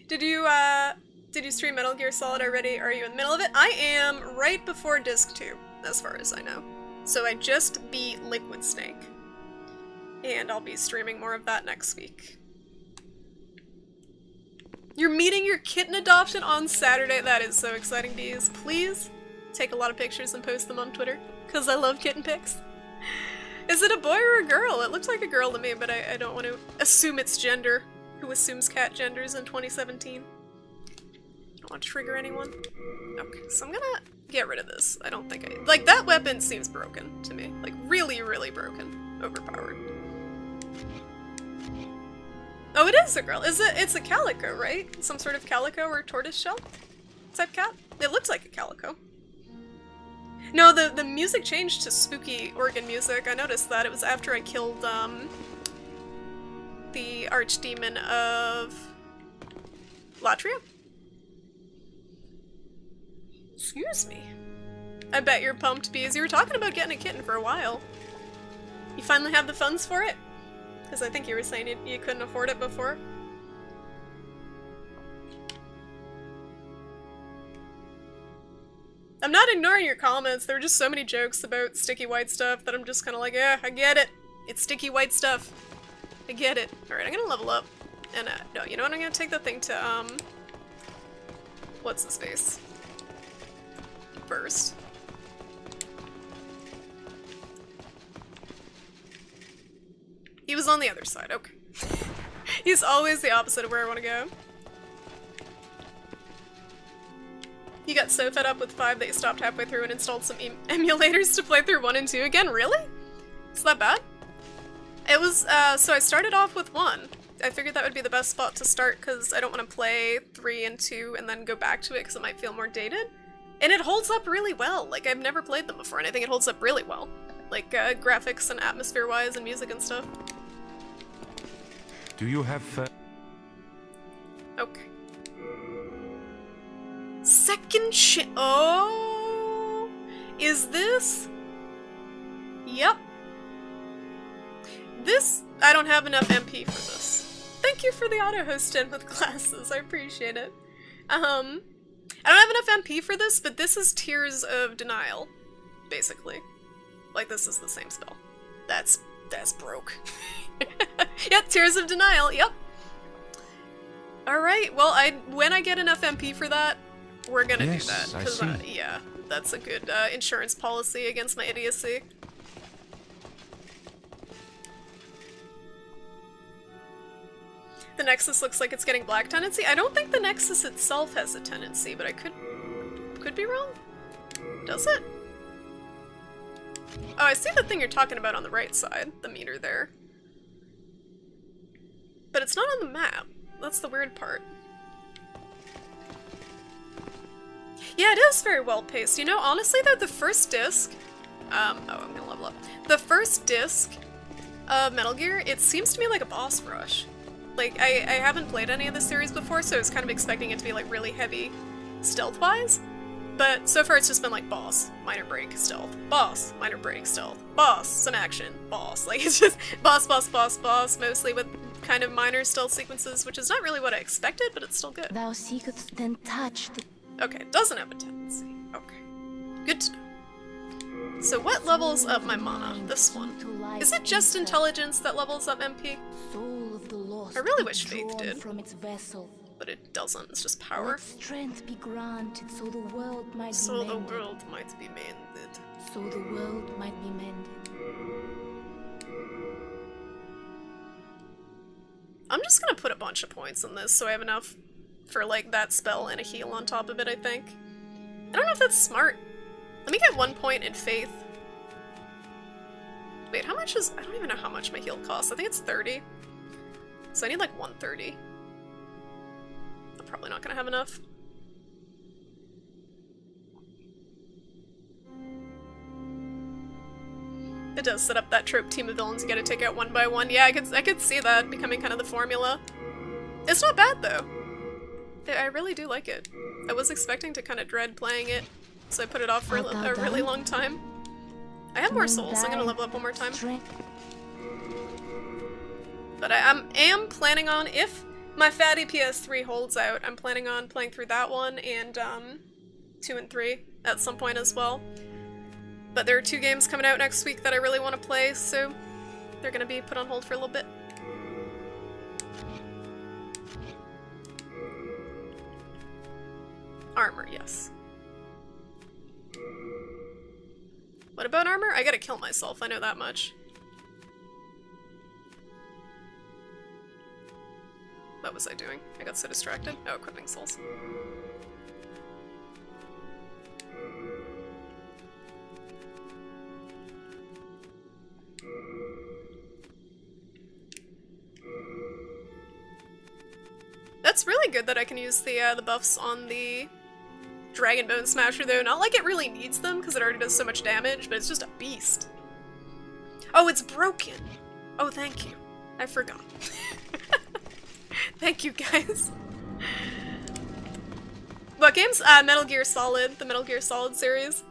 Did you stream Metal Gear Solid already? Are you in the middle of it? I am right before Disc 2, as far as I know. So I just beat Liquid Snake. And I'll be streaming more of that next week. You're meeting your kitten adoption on Saturday. That is so exciting, Bees. Please take a lot of pictures and post them on Twitter, because I love kitten pics. Is it a boy or a girl? It looks like a girl to me, but I don't want to assume its gender. Who assumes cat genders in 2017? I don't want to trigger anyone. Okay, so I'm gonna get rid of this. I don't think I... Like, that weapon seems broken to me. Like, really, really broken. Overpowered. Oh, it is a girl. It's a calico, right? Some sort of calico or tortoiseshell type cat? It looks like a calico. No, the music changed to spooky organ music. I noticed that. It was after I killed, the archdemon of Latria. Excuse me. I bet you're pumped, Bees. You were talking about getting a kitten for a while. You finally have the funds for it? Because I think you were saying you couldn't afford it before. I'm not ignoring your comments. There are just so many jokes about sticky white stuff that I'm just kind of like, yeah, I get it. It's sticky white stuff. I get it. Alright, I'm gonna level up. And, no, you know what? I'm gonna take the thing to, what's his face? First. He was on the other side, okay. He's always the opposite of where I want to go. You got so fed up with 5 that you stopped halfway through and installed some emulators to play through 1 and 2 again? Really? Is that bad? It was, so I started off with 1. I figured that would be the best spot to start because I don't want to play 3 and 2 and then go back to it because it might feel more dated. And it holds up really well. Like, I've never played them before and I think it holds up really well. Like, graphics and atmosphere-wise and music and stuff. Do you have... Okay. Second oh! Is this? Yep. This, I don't have enough MP for this. Thank you for the auto-host in with glasses, I appreciate it. I don't have enough MP for this, but this is Tears of Denial, basically. Like, this is the same spell. That's broke. Yep, Tears of Denial, yep. Alright, well, when I get enough MP for that, we're gonna do that. Because, yeah, that's a good insurance policy against my idiocy. The Nexus looks like it's getting black tendency. I don't think the Nexus itself has a tendency, but I could be wrong. Does it? Oh, I see the thing you're talking about on the right side, the meter there. But it's not on the map. That's the weird part. Yeah, it is very well paced. You know, honestly though, the first disc, oh, I'm gonna level up. The first disc of Metal Gear, it seems to me like a boss rush. Like, I haven't played any of the series before, so I was kind of expecting it to be like really heavy stealth-wise. But so far it's just been like boss, minor break, stealth, boss, minor break, stealth, boss, some action, boss. Like, it's just boss, boss, boss, boss, mostly with kind of minor stealth sequences, which is not really what I expected, but it's still good. Thou seekest then touch the... Okay, it doesn't have a tendency. Okay. Good to know. So what levels up my mana? This one. Is it just intelligence that levels up MP? Soul of the lost I really wish Faith drawn did. from its vessel. But it doesn't, it's just power. Let strength be granted so the world might So be the mended. world might be mended. So the world might be mended. I'm just gonna put a bunch of points in this so I have enough for like that spell and a heal on top of it, I think. I don't know if that's smart. Let me get 1 point in Faith. Wait, how much is... I don't even know how much my heal costs. I think it's 30. So I need like 130. I'm probably not gonna have enough. It does set up that trope team of villains you gotta take out one by one. Yeah, I could see that becoming kind of the formula. It's not bad though. I really do like it. I was expecting to kind of dread playing it, so I put it off for a really long time. I have more souls, so I'm gonna level up one more time. But I am planning on, if my fatty PS3 holds out, I'm planning on playing through that one and 2 and 3 at some point as well. But there are 2 games coming out next week that I really want to play, so they're gonna be put on hold for a little bit. Armor, yes. What about armor? I gotta kill myself, I know that much. What was I doing? I got so distracted. Oh, equipping souls. That's really good that I can use the buffs on the Dragon Bone Smasher though. Not like it really needs them because it already does so much damage, but it's just a beast. Oh, it's broken. Oh, thank you. I forgot. Thank you, guys. What games? Metal Gear Solid, the Metal Gear Solid series.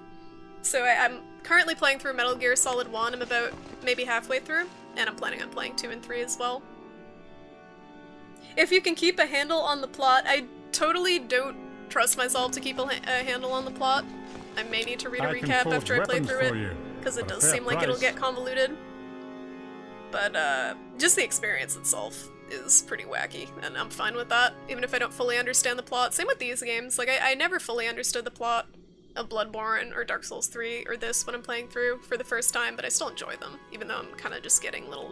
So I'm currently playing through Metal Gear Solid 1. I'm about maybe halfway through, and I'm planning on playing 2 and 3 as well. If you can keep a handle on the plot, I totally don't trust myself to keep a handle on the plot. I may need to read a recap after I play through it, because it does seem like it'll get convoluted. But just the experience itself is pretty wacky, and I'm fine with that, even if I don't fully understand the plot. Same with these games. Like, I never fully understood the plot of Bloodborne or Dark Souls 3 or this when I'm playing through for the first time, but I still enjoy them, even though I'm kind of just getting little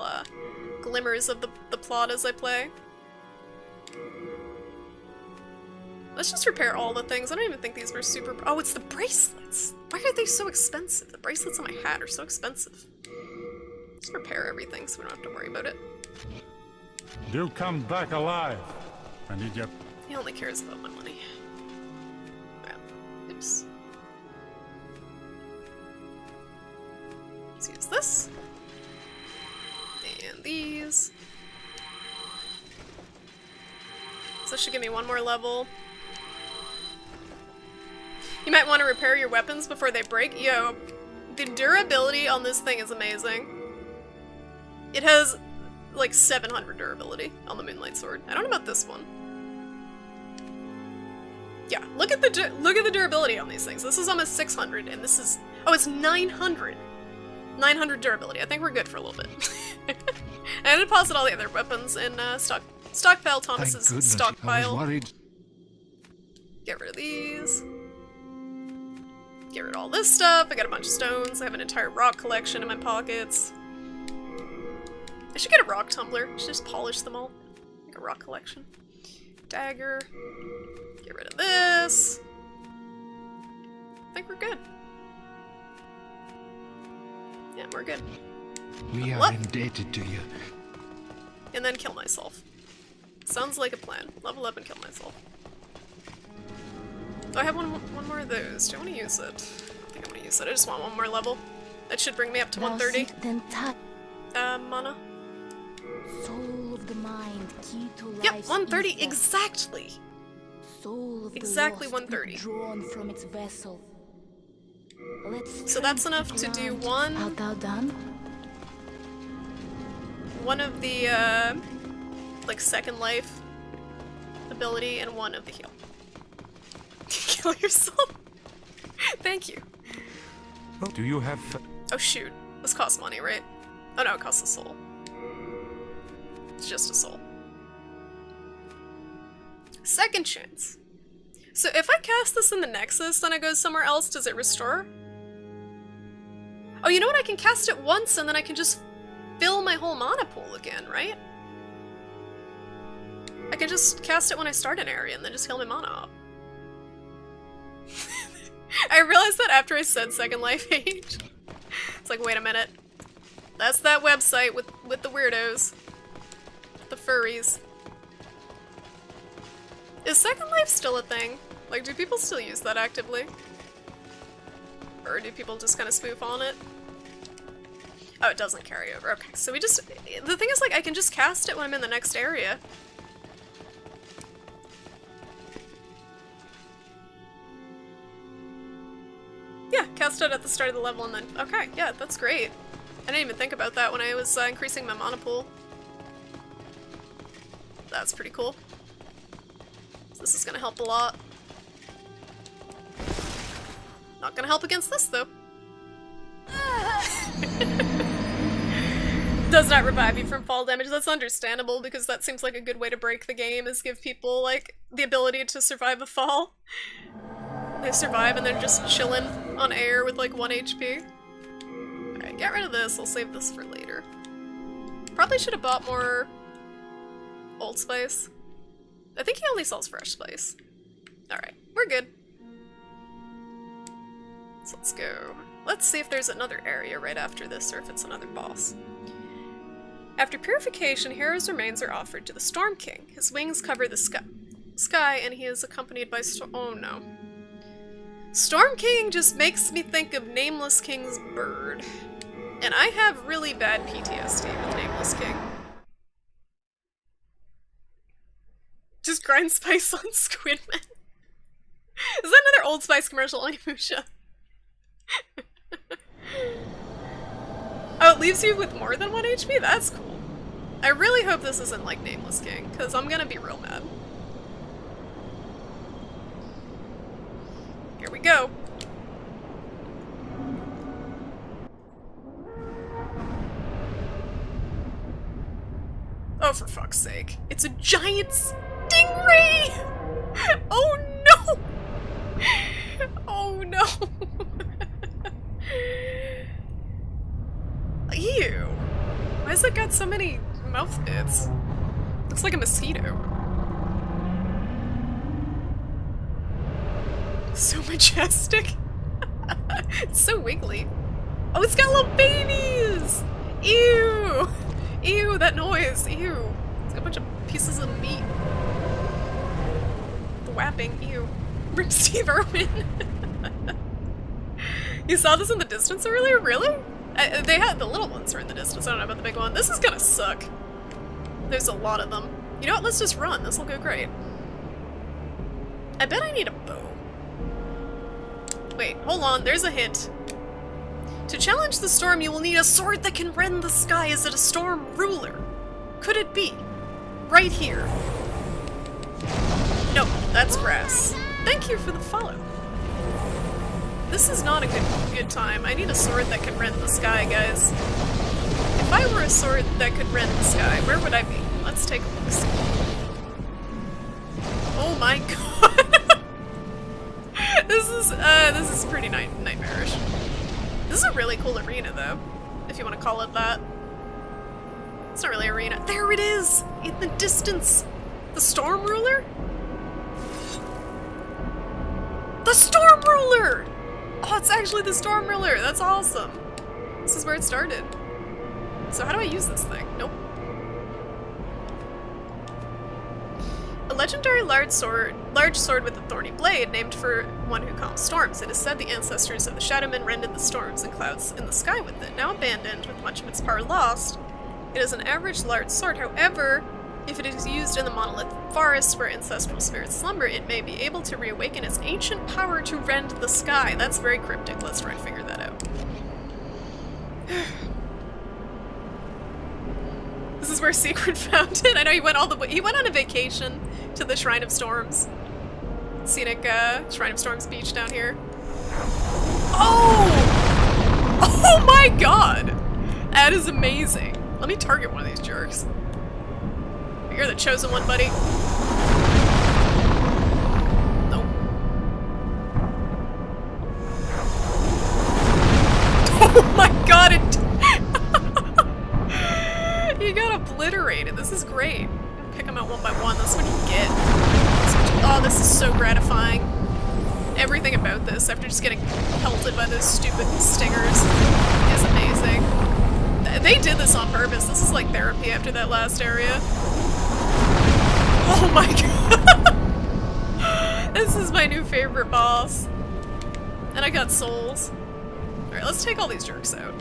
glimmers of the plot as I play. Let's just repair all the things. I don't even think these were super... Oh, it's the bracelets! Why are they so expensive? The bracelets on my hat are so expensive. Let's repair everything so we don't have to worry about it. Do come back alive. I need you. He only cares about my money. Well, oops. Let's use this. And these. So this should give me 1 more level. You might want to repair your weapons before they break. Yo, the durability on this thing is amazing. It has like 700 durability on the Moonlight Sword. I don't know about this one. Yeah, look at the durability on these things. This is almost 600, and this is... Oh, it's 900! 900 durability. I think we're good for a little bit. I had to deposit all the other weapons in stockpile Thomas's Thank goodness, stockpile. I was worried. Get rid of these. Get rid of all this stuff. I got a bunch of stones. I have an entire rock collection in my pockets. I should get a rock tumbler. I should just polish them all. Like a a rock collection. Dagger. Get rid of this. I think we're good. Yeah, we're good. We What? are indebted to you. And then kill myself. Sounds like a plan. Level up and kill myself. Oh, I have one more of those. Do I want to use it? I don't think I want to use it. I just want one more level. That should bring me up to 130. Then touch. Mana. Soul of the mind, key to Yep, life's 130 ether. exactly. Soul of Exactly the lost, 130. drawn from its vessel. Let's So that's turn enough to do ground. one. Art thou done? One of the like second life ability and one of the heal. Kill yourself. Thank you. Do you have... Oh shoot. This costs money, right? Oh no, it costs a soul. It's just a soul. Second chance. So if I cast this in the Nexus, then it goes somewhere else, does it restore? Oh, you know what? I can cast it once and then I can just fill my whole mana pool again, right? I can just cast it when I start an area and then just heal my mana up. I realized that after I said Second Life Age. It's like, wait a minute. That's that website with the weirdos. The furries. Is Second Life still a thing? Like, do people still use that actively? Or do people just kind of spoof on it? Oh, it doesn't carry over. Okay, so we just... The thing is, like, I can just cast it when I'm in the next area. Yeah, cast it at the start of the level and then... Okay, yeah, that's great. I didn't even think about that when I was increasing my mana pool. That's pretty cool. This is gonna help a lot. Not gonna help against this, though. Does not revive you from fall damage. That's understandable, because that seems like a good way to break the game, is give people, like, the ability to survive a fall. They survive and they're just chilling on air with, like, 1 HP. Alright, get rid of this. I'll save this for later. Probably should have bought more Old Spice. I think he only sells Fresh Spice. Alright, we're good. So let's go. Let's see if there's another area right after this, or if it's another boss. After purification, Hero's remains are offered to the Storm King. His wings cover the sky, and he is accompanied by oh no. Storm King just makes me think of Nameless King's bird. And I have really bad PTSD with Nameless King. Just grind spice on Squidman. Is that another Old Spice commercial on Yamusha? Oh, it leaves you with more than 1 HP? That's cool. I really hope this isn't like Nameless King, because I'm gonna be real mad. Here we go. Oh, for fuck's sake. It's a giant stingray! Oh no! Oh no! Ew. Why has it got so many mouth bits? Looks like a mosquito. So majestic. It's so wiggly. Oh, it's got little babies! Ew! Ew, that noise. Ew. It's got a bunch of pieces of meat. The whapping. Ew. Rip Steve Irwin. You saw this in the distance earlier? Really? They had the little ones were in the distance. I don't know about the big one. This is gonna suck. There's a lot of them. You know what? Let's just run. This will go great. I bet I need a bow. Wait, hold on. There's a hint. To challenge the storm, you will need a sword that can rend the sky. Is it a storm ruler? Could it be? Right here. No, that's grass. Thank you for the follow. This is not a good time. I need a sword that can rend the sky, guys. If I were a sword that could rend the sky, where would I be? Let's take a look. Oh my god. This is pretty nightmarish. This is a really cool arena, though, if you want to call it that. It's not really arena. There it is! In the distance! The Storm Ruler? The Storm Ruler! Oh, it's actually the Storm Ruler. That's awesome. This is where it started. So how do I use this thing? Nope. A legendary large sword with a thorny blade, named for one who calms storms. It is said the ancestors of the Shadowmen rended the storms and clouds in the sky with it. Now abandoned, with much of its power lost, it is an average large sword. However, if it is used in the monolith forest where ancestral spirits slumber, it may be able to reawaken its ancient power to rend the sky. That's very cryptic. Let's try and figure that out. This is where Secret found it. I know he went all the way. He went on a vacation to the Shrine of Storms. Scenic Shrine of Storms beach down here. Oh! Oh my god! That is amazing. Let me target one of these jerks. You're the chosen one, buddy. Nope. Oh my god, it... He got obliterated. This is great. Pick them out one by one. That's what you get. Oh, this is so gratifying. Everything about this, after just getting pelted by those stupid stingers, is amazing. They did this on purpose. This is like therapy after that last area. Oh my god! This is my new favorite boss. And I got souls. Alright, let's take all these jerks out.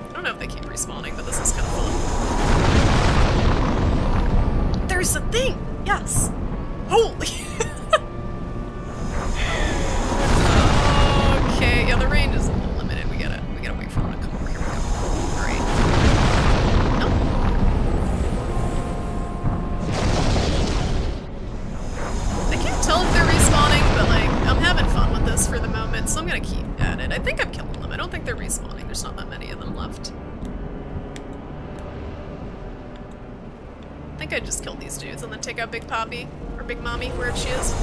I don't know if they keep respawning, but this is kind of fun. There's a thing! Yes! Holy! Okay, yeah, the range is a little limited. We gotta wait for him to come over. Here we go. Alright. Nope. I can't tell if they're respawning, but like, I'm having fun with this for the moment, so I'm gonna keep at it. I think I'm killing them. I don't think they're respawning. There's not that many of them left. I think I just killed these dudes and then take out Big Poppy, or Big Mommy, wherever she is.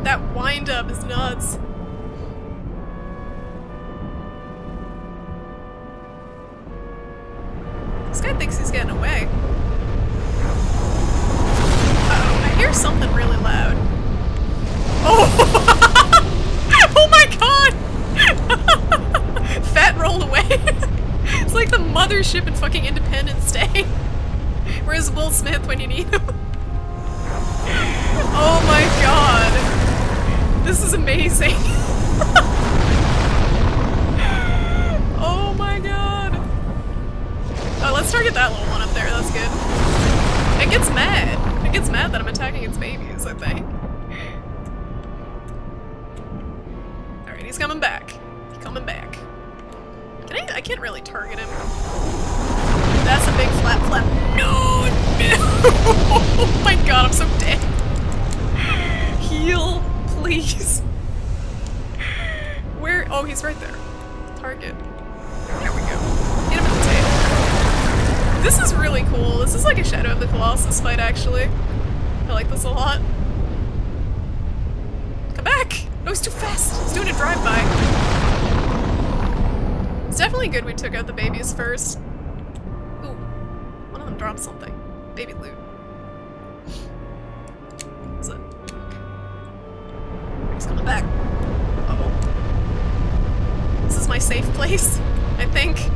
That wind-up is nuts. This guy thinks he's getting away. Uh-oh, I hear something really loud. Oh! Oh my god! Fat rolled away. It's like the mothership in fucking Independence Day. Where's Will Smith when you need him? Oh my god. This is amazing. Oh my god. Oh, let's target that little one up there. That's good. It gets mad. It gets mad that I'm attacking its babies, I think. Alright, he's coming back. He's coming back. I can't really target him. That's a big flap. No, no! Oh my god, I'm so dead. Heal, please. Where? Oh, he's right there. Target. There we go. Get him in the tail. This is really cool. This is like a Shadow of the Colossus fight, actually. I like this a lot. Come back! No, he's too fast. He's doing a drive-by. It's definitely good we took out the babies first. Ooh. One of them dropped something. Baby loot. What's it? He's coming back. Uh-oh. This is my safe place, I think.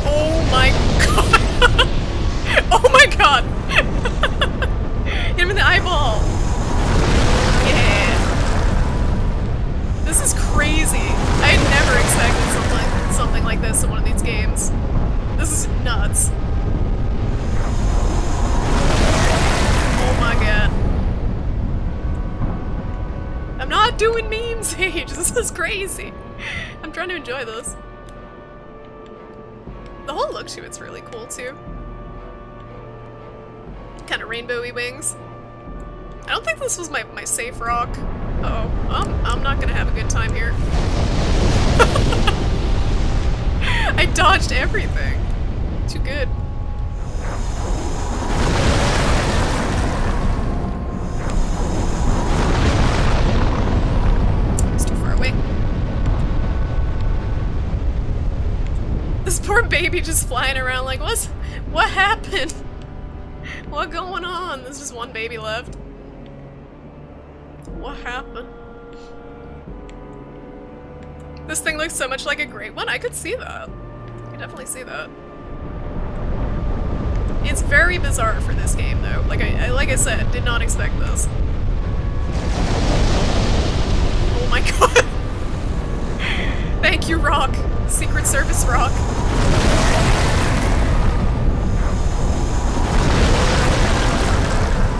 Oh my god! Oh my god! Hit him in the eyeball! Yeah! This is crazy. I had never expected something like this in one of these games. This is nuts. Oh my god. I'm not doing meme Sage. This is crazy. I'm trying to enjoy this. The whole look to it's really cool too. Kind of rainbowy wings. I don't think this was my safe rock. Uh-oh. I'm not gonna have a good time here. I dodged everything. Too good. It's too far away. baby just flying around like, what happened? What going on? There's just one baby left. What happened? This thing looks so much like a great one. I could see that. I could definitely see that. It's very bizarre for this game, though. Like I said, did not expect this. Oh my god. Thank you, Rock. Secret Service Rock.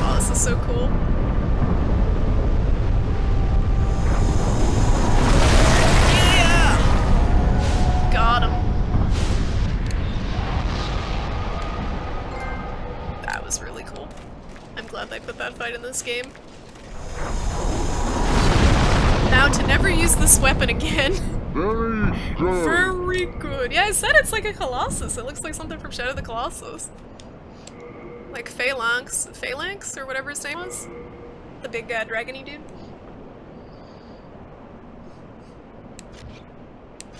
Oh, this is so cool. Yeah! Got him. That was really cool. I'm glad they put that fight in this game. Now to never use this weapon again. Very good. Very good. Yeah, I said it's like a Colossus. It looks like something from Shadow of the Colossus. Like Phalanx, or whatever his name was. The big dragony dude.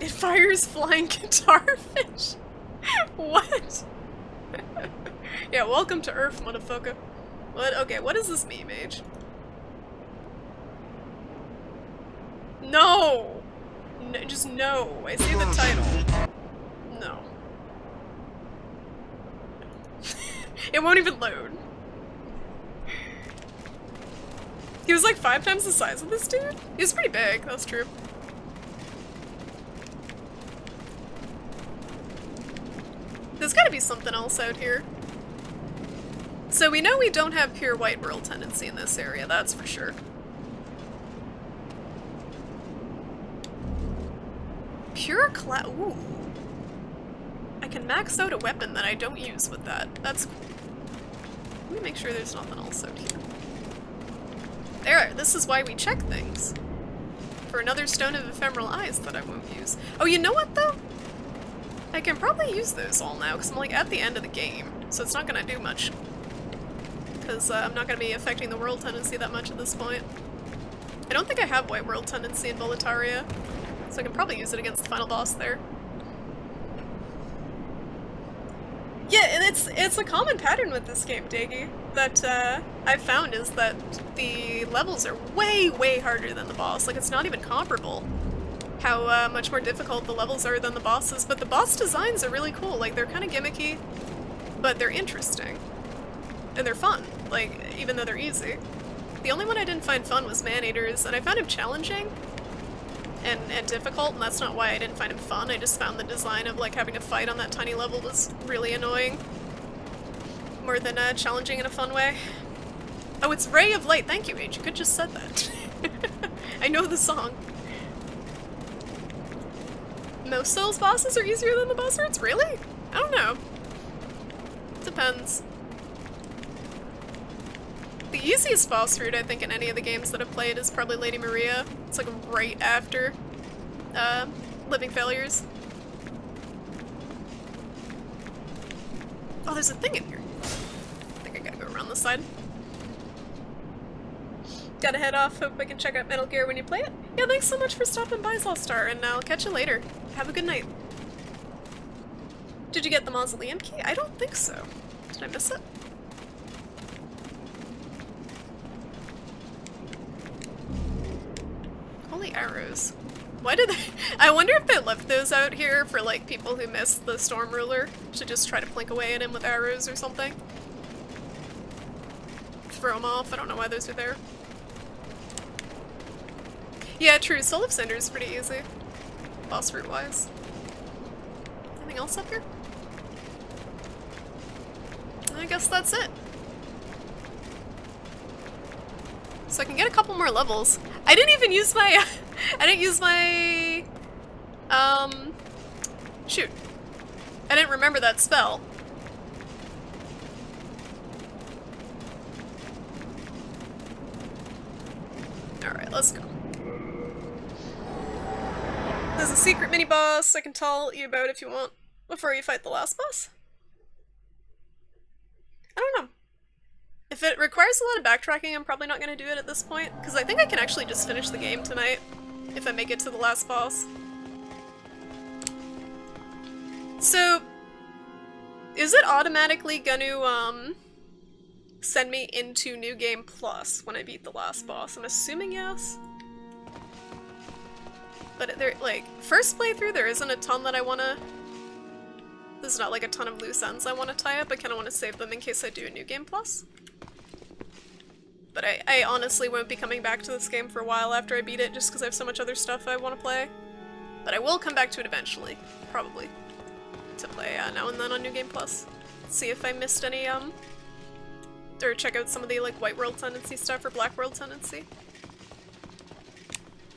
It fires flying guitar fish. What? Yeah, welcome to Earth, motherfucker. What? Okay, what does this mean, Mage? No! No, just no. I see the title. No. It won't even load. He was like 5 times the size of this dude? He was pretty big, that's true. There's gotta be something else out here. So we know we don't have pure white world tendency in this area, that's for sure. Pure cloud. Ooh. I can max out a weapon that I don't use with that. That's cool. Let me make sure there's nothing else out here. There, this is why we check things. For another Stone of Ephemeral Eyes that I won't use. Oh, you know what though? I can probably use those all now because I'm like at the end of the game. So it's not gonna do much. Because I'm not gonna be affecting the world tendency that much at this point. I don't think I have white world tendency in Boletaria. So I can probably use it against the final boss there. Yeah, and it's a common pattern with this game, Daggy, that I've found is that the levels are way, way harder than the boss. Like, it's not even comparable how much more difficult the levels are than the bosses, but the boss designs are really cool. Like, they're kind of gimmicky, but they're interesting. And they're fun, like, even though they're easy. The only one I didn't find fun was Man-Eaters, and I found him challenging and difficult, and that's not why I didn't find him fun. I just found the design of like having to fight on that tiny level was really annoying. More than challenging in a fun way. Oh, it's Ray of Light. Thank you, H. You could just said that. I know the song. Most Souls bosses are easier than the boss roots? Really? I don't know. Depends. The easiest boss route, I think, in any of the games that I've played is probably Lady Maria. It's like right after Living Failures. Oh, there's a thing in here. I think I gotta go around this side. Gotta head off. Hope I can check out Metal Gear when you play it. Yeah, thanks so much for stopping by, Zolstar, and I'll catch you later. Have a good night. Did you get the Mausoleum key? I don't think so. Did I miss it? Holy arrows. Why did they— I wonder if they left those out here for like people who missed the Storm Ruler to just try to plink away at him with arrows or something. Throw them off. I don't know why those are there. Yeah, true. Soul of Cinder is pretty easy. Boss route wise. Anything else up here? I guess that's it. So I can get a couple more levels. I didn't even use my I didn't use my shoot. I didn't remember that spell. Alright, let's go. There's a secret mini boss I can tell you about if you want before you fight the last boss. I don't know. If it requires a lot of backtracking, I'm probably not going to do it at this point, because I think I can actually just finish the game tonight if I make it to the last boss. So, is it automatically gonna, send me into New Game Plus when I beat the last boss? I'm assuming yes. But there, like, first playthrough, there isn't a ton that I wanna... There's not, like, a ton of loose ends I wanna tie up. I kinda wanna save them in case I do a New Game Plus. But I honestly won't be coming back to this game for a while after I beat it, just because I have so much other stuff I want to play. But I will come back to it eventually, probably, to play now and then on New Game Plus. See if I missed any, or check out some of the, like, White World Tendency stuff or Black World Tendency.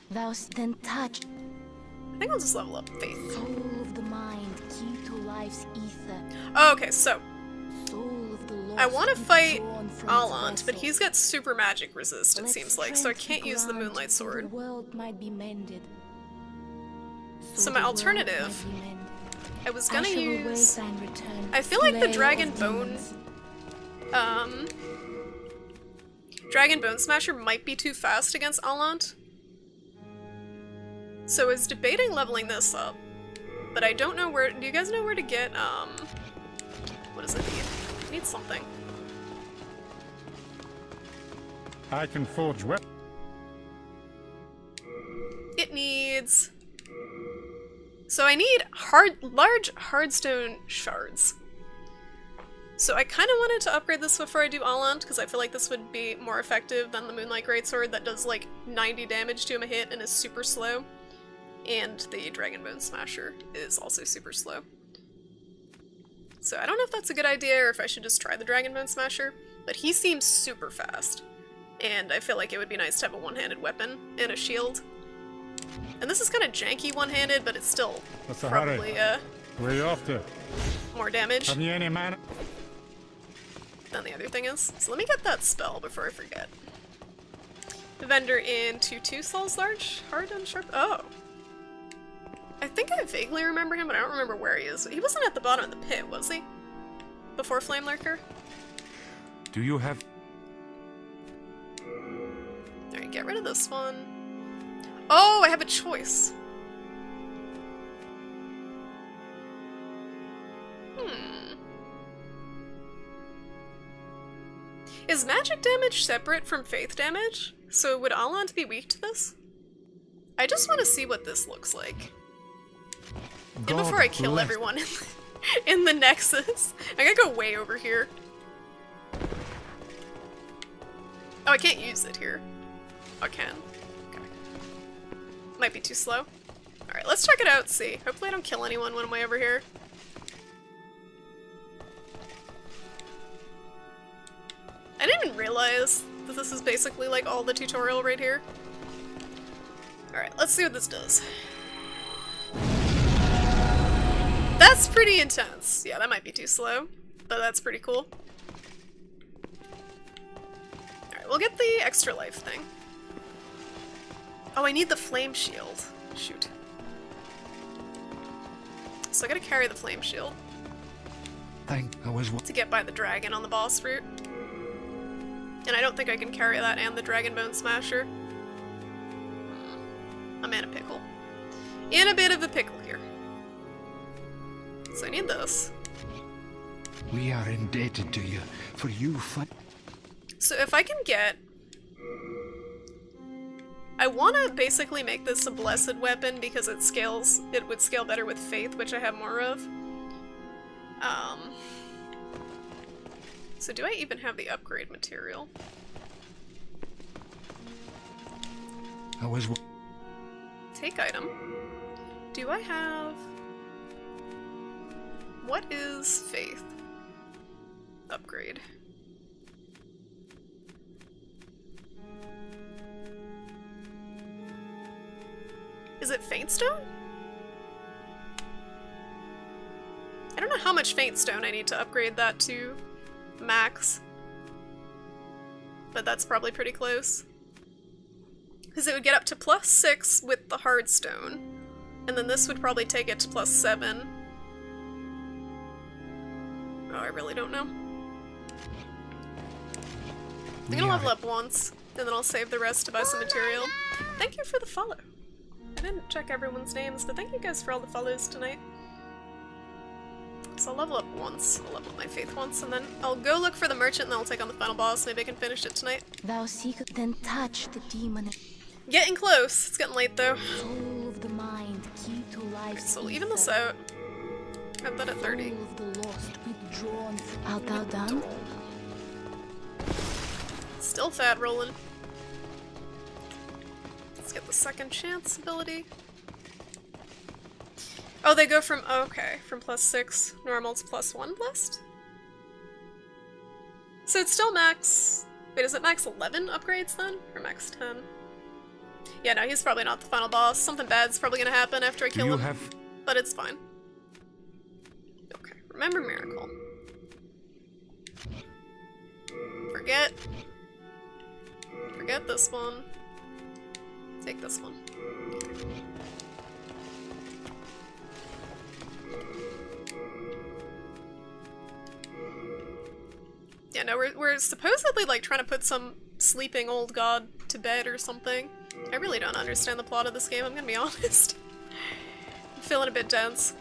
Thou then touch, I think I'll just level up Faith. soul of the mind, key to life's ether. Oh, okay, so Soul of the lost I want to fight withdrawn from its Allant, but vessel. he's got super magic resist, it Let seems like, so I strength can't use the grant Moonlight so Sword. The world might be mended. So my the world alternative, might be mended. I was I gonna shall await use... thine return, I feel like the slayer Dragon of Bone, demons. Dragon Bone Smasher might be too fast against Allant. So I was debating leveling this up, but I don't know where... Do you guys know where to get, what does it need? It needs something. I can forge weapons. It needs... So I need large hardstone shards. So I kind of wanted to upgrade this before I do Allant, because I feel like this would be more effective than the Moonlight Greatsword that does like 90 damage to him a hit and is super slow. And the Dragon Bone Smasher is also super slow. So I don't know if that's a good idea or if I should just try the Dragon Bone Smasher, but he seems super fast. And I feel like it would be nice to have a one-handed weapon and a shield. And this is kind of janky one-handed, but it's still What's the probably hurry? Where are you off to? more damage Have you any mana? than the other thing is. So let me get that spell before I forget. The vendor in 2/2 Souls Large, hard and sharp. Oh. I think I vaguely remember him, but I don't remember where he is. He wasn't at the bottom of the pit, was he? Before Flame Lurker? Do you have... Alright, get rid of this one. Oh, I have a choice. Is magic damage separate from faith damage? So would Allant be weak to this? I just want to see what this looks like. And before I kill everyone in the Nexus. I gotta go way over here. Oh, I can't use it here. Oh, I can. Okay. Might be too slow. Alright, let's check it out, see. Hopefully I don't kill anyone when I'm way over here. I didn't even realize that this is basically like all the tutorial right here. Alright, let's see what this does. That's pretty intense. Yeah, that might be too slow, but that's pretty cool. Alright, we'll get the extra life thing. Oh, I need the flame shield. Shoot. So I gotta carry the flame shield Thank I was to get by the dragon on the boss route. And I don't think I can carry that and the Dragon Bone Smasher. I'm in a pickle. In a bit of a pickle here. So I need this. We are indebted to you, for you fight. So if I can get... I want to basically make this a blessed weapon because it scales. It would scale better with faith, which I have more of. So do I even have the upgrade material? I was. Take item. Do I have... What is faith? Upgrade. Is it Faint Stone? I don't know how much Faint Stone I need to upgrade that to max. But that's probably pretty close. Because it would get up to +6 with the hard stone. And then this would probably take it to +7. Oh, I really don't know. I'm gonna level up once, and then I'll save the rest to buy some material. Thank you for the follow. I didn't check everyone's names, but thank you guys for all the follows tonight. So I'll level up once. I'll level up my faith once, and then I'll go look for the merchant, and then I'll take on the final boss. Maybe I can finish it tonight. Thou seek, then touch the demon. Getting close. It's getting late, though. Soul of the mind, key to life's So even this ether. out. Got that at 30. Soul of the lost, withdrawn. Art thou done? Still fat rolling. Let's get the second chance ability. Oh, they go from, oh, okay, from +6 normal to +1 blessed? So it's still max, wait, is it max 11 upgrades then? Or max 10? Yeah, no, he's probably not the final boss. Something bad's probably gonna happen after I Do kill you him, have... but it's fine. Okay, remember Miracle. Forget this one. Take this one. Yeah, no, we're supposedly like trying to put some sleeping old god to bed or something. I really don't understand the plot of this game, I'm gonna be honest. I'm feeling a bit dense,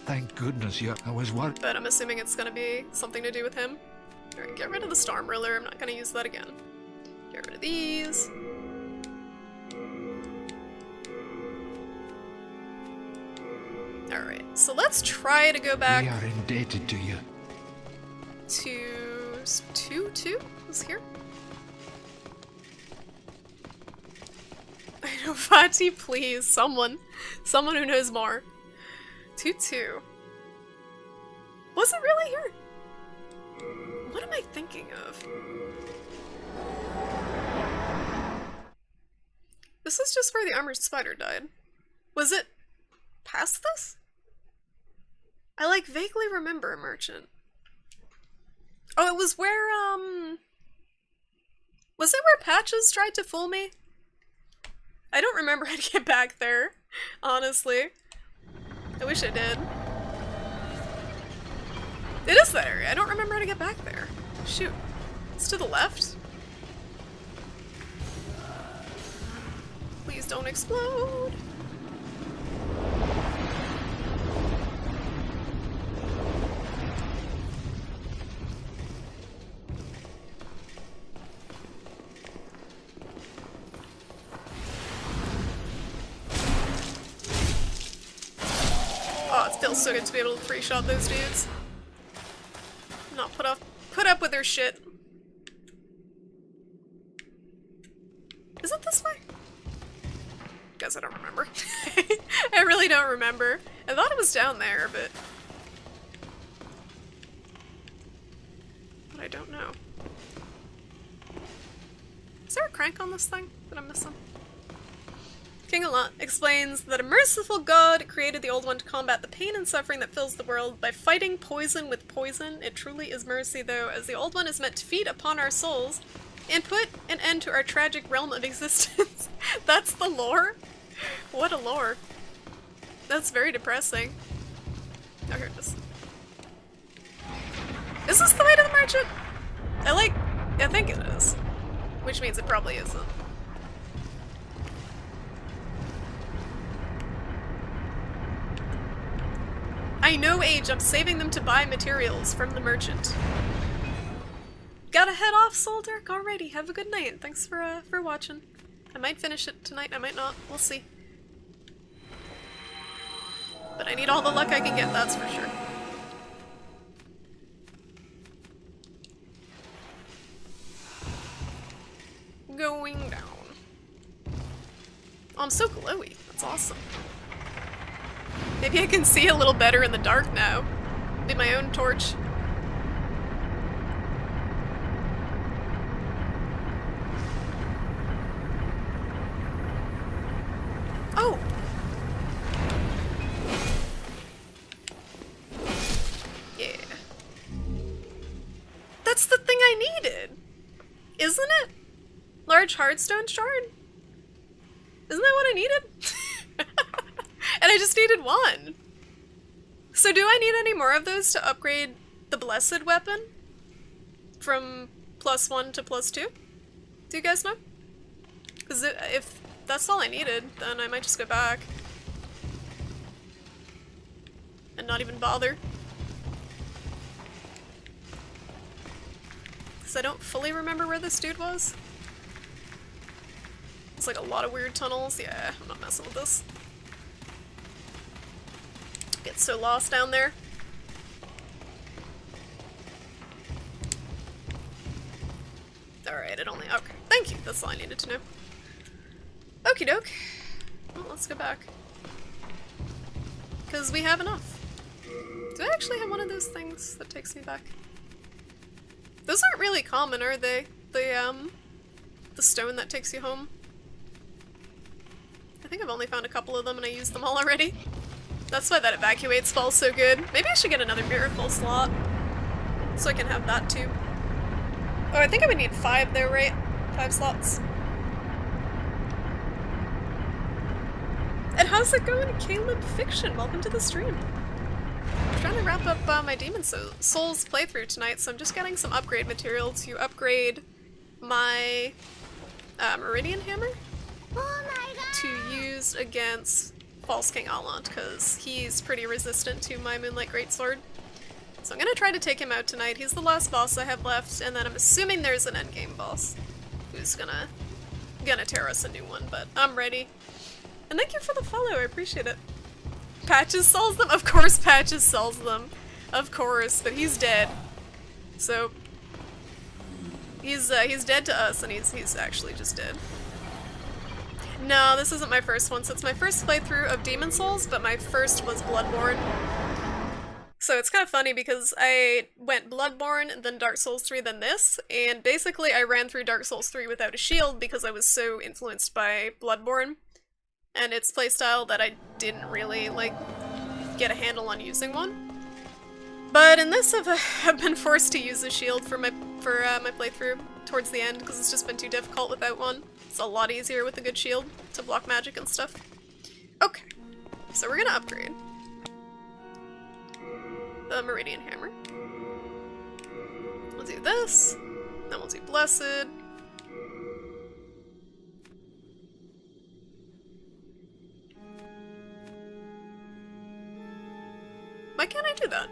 Thank goodness, yeah, I was worried. but I'm assuming it's gonna be something to do with him. Alright, get rid of the Storm Ruler, I'm not gonna use that again. Get rid of these. Alright, so let's try to go back We are indebted to you. to 2-2 is here. I know, Fati, please, someone who knows more. 2-2. Was it really here? What am I thinking of? This is just where the armored spider died. Was it past this? I like vaguely remember a merchant. Oh, it was where, was it where Patches tried to fool me? I don't remember how to get back there, honestly. I wish I did. It is that area. I don't remember how to get back there. Shoot. It's to the left. Please don't explode. Oh, it feels so good to be able to free-shot those dudes. Not put up with their shit. Is it this way? Guess I don't remember. I really don't remember. I thought it was down there, but I don't know. Is there a crank on this thing that I'm missing? King Allant explains that a merciful god created the Old One to combat the pain and suffering that fills the world by fighting poison with poison. It truly is mercy, though, as the Old One is meant to feed upon our souls and put an end to our tragic realm of existence. That's the lore? What a lore. That's very depressing. Oh, here it is. Is this the way to the merchant? I think it is. Which means it probably isn't. I know, Age, I'm saving them to buy materials from the merchant. Gotta head off, Soldark. Alrighty, have a good night. Thanks for watching. I might finish it tonight, I might not. We'll see. But I need all the luck I can get, that's for sure. Going down. Oh, I'm so glowy. That's awesome. Maybe I can see a little better in the dark now. Be my own torch. Oh! Yeah. That's the thing I needed! Isn't it? Large hardstone shard? Isn't that what I needed? And I just needed one. So do I need any more of those to upgrade the blessed weapon? From +1 to +2? Do you guys know? Because if that's all I needed, then I might just go back. And not even bother. because I don't fully remember where this dude was. It's like a lot of weird tunnels. Yeah, I'm not messing with this. Get so lost down there. Alright, it only... Okay, thank you. That's all I needed to know. Okie doke. Well, let's go back. Because we have enough. Do I actually have one of those things that takes me back? Those aren't really common, are they? The stone that takes you home? I think I've only found a couple of them and I used them all already. That's why that evacuate spell's so good. Maybe I should get another miracle slot. So I can have that too. Oh, I think I would need 5 there, right? 5 slots. And how's it going, Caleb Fiction? Welcome to the stream. I'm trying to wrap up my Demon Souls playthrough tonight, so I'm just getting some upgrade material to upgrade my Meridian Hammer to use against False King Allant, because he's pretty resistant to my Moonlight Greatsword. So I'm gonna try to take him out tonight. He's the last boss I have left, and then I'm assuming there's an endgame boss who's gonna tear us a new one, but I'm ready. And thank you for the follow, I appreciate it. Patches sells them? Of course Patches sells them. Of course, but he's dead. So he's dead to us, and he's actually just dead. No, this isn't my first one, so it's my first playthrough of Demon Souls, but my first was Bloodborne. So it's kind of funny because I went Bloodborne, then Dark Souls 3, then this, and basically I ran through Dark Souls 3 without a shield because I was so influenced by Bloodborne and its playstyle that I didn't really, like, get a handle on using one. But in this, I've been forced to use a shield for my playthrough towards the end because it's just been too difficult without one. It's a lot easier with a good shield to block magic and stuff. Okay, so we're gonna upgrade the Meridian Hammer. We'll do this, then we'll do Blessed. Why can't I do that?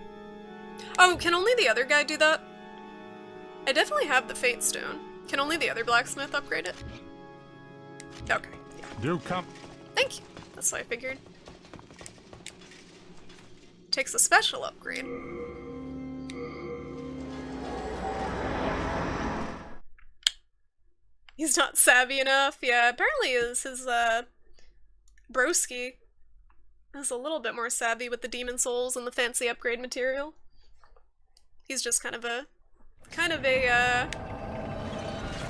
Oh, can only the other guy do that? I definitely have the Fate Stone. Can only the other blacksmith upgrade it? Okay, yeah. Do come. Thank you. That's what I figured. Takes a special upgrade. He's not savvy enough. Yeah, apparently his broski is a little bit more savvy with the Demon Souls and the fancy upgrade material. He's just kind of a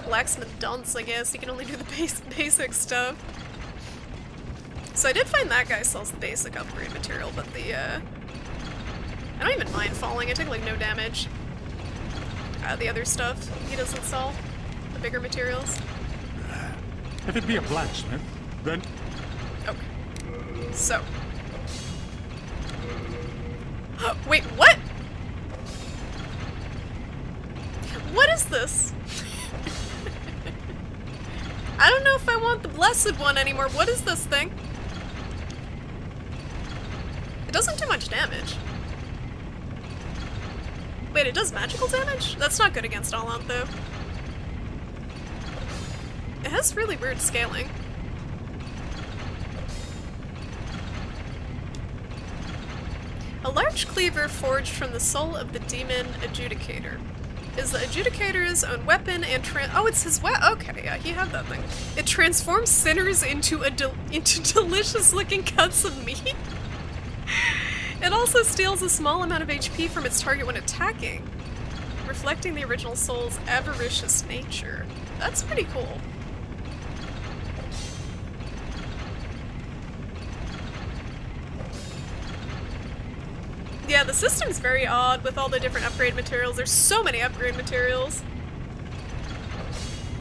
blacksmith dunce, I guess. He can only do the basic stuff. So I did find that guy sells the basic upgrade material, but the I don't even mind falling. I take like no damage. The other stuff he doesn't sell. The bigger materials. If it be a blacksmith, then... Okay. So. Wait, what? What is this? I don't know if I want the blessed one anymore. What is this thing? It doesn't do much damage. Wait, it does magical damage? That's not good against Allant, though. It has really weird scaling. A large cleaver forged from the soul of the demon Adjudicator. Is the Adjudicator's own weapon and oh, it's his okay, yeah, he had that thing. It transforms sinners into delicious-looking cuts of meat. It also steals a small amount of HP from its target when attacking, reflecting the original soul's avaricious nature. That's pretty cool. Yeah, the system's very odd with all the different upgrade materials. There's so many upgrade materials.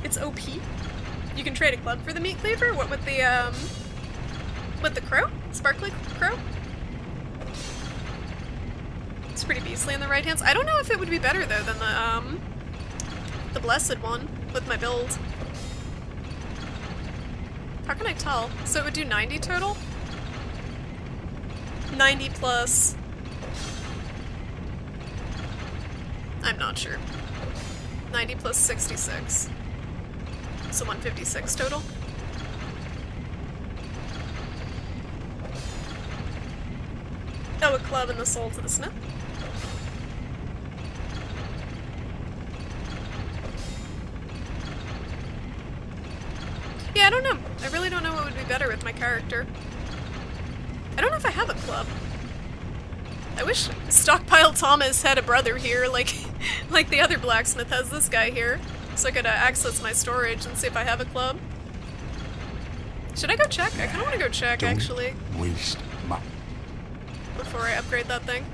It's OP. You can trade a club for the meat cleaver? What with the crow? Sparkly crow? It's pretty beastly in the right hands. I don't know if it would be better though than the blessed one with my build. How can I tell? So it would do 90 total? 90 plus... I'm not sure. 90 plus 66. So 156 total. Oh, a club and the soul to the smith. Yeah, I don't know. I really don't know what would be better with my character. I don't know if I have a club. I wish Stockpile Thomas had a brother here, like the other blacksmith has this guy here, so I could access my storage and see if I have a club. Should I go check? I kind of want to go check, actually, Waste my. before I upgrade that thing.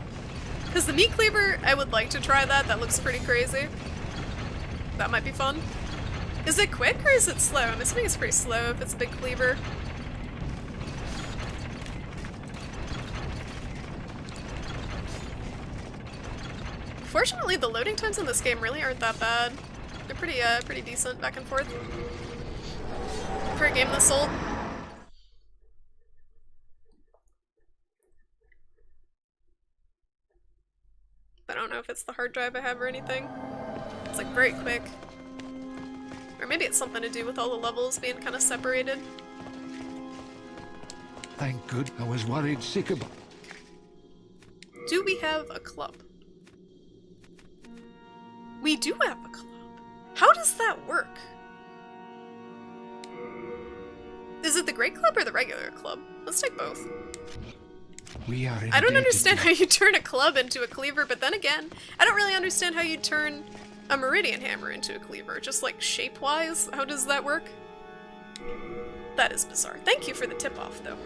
Because the meat cleaver, I would like to try that. That looks pretty crazy. That might be fun. Is it quick or is it slow? I'm assuming it's pretty slow if it's a big cleaver. Fortunately, the loading times in this game really aren't that bad. They're pretty decent back and forth. For a game this old. I don't know if it's the hard drive I have or anything. It's like very quick. Or maybe it's something to do with all the levels being kind of separated. Thank good. I was worried sick about. Do we have a club? We do have a club. How does that work? Is it the Great Club or the regular club? Let's take both. We are. I don't understand how you turn a club into a cleaver, but then again, I don't really understand how you turn a Meridian Hammer into a cleaver. Just like shape-wise, how does that work? That is bizarre. Thank you for the tip-off, though.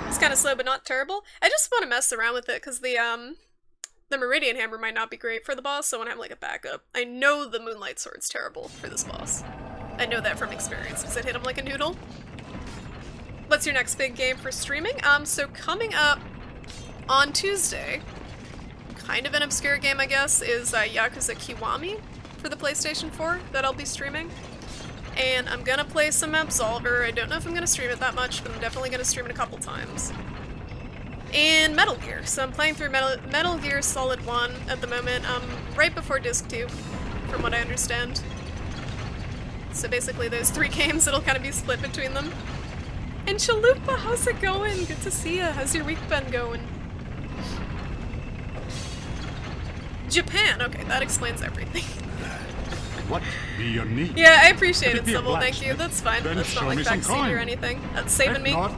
It's kind of slow, but not terrible. I just want to mess around with it because the Meridian Hammer might not be great for the boss, so I want to have like a backup. I know the Moonlight Sword's terrible for this boss. I know that from experience because it hit him like a noodle. What's your next big game for streaming? So coming up on Tuesday, kind of an obscure game I guess, is Yakuza Kiwami for the PlayStation 4 that I'll be streaming. And I'm gonna play some Absolver. I don't know if I'm gonna stream it that much, but I'm definitely gonna stream it a couple times. And Metal Gear. So I'm playing through Metal Gear Solid 1 at the moment, right before Disc 2, from what I understand. So basically those 3 games, it'll kind of be split between them. And Chalupa, how's it going? Good to see ya. How's your week been going? Japan. Okay, that explains everything. What be your need? Yeah, I appreciate Could it, be a Sybil. Thank you. blacksmith? That's fine. Then That's show not like me some backseat or coin. anything. That's saving If me. not,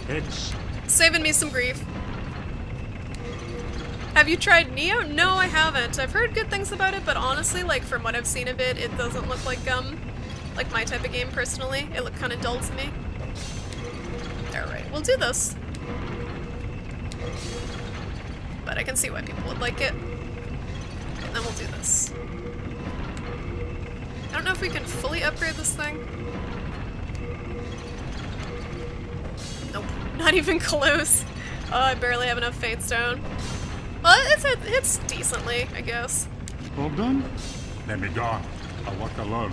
it's Saving me some grief. Have you tried Neo? No, I haven't. I've heard good things about it, but honestly, like from what I've seen of it, it doesn't look like my type of game personally. It looked kind of dull to me. Alright, we'll do this. But I can see why people would like it. And then we'll do this. I don't know if we can fully upgrade this thing. Nope, not even close. Oh, I barely have enough Fate Stone. Well, it's decently, I guess. all done. Let me gone. I'll work alone.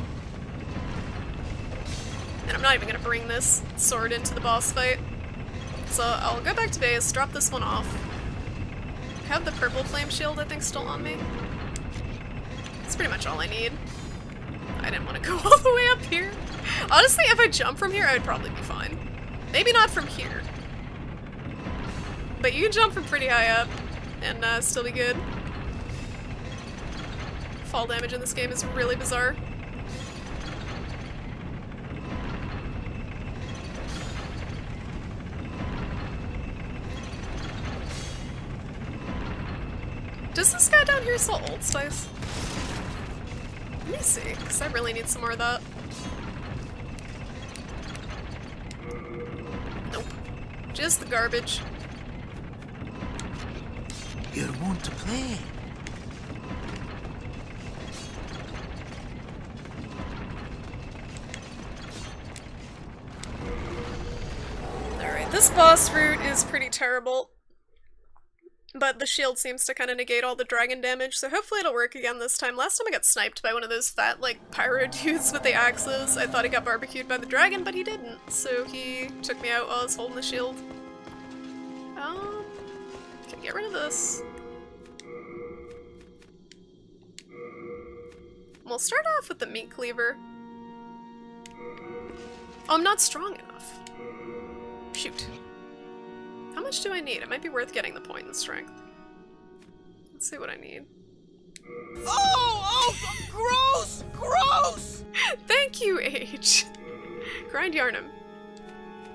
And I'm not even gonna bring this sword into the boss fight. So I'll go back to base, drop this one off. Have the purple flame shield, I think, still on me. That's pretty much all I need. I didn't want to go all the way up here. Honestly, if I jump from here, I would probably be fine. Maybe not from here. But you can jump from pretty high up and still be good. Fall damage in this game is really bizarre. Does this guy down here sell old spice? Let me see, because I really need some more of that. Nope. Just the garbage. You're one to play. Alright, this boss route is pretty terrible. But the shield seems to kind of negate all the dragon damage, so hopefully it'll work again this time. Last time I got sniped by one of those fat, like, pyro dudes with the axes. I thought he got barbecued by the dragon, but he didn't. So he took me out while I was holding the shield. Can get rid of this. We'll start off with the meat cleaver. Oh, I'm not strong enough. Shoot. How much do I need? It might be worth getting the point in strength. Let's see what I need. Oh, gross! Gross! Thank you, H. Grind Yarnum.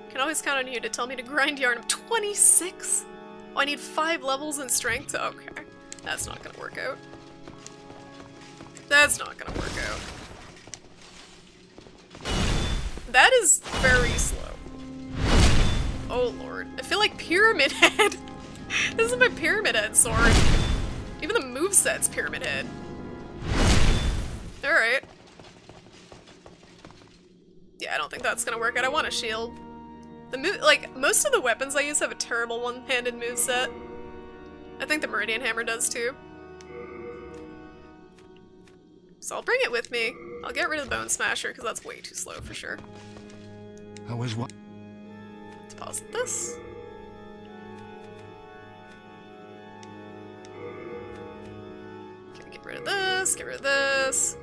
Can always count on you to tell me to grind Yarnum. 26? Oh, I need 5 levels in strength? Okay. That's not gonna work out. That's not gonna work out. That is very slow. Oh lord. I feel like Pyramid Head. This is my Pyramid Head sword. Even the moveset's Pyramid Head. Alright. Yeah, I don't think that's gonna work out. I want a shield. Like, most of the weapons I use have a terrible one-handed moveset. I think the Meridian Hammer does too. So I'll bring it with me. I'll get rid of the Bone Smasher because that's way too slow for sure. I was what? Deposit this. Okay, get rid of this, get rid of this.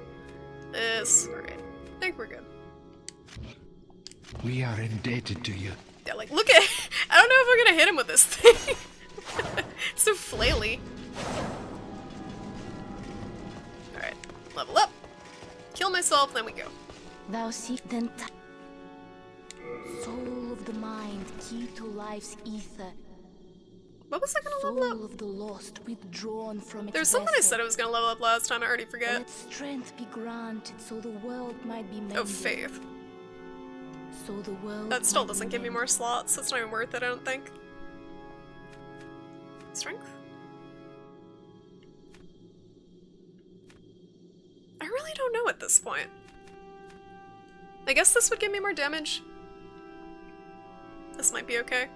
This. Alright. I think we're good. We are indebted to you. Yeah, like, look at I don't know if I'm gonna hit him with this thing. It's so flaily. Alright, level up. Kill myself, then we go. Thou seek then soul of the mind, key to life's ether. What was I gonna level Soul up? of the lost, withdrawn from its There's something I vessel. said I was gonna level up last time, I already forget. Let strength be granted so the world might be mended. Oh, faith. So the world That still might be doesn't give me mended. more slots, that's not even worth it, I don't think. Strength? I really don't know at this point. I guess this would give me more damage. This might be okay.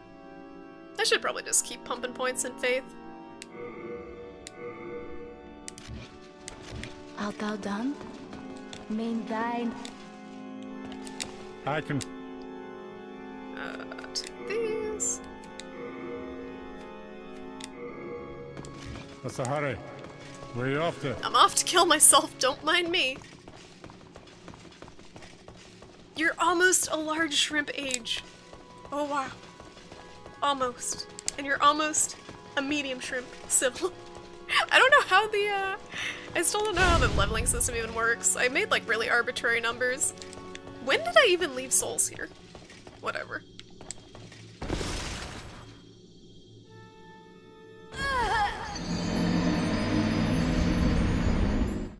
I should probably just keep pumping points in faith. Art thou done? Main thine. I can. Take these. What's the hurry? Where are you off to? I'm off to kill myself, don't mind me. You're almost a large shrimp age. Oh wow. Almost. And you're almost a medium shrimp civil. I don't know how the, I still don't know how the leveling system even works. I made like really arbitrary numbers. When did I even leave souls here? Whatever.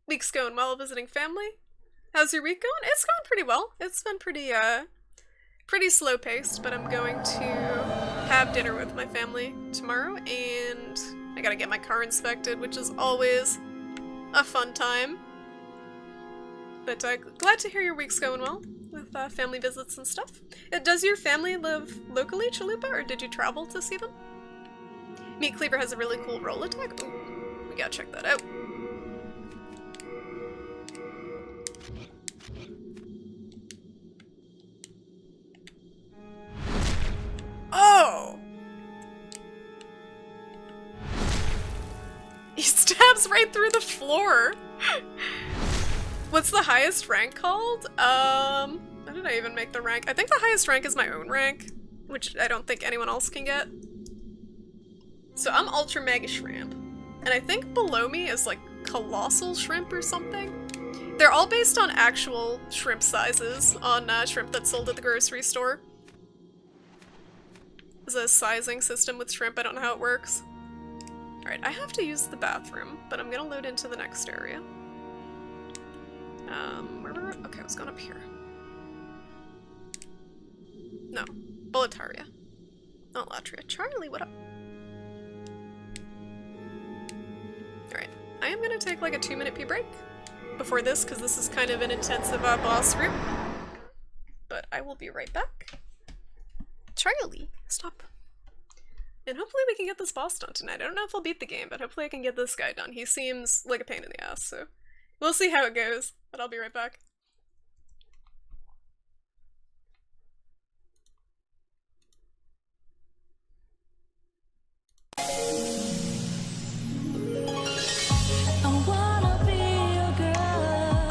Week's going well visiting family. How's your week going? It's going pretty well. It's been pretty slow paced, but I'm going to have dinner with my family tomorrow, and I gotta get my car inspected, which is always a fun time. But glad to hear your week's going well with family visits and stuff. Does your family live locally, Chalupa, or did you travel to see them? Meat Cleaver has a really cool roll attack. Ooh, we gotta check that out. Oh! He stabs right through the floor! What's the highest rank called? How did I even make the rank? I think the highest rank is my own rank, which I don't think anyone else can get. So I'm Ultra Mega Shrimp, and I think below me is like Colossal Shrimp or something. They're all based on actual shrimp sizes on shrimp that's sold at the grocery store. There's a sizing system with shrimp, I don't know how it works. Alright, I have to use the bathroom, but I'm gonna load into the next area. Okay, I was going up here. No, Bulletaria. Not Latria. Charlie, what up? Alright, I am gonna take like a 2-minute pee break before this, because this is kind of an intensive boss route. But I will be right back. Charlie, stop. And hopefully we can get this boss done tonight. I don't know if I'll beat the game, but hopefully I can get this guy done. He seems like a pain in the ass, so we'll see how it goes, but I'll be right back. I wanna be your girl.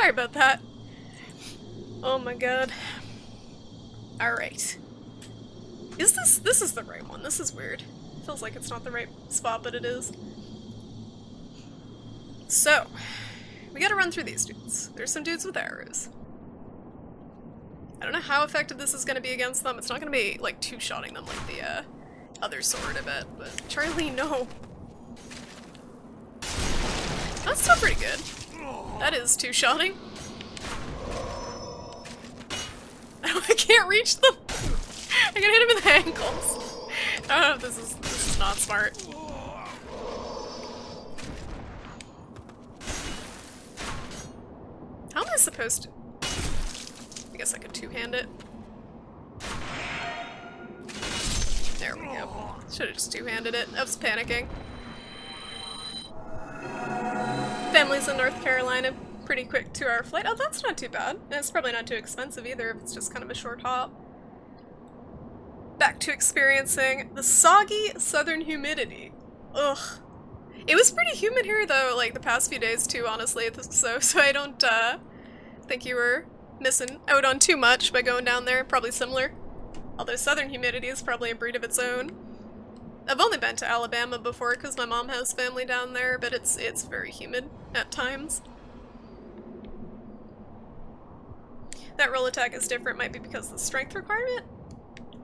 Sorry about that. Oh my god. Alright. This is the right one. This is weird. Feels like it's not the right spot, but it is. So, we gotta run through these dudes. There's some dudes with arrows. I don't know how effective this is gonna be against them. It's not gonna be, like, two-shotting them like the, other sword, I bet. But, Charlie, no. That's still pretty good. That is two-shotting. I can't reach them! I can hit him in the ankles. I don't know if this is not smart. How am I supposed to... I guess I could two-hand it. There we go. Should've just two-handed it. I was panicking. Family's in North Carolina. Pretty quick 2-hour flight. Oh, that's not too bad. And it's probably not too expensive either if it's just kind of a short hop. Back to experiencing the soggy southern humidity. Ugh. It was pretty humid here though, like the past few days too, honestly, so I don't think you were missing out on too much by going down there. Probably similar. Although southern humidity is probably a breed of its own. I've only been to Alabama before because my mom has family down there, but it's very humid at times. That roll attack is different, might be because of the strength requirement?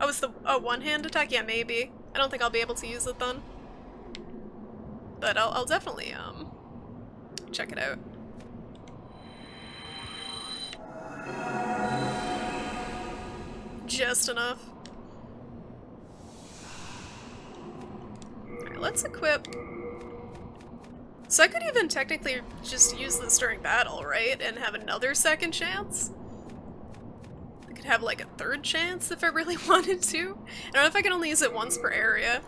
Oh, it's the one-hand attack? Yeah, maybe. I don't think I'll be able to use it then. But I'll definitely, check it out. Just enough. Alright, let's equip. So I could even technically just use this during battle, right? And have another second chance? I could have like a third chance if I really wanted to. I don't know if I can only use it once per area.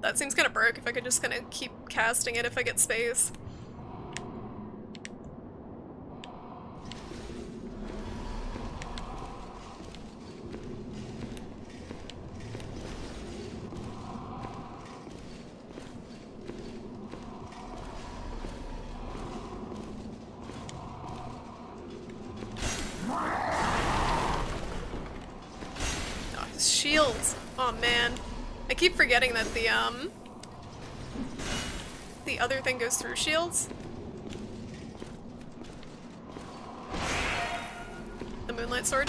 That seems kind of broke if I could just kind of keep casting it if I get space. Oh, his shields. Oh man. I keep forgetting that the other thing goes through shields. The Moonlight Sword.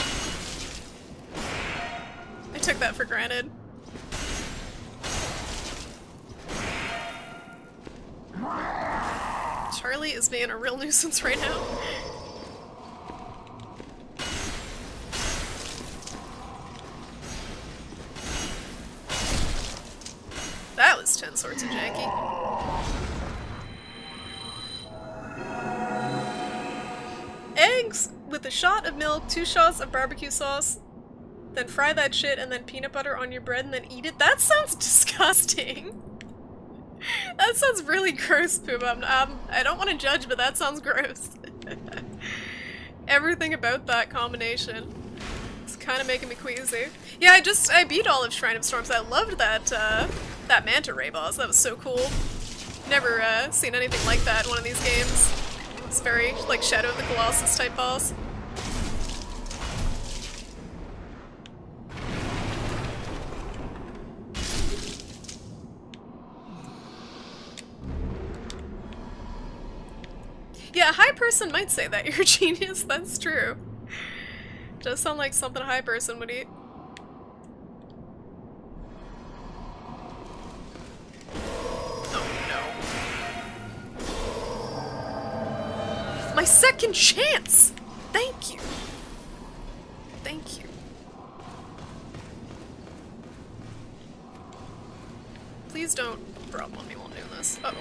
I took that for granted. Charlie is being a real nuisance right now. That was 10 sorts of janky. Eggs with a shot of milk, 2 shots of barbecue sauce, then fry that shit and then peanut butter on your bread and then eat it. That sounds disgusting. That sounds really gross, Poop. I don't want to judge, but that sounds gross. Everything about that combination is kind of making me queasy. Yeah, I beat all of Shrine of Storms. I loved that Manta Ray boss. That was so cool. Never seen anything like that in one of these games. It's very, like, Shadow of the Colossus type boss. Yeah, a high person might say that you're a genius. That's true. Does sound like something a high person would eat. My second chance! Thank you. Thank you. Please don't drop on me while I'm doing this. Uh-oh.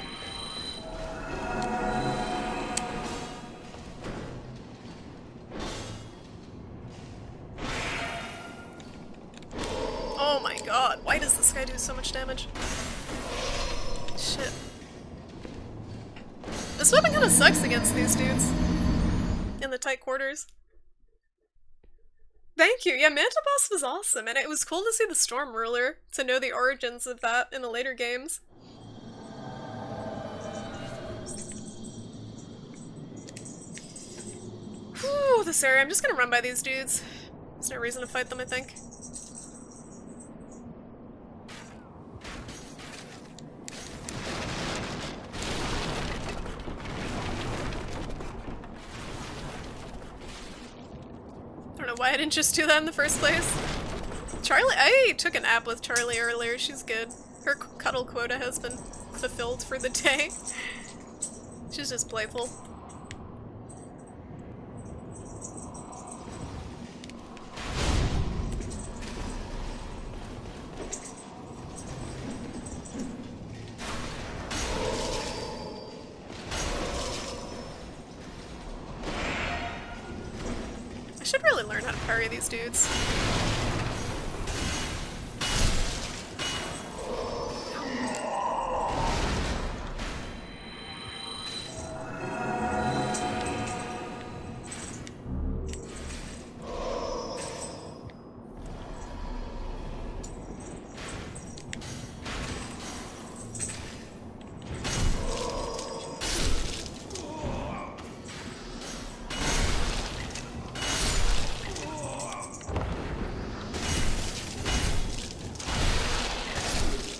Oh my god, why does this guy do so much damage? Shit. This weapon kind of sucks against these dudes. In the tight quarters. Thank you! Yeah, Manta Boss was awesome, and it was cool to see the Storm Ruler, to know the origins of that in the later games. unnecessary. I'm just gonna run by these dudes. There's no reason to fight them, I think. I don't know why I didn't just do that in the first place. Charlie, I took a nap with Charlie earlier. She's good. Her cuddle quota has been fulfilled for the day. She's just playful. I should really learn how to parry these dudes.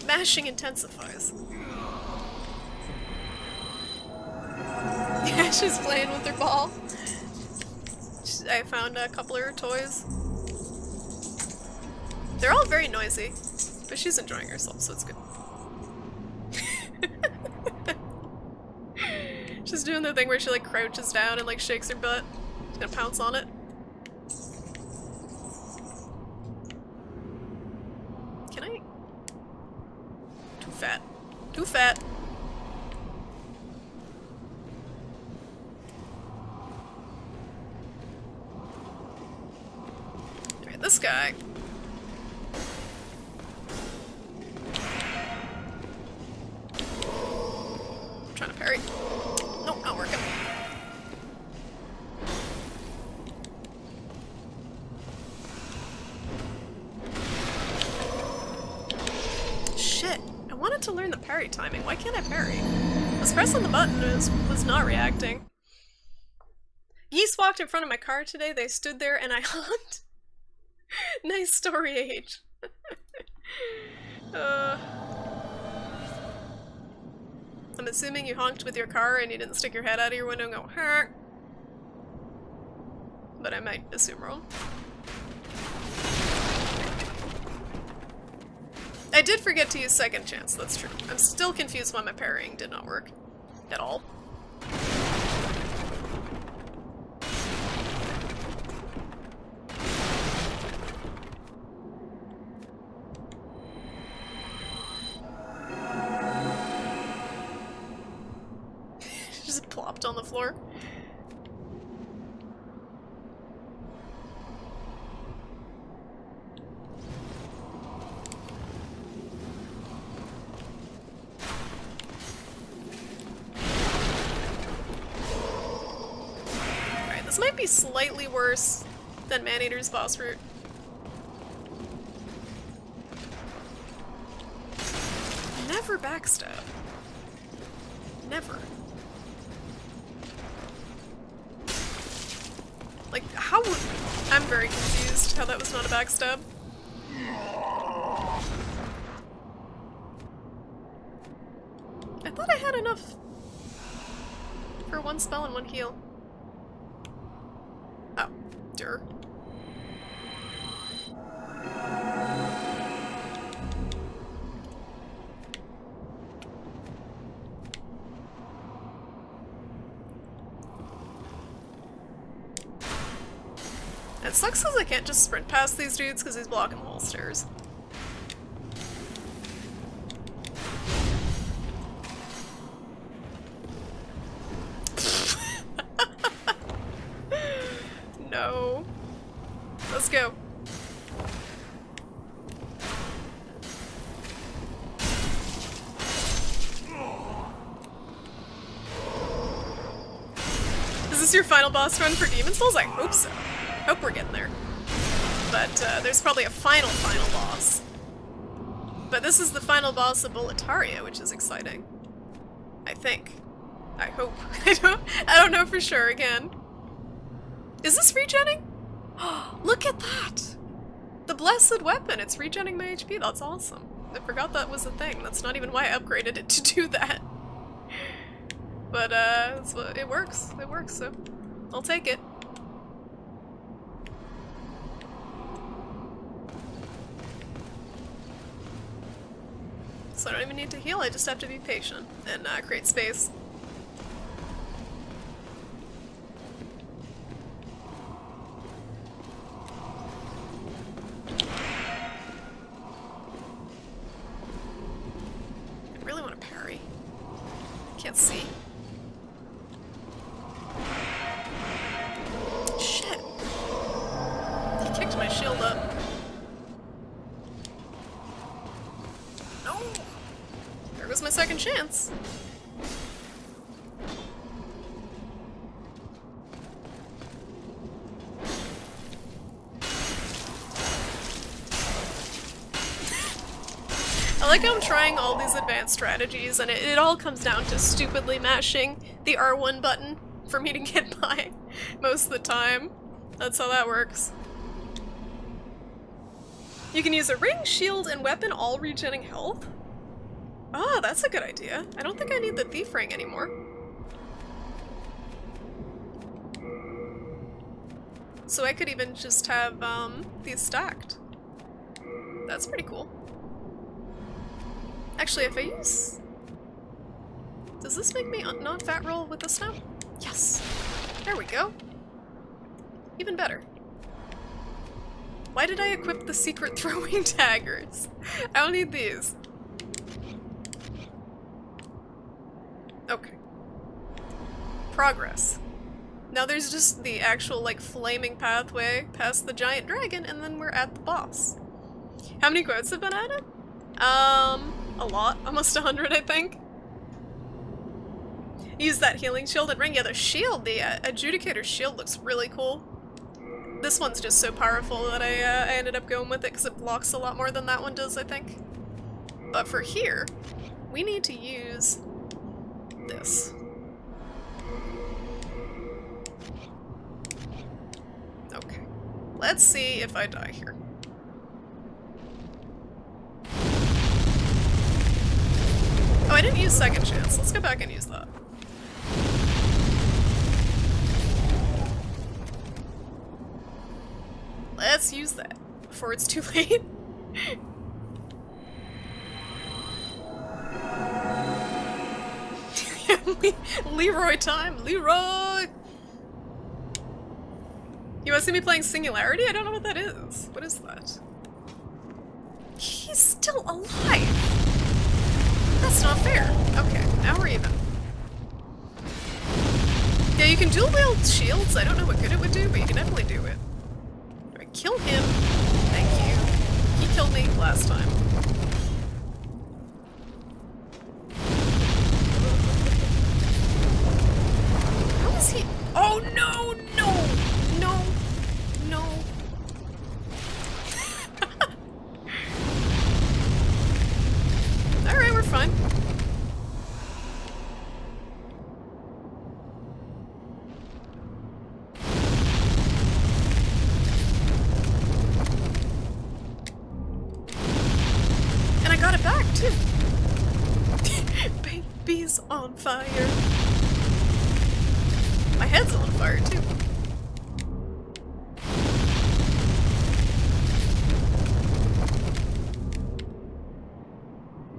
Mashing intensifies. Yeah, she's playing with her ball. I found a couple of her toys. They're all very noisy, but she's enjoying herself, so it's good. She's doing the thing where she like crouches down and like shakes her butt. She's gonna pounce on it. Can I? Too fat. Too fat. Alright, this guy. Trying to parry. Nope, not working. Shit. I wanted to learn the parry timing. Why can't I parry? I was pressing the button and was not reacting. Geese walked in front of my car today. They stood there and I honked. Nice story age. I'm assuming you honked with your car and you didn't stick your head out of your window and go, honk. But I might assume wrong. I did forget to use second chance, that's true. I'm still confused why my parrying did not work. At all. Just plopped on the floor. This might be slightly worse than Maneater's boss route. Never backstab. Never. Like, how would... I'm very confused how that was not a backstab. I thought I had enough for one spell and one heal. Oh, dur. It sucks because I can't just sprint past these dudes because he's blocking the whole stairs. No. Let's go. Is this your final boss run for Demon Souls? I hope so. Hope we're getting there. But there's probably a final boss. But this is the final boss of Boletaria, which is exciting. I think. I hope. I don't know for sure again. Is this regenning? Look at that! The blessed weapon, it's regenning my HP, that's awesome. I forgot that was a thing, that's not even why I upgraded it to do that. But, it works, so I'll take it. So I don't even need to heal, I just have to be patient and create space. I really want to parry. Can't see. Shit! He kicked my shield up. No! There was my second chance. I like how I'm trying all these advanced strategies and it all comes down to stupidly mashing the R1 button for me to get by most of the time. That's how that works. You can use a ring, shield, and weapon all regenning health. Oh, that's a good idea. I don't think I need the thief ring anymore. So I could even just have these stacked. That's pretty cool. Actually, if I use... Does this make me not fat roll with this now? Yes! There we go. Even better. Why did I equip the secret throwing daggers? I don't need these. Okay. Progress. Now there's just the actual, like, flaming pathway past the giant dragon, and then we're at the boss. How many quotes have been added? A lot. Almost 100, I think. Use that healing shield and ring. Yeah, the shield, the Adjudicator's shield looks really cool. This one's just so powerful that I ended up going with it because it blocks a lot more than that one does, I think. But for here, we need to use this. Okay. Let's see if I die here. Oh, I didn't use second chance. Let's go back and use that. Let's use that before it's too late. Leroy time! Leroy! You want to see me playing Singularity? I don't know what that is. What is that? He's still alive! That's not fair. Okay, now we're even. Yeah, you can dual wield shields. I don't know what good it would do, but you can definitely do it. Do I kill him? Thank you. He killed me last time. How is he? Oh no, no, no, no. Alright, we're fine. And I got it back, too. Baby's on fire. My head's on fire, too.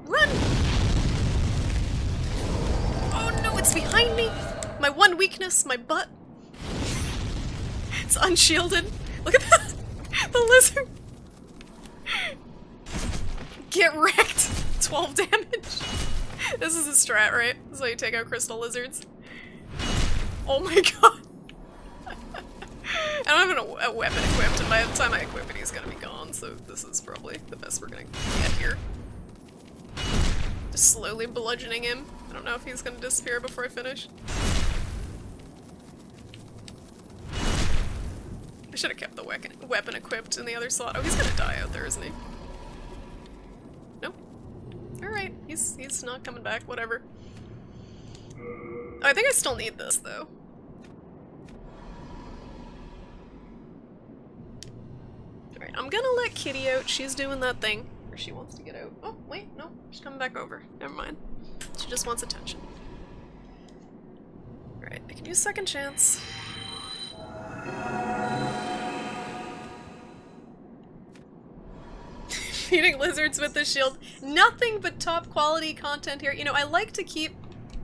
Run! Oh no, it's behind me! My one weakness, my butt. It's unshielded. Look at that! The lizard! Get wrecked! 12 damage. This is a strat, right? This is how you take out crystal lizards. Oh my god. I don't have a weapon equipped, and by the time I equip it, he's gonna be gone, so this is probably the best we're gonna get here. Just slowly bludgeoning him. I don't know if he's gonna disappear before I finish. I should have kept the weapon equipped in the other slot. Oh, he's gonna die out there, isn't he? Nope. Alright, he's not coming back, whatever. Oh, I think I still need this, though. Alright, I'm gonna let Kitty out. She's doing that thing. Or she wants to get out. Oh, wait, no. She's coming back over. Never mind. She just wants attention. Alright, I can use second chance. Feeding lizards with the shield. Nothing but top quality content here. You know, I like to keep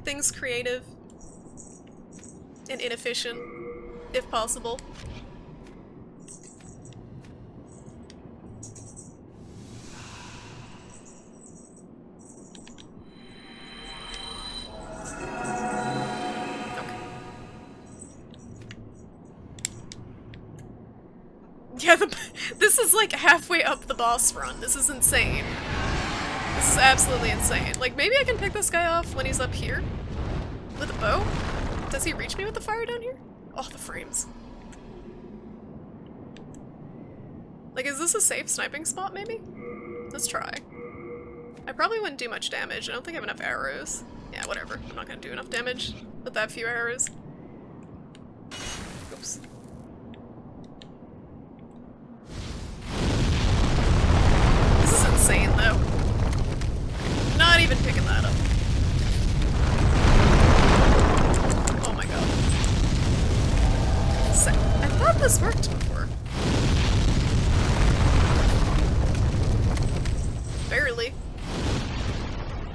things creative and inefficient, if possible. Yeah, this is like halfway up the boss run. This is insane. This is absolutely insane. Like, maybe I can pick this guy off when he's up here? With a bow? Does he reach me with the fire down here? Oh, the frames. Like, is this a safe sniping spot, maybe? Let's try. I probably wouldn't do much damage. I don't think I have enough arrows. Yeah, whatever. I'm not gonna do enough damage with that few arrows. Oops. This is insane, though. Not even picking that up. Oh my god. I thought this worked before. Barely.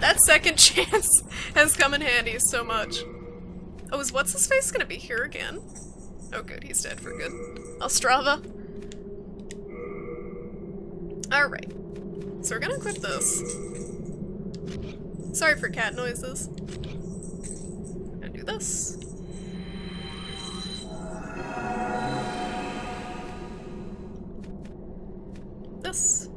That second chance has come in handy so much. Oh, is what's-his-face gonna be here again? Oh good, he's dead for good. Ostrava. Alright. So we're gonna equip this. Sorry for cat noises. I'm gonna do this. This.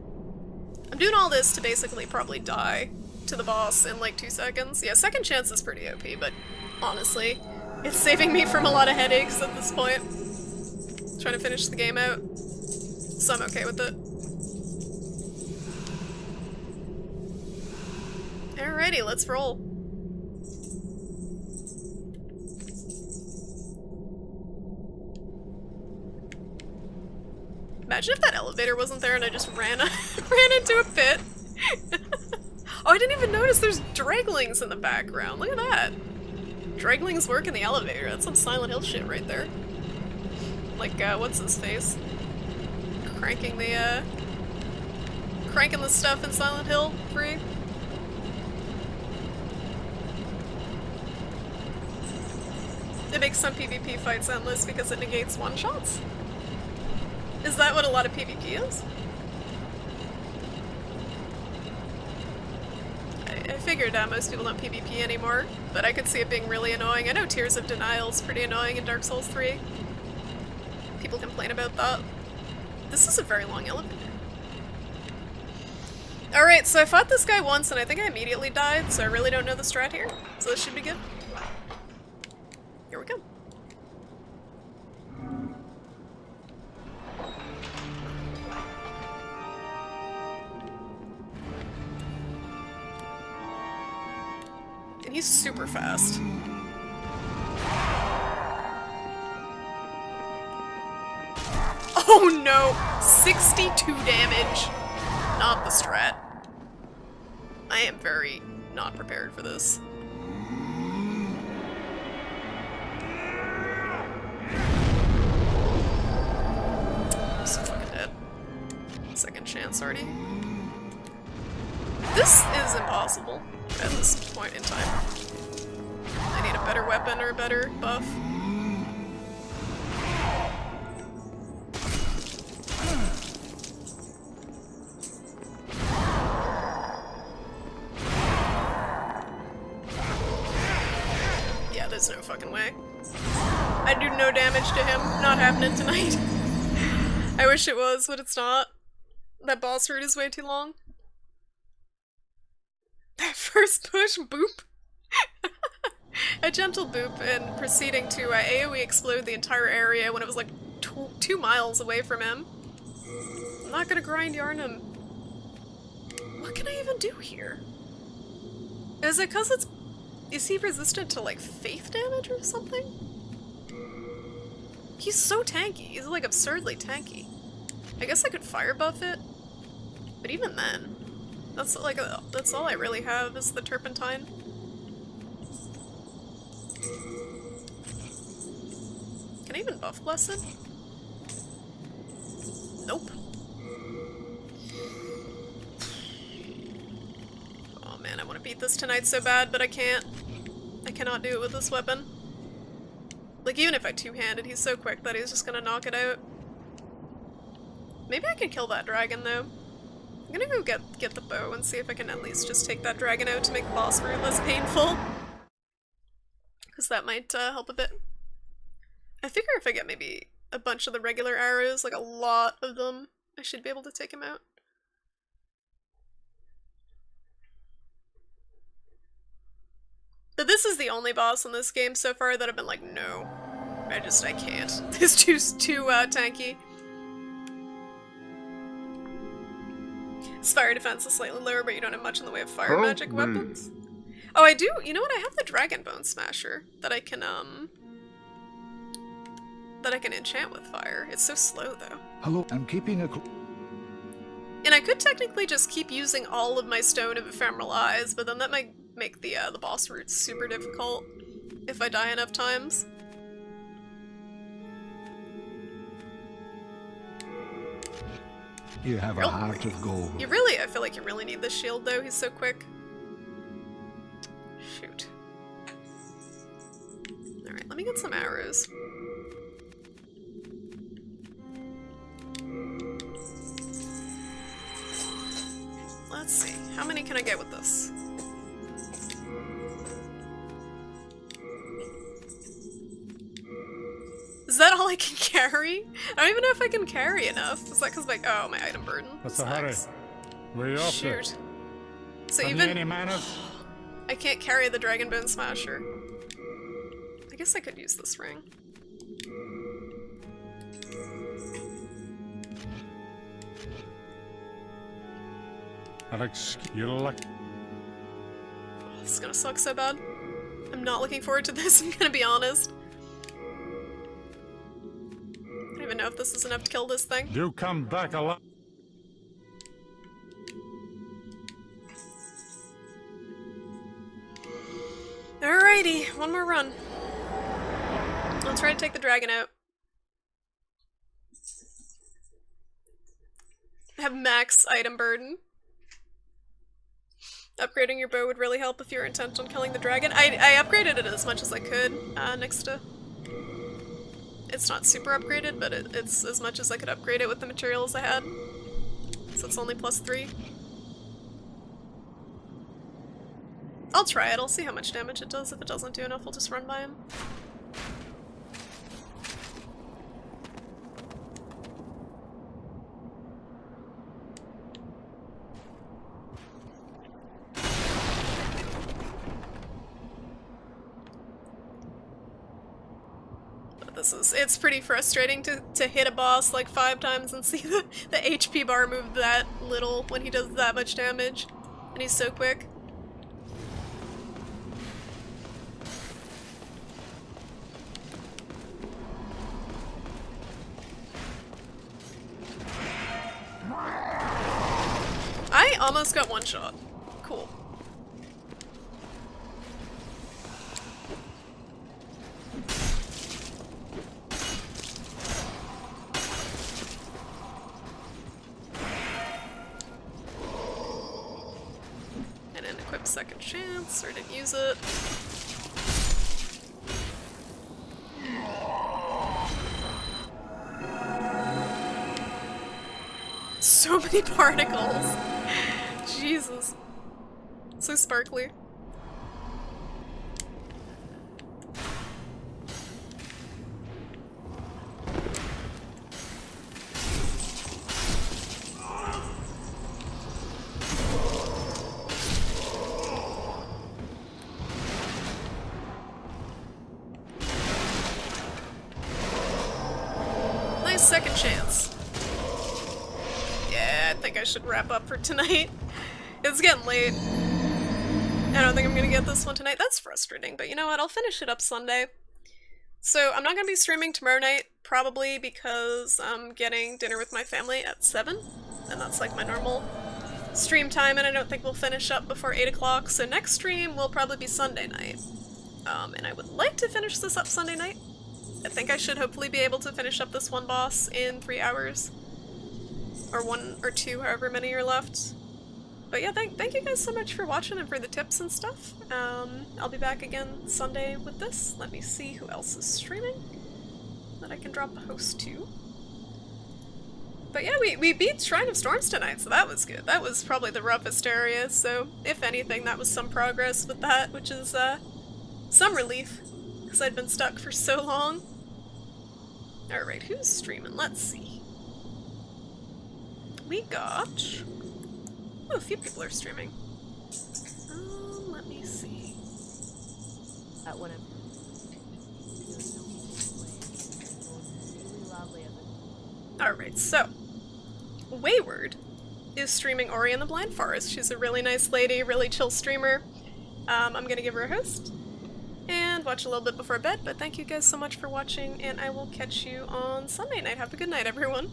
I'm doing all this to basically probably die to the boss in like 2 seconds. Yeah, second chance is pretty OP, but honestly, it's saving me from a lot of headaches at this point. Trying to finish the game out. So I'm okay with it. Alrighty, let's roll. Imagine if that elevator wasn't there and I just ran into a pit. Oh, I didn't even notice there's draglings in the background. Look at that. Draglings work in the elevator. That's some Silent Hill shit right there. Like, what's his face? Cranking the stuff in Silent Hill 3. It makes some PvP fights endless because it negates one-shots. Is that what a lot of PvP is? I figured most people don't PvP anymore, but I could see it being really annoying. I know Tears of Denial is pretty annoying in Dark Souls 3. People complain about that. This is a very long elevator. Alright, so I fought this guy once and I think I immediately died, so I really don't know the strat here. So this should be good. Here we go. And he's super fast. Oh no! 62 damage! Not the strat. I am very not prepared for this. I'm so fucking dead. Second chance already. This is impossible at this point in time. I need a better weapon or a better buff. Yeah, there's no fucking way. I do no damage to him. Not happening tonight. I wish it was, but it's not. That boss route is way too long. That first push, boop. A gentle boop and proceeding to AoE explode the entire area when it was like 2 miles away from him. I'm not gonna grind yarn him. What can I even do here? Is it cause it's... Is he resistant to like faith damage or something? He's so tanky. He's like absurdly tanky. I guess I could fire buff it, but even then, that's like that's all I really have is the turpentine. Can I even buff Blessed? Nope. Oh man, I want to beat this tonight so bad, but I can't. I cannot do it with this weapon. Like, even if I two-handed, he's so quick that he's just gonna knock it out. Maybe I can kill that dragon, though. I'm gonna go get the bow and see if I can at least just take that dragon out to make the boss route less painful. Because that might help a bit. I figure if I get maybe a bunch of the regular arrows, like a lot of them, I should be able to take him out. But this is the only boss in this game so far that I've been like, no. I can't. It's too tanky. His fire defense is slightly lower, but you don't have much in the way of fire magic weapons. Oh, I do? You know what? I have the Dragon Bone Smasher that I can enchant with fire. It's so slow, though. Hello, I'm keeping a... And I could technically just keep using all of my Stone of Ephemeral Eyes, but then that might make the boss route super difficult if I die enough times. You have a heart of gold. I feel like you really need this shield, though. He's so quick. Shoot. Alright, let me get some arrows. Let's see. How many can I get with this? Is that all I can carry? I don't even know if I can carry enough. Is that because my item burden? What's the hurry? Where are you off to? Shoot. So Have you any manners? I can't carry the Dragon Bone Smasher. I guess I could use this ring. Alex, you're lucky. Oh, this is gonna suck so bad. I'm not looking forward to this, I'm gonna be honest. I don't even know if this is enough to kill this thing. You come back alive. Alrighty, one more run. I'll try to take the dragon out. I have max item burden. Upgrading your bow would really help if you're intent on killing the dragon. I upgraded it as much as I could, next to... It's not super upgraded, but it's as much as I could upgrade it with the materials I had. So it's only +3. I'll try it, I'll see how much damage it does. If it doesn't do enough, I'll just run by him. It's pretty frustrating to hit a boss like 5 times and see the HP bar move that little when he does that much damage. And he's so quick. I almost got one shot. Cool. Second chance, or didn't use it. So many particles. Jesus. So sparkly. Second chance. Yeah, I think I should wrap up for tonight. It's getting late. I don't think I'm gonna get this one tonight. That's frustrating, but you know what? I'll finish it up Sunday. So I'm not gonna be streaming tomorrow night. probably because I'm getting dinner with my family at 7, and that's like my normal stream time, and I don't think we'll finish up before 8 o'clock, so next stream will probably be Sunday night. And I would like to finish this up Sunday night. I think I should hopefully be able to finish up this one boss in 3 hours. Or 1 or 2, however many are left. But yeah, thank you guys so much for watching and for the tips and stuff. I'll be back again Sunday with this. Let me see who else is streaming that I can drop a host to. But yeah, we beat Shrine of Storms tonight, so that was good. That was probably the roughest area, so if anything, that was some progress with that, which is some relief, because I'd been stuck for so long. Alright, who's streaming? Let's see. We got... Oh, a few people are streaming. Let me see. That one. Alright, so Wayward is streaming Ori and the Blind Forest. She's a really nice lady, really chill streamer. I'm gonna give her a host and watch a little bit before bed, but thank you guys so much for watching, and I will catch you on Sunday night. Have a good night, everyone.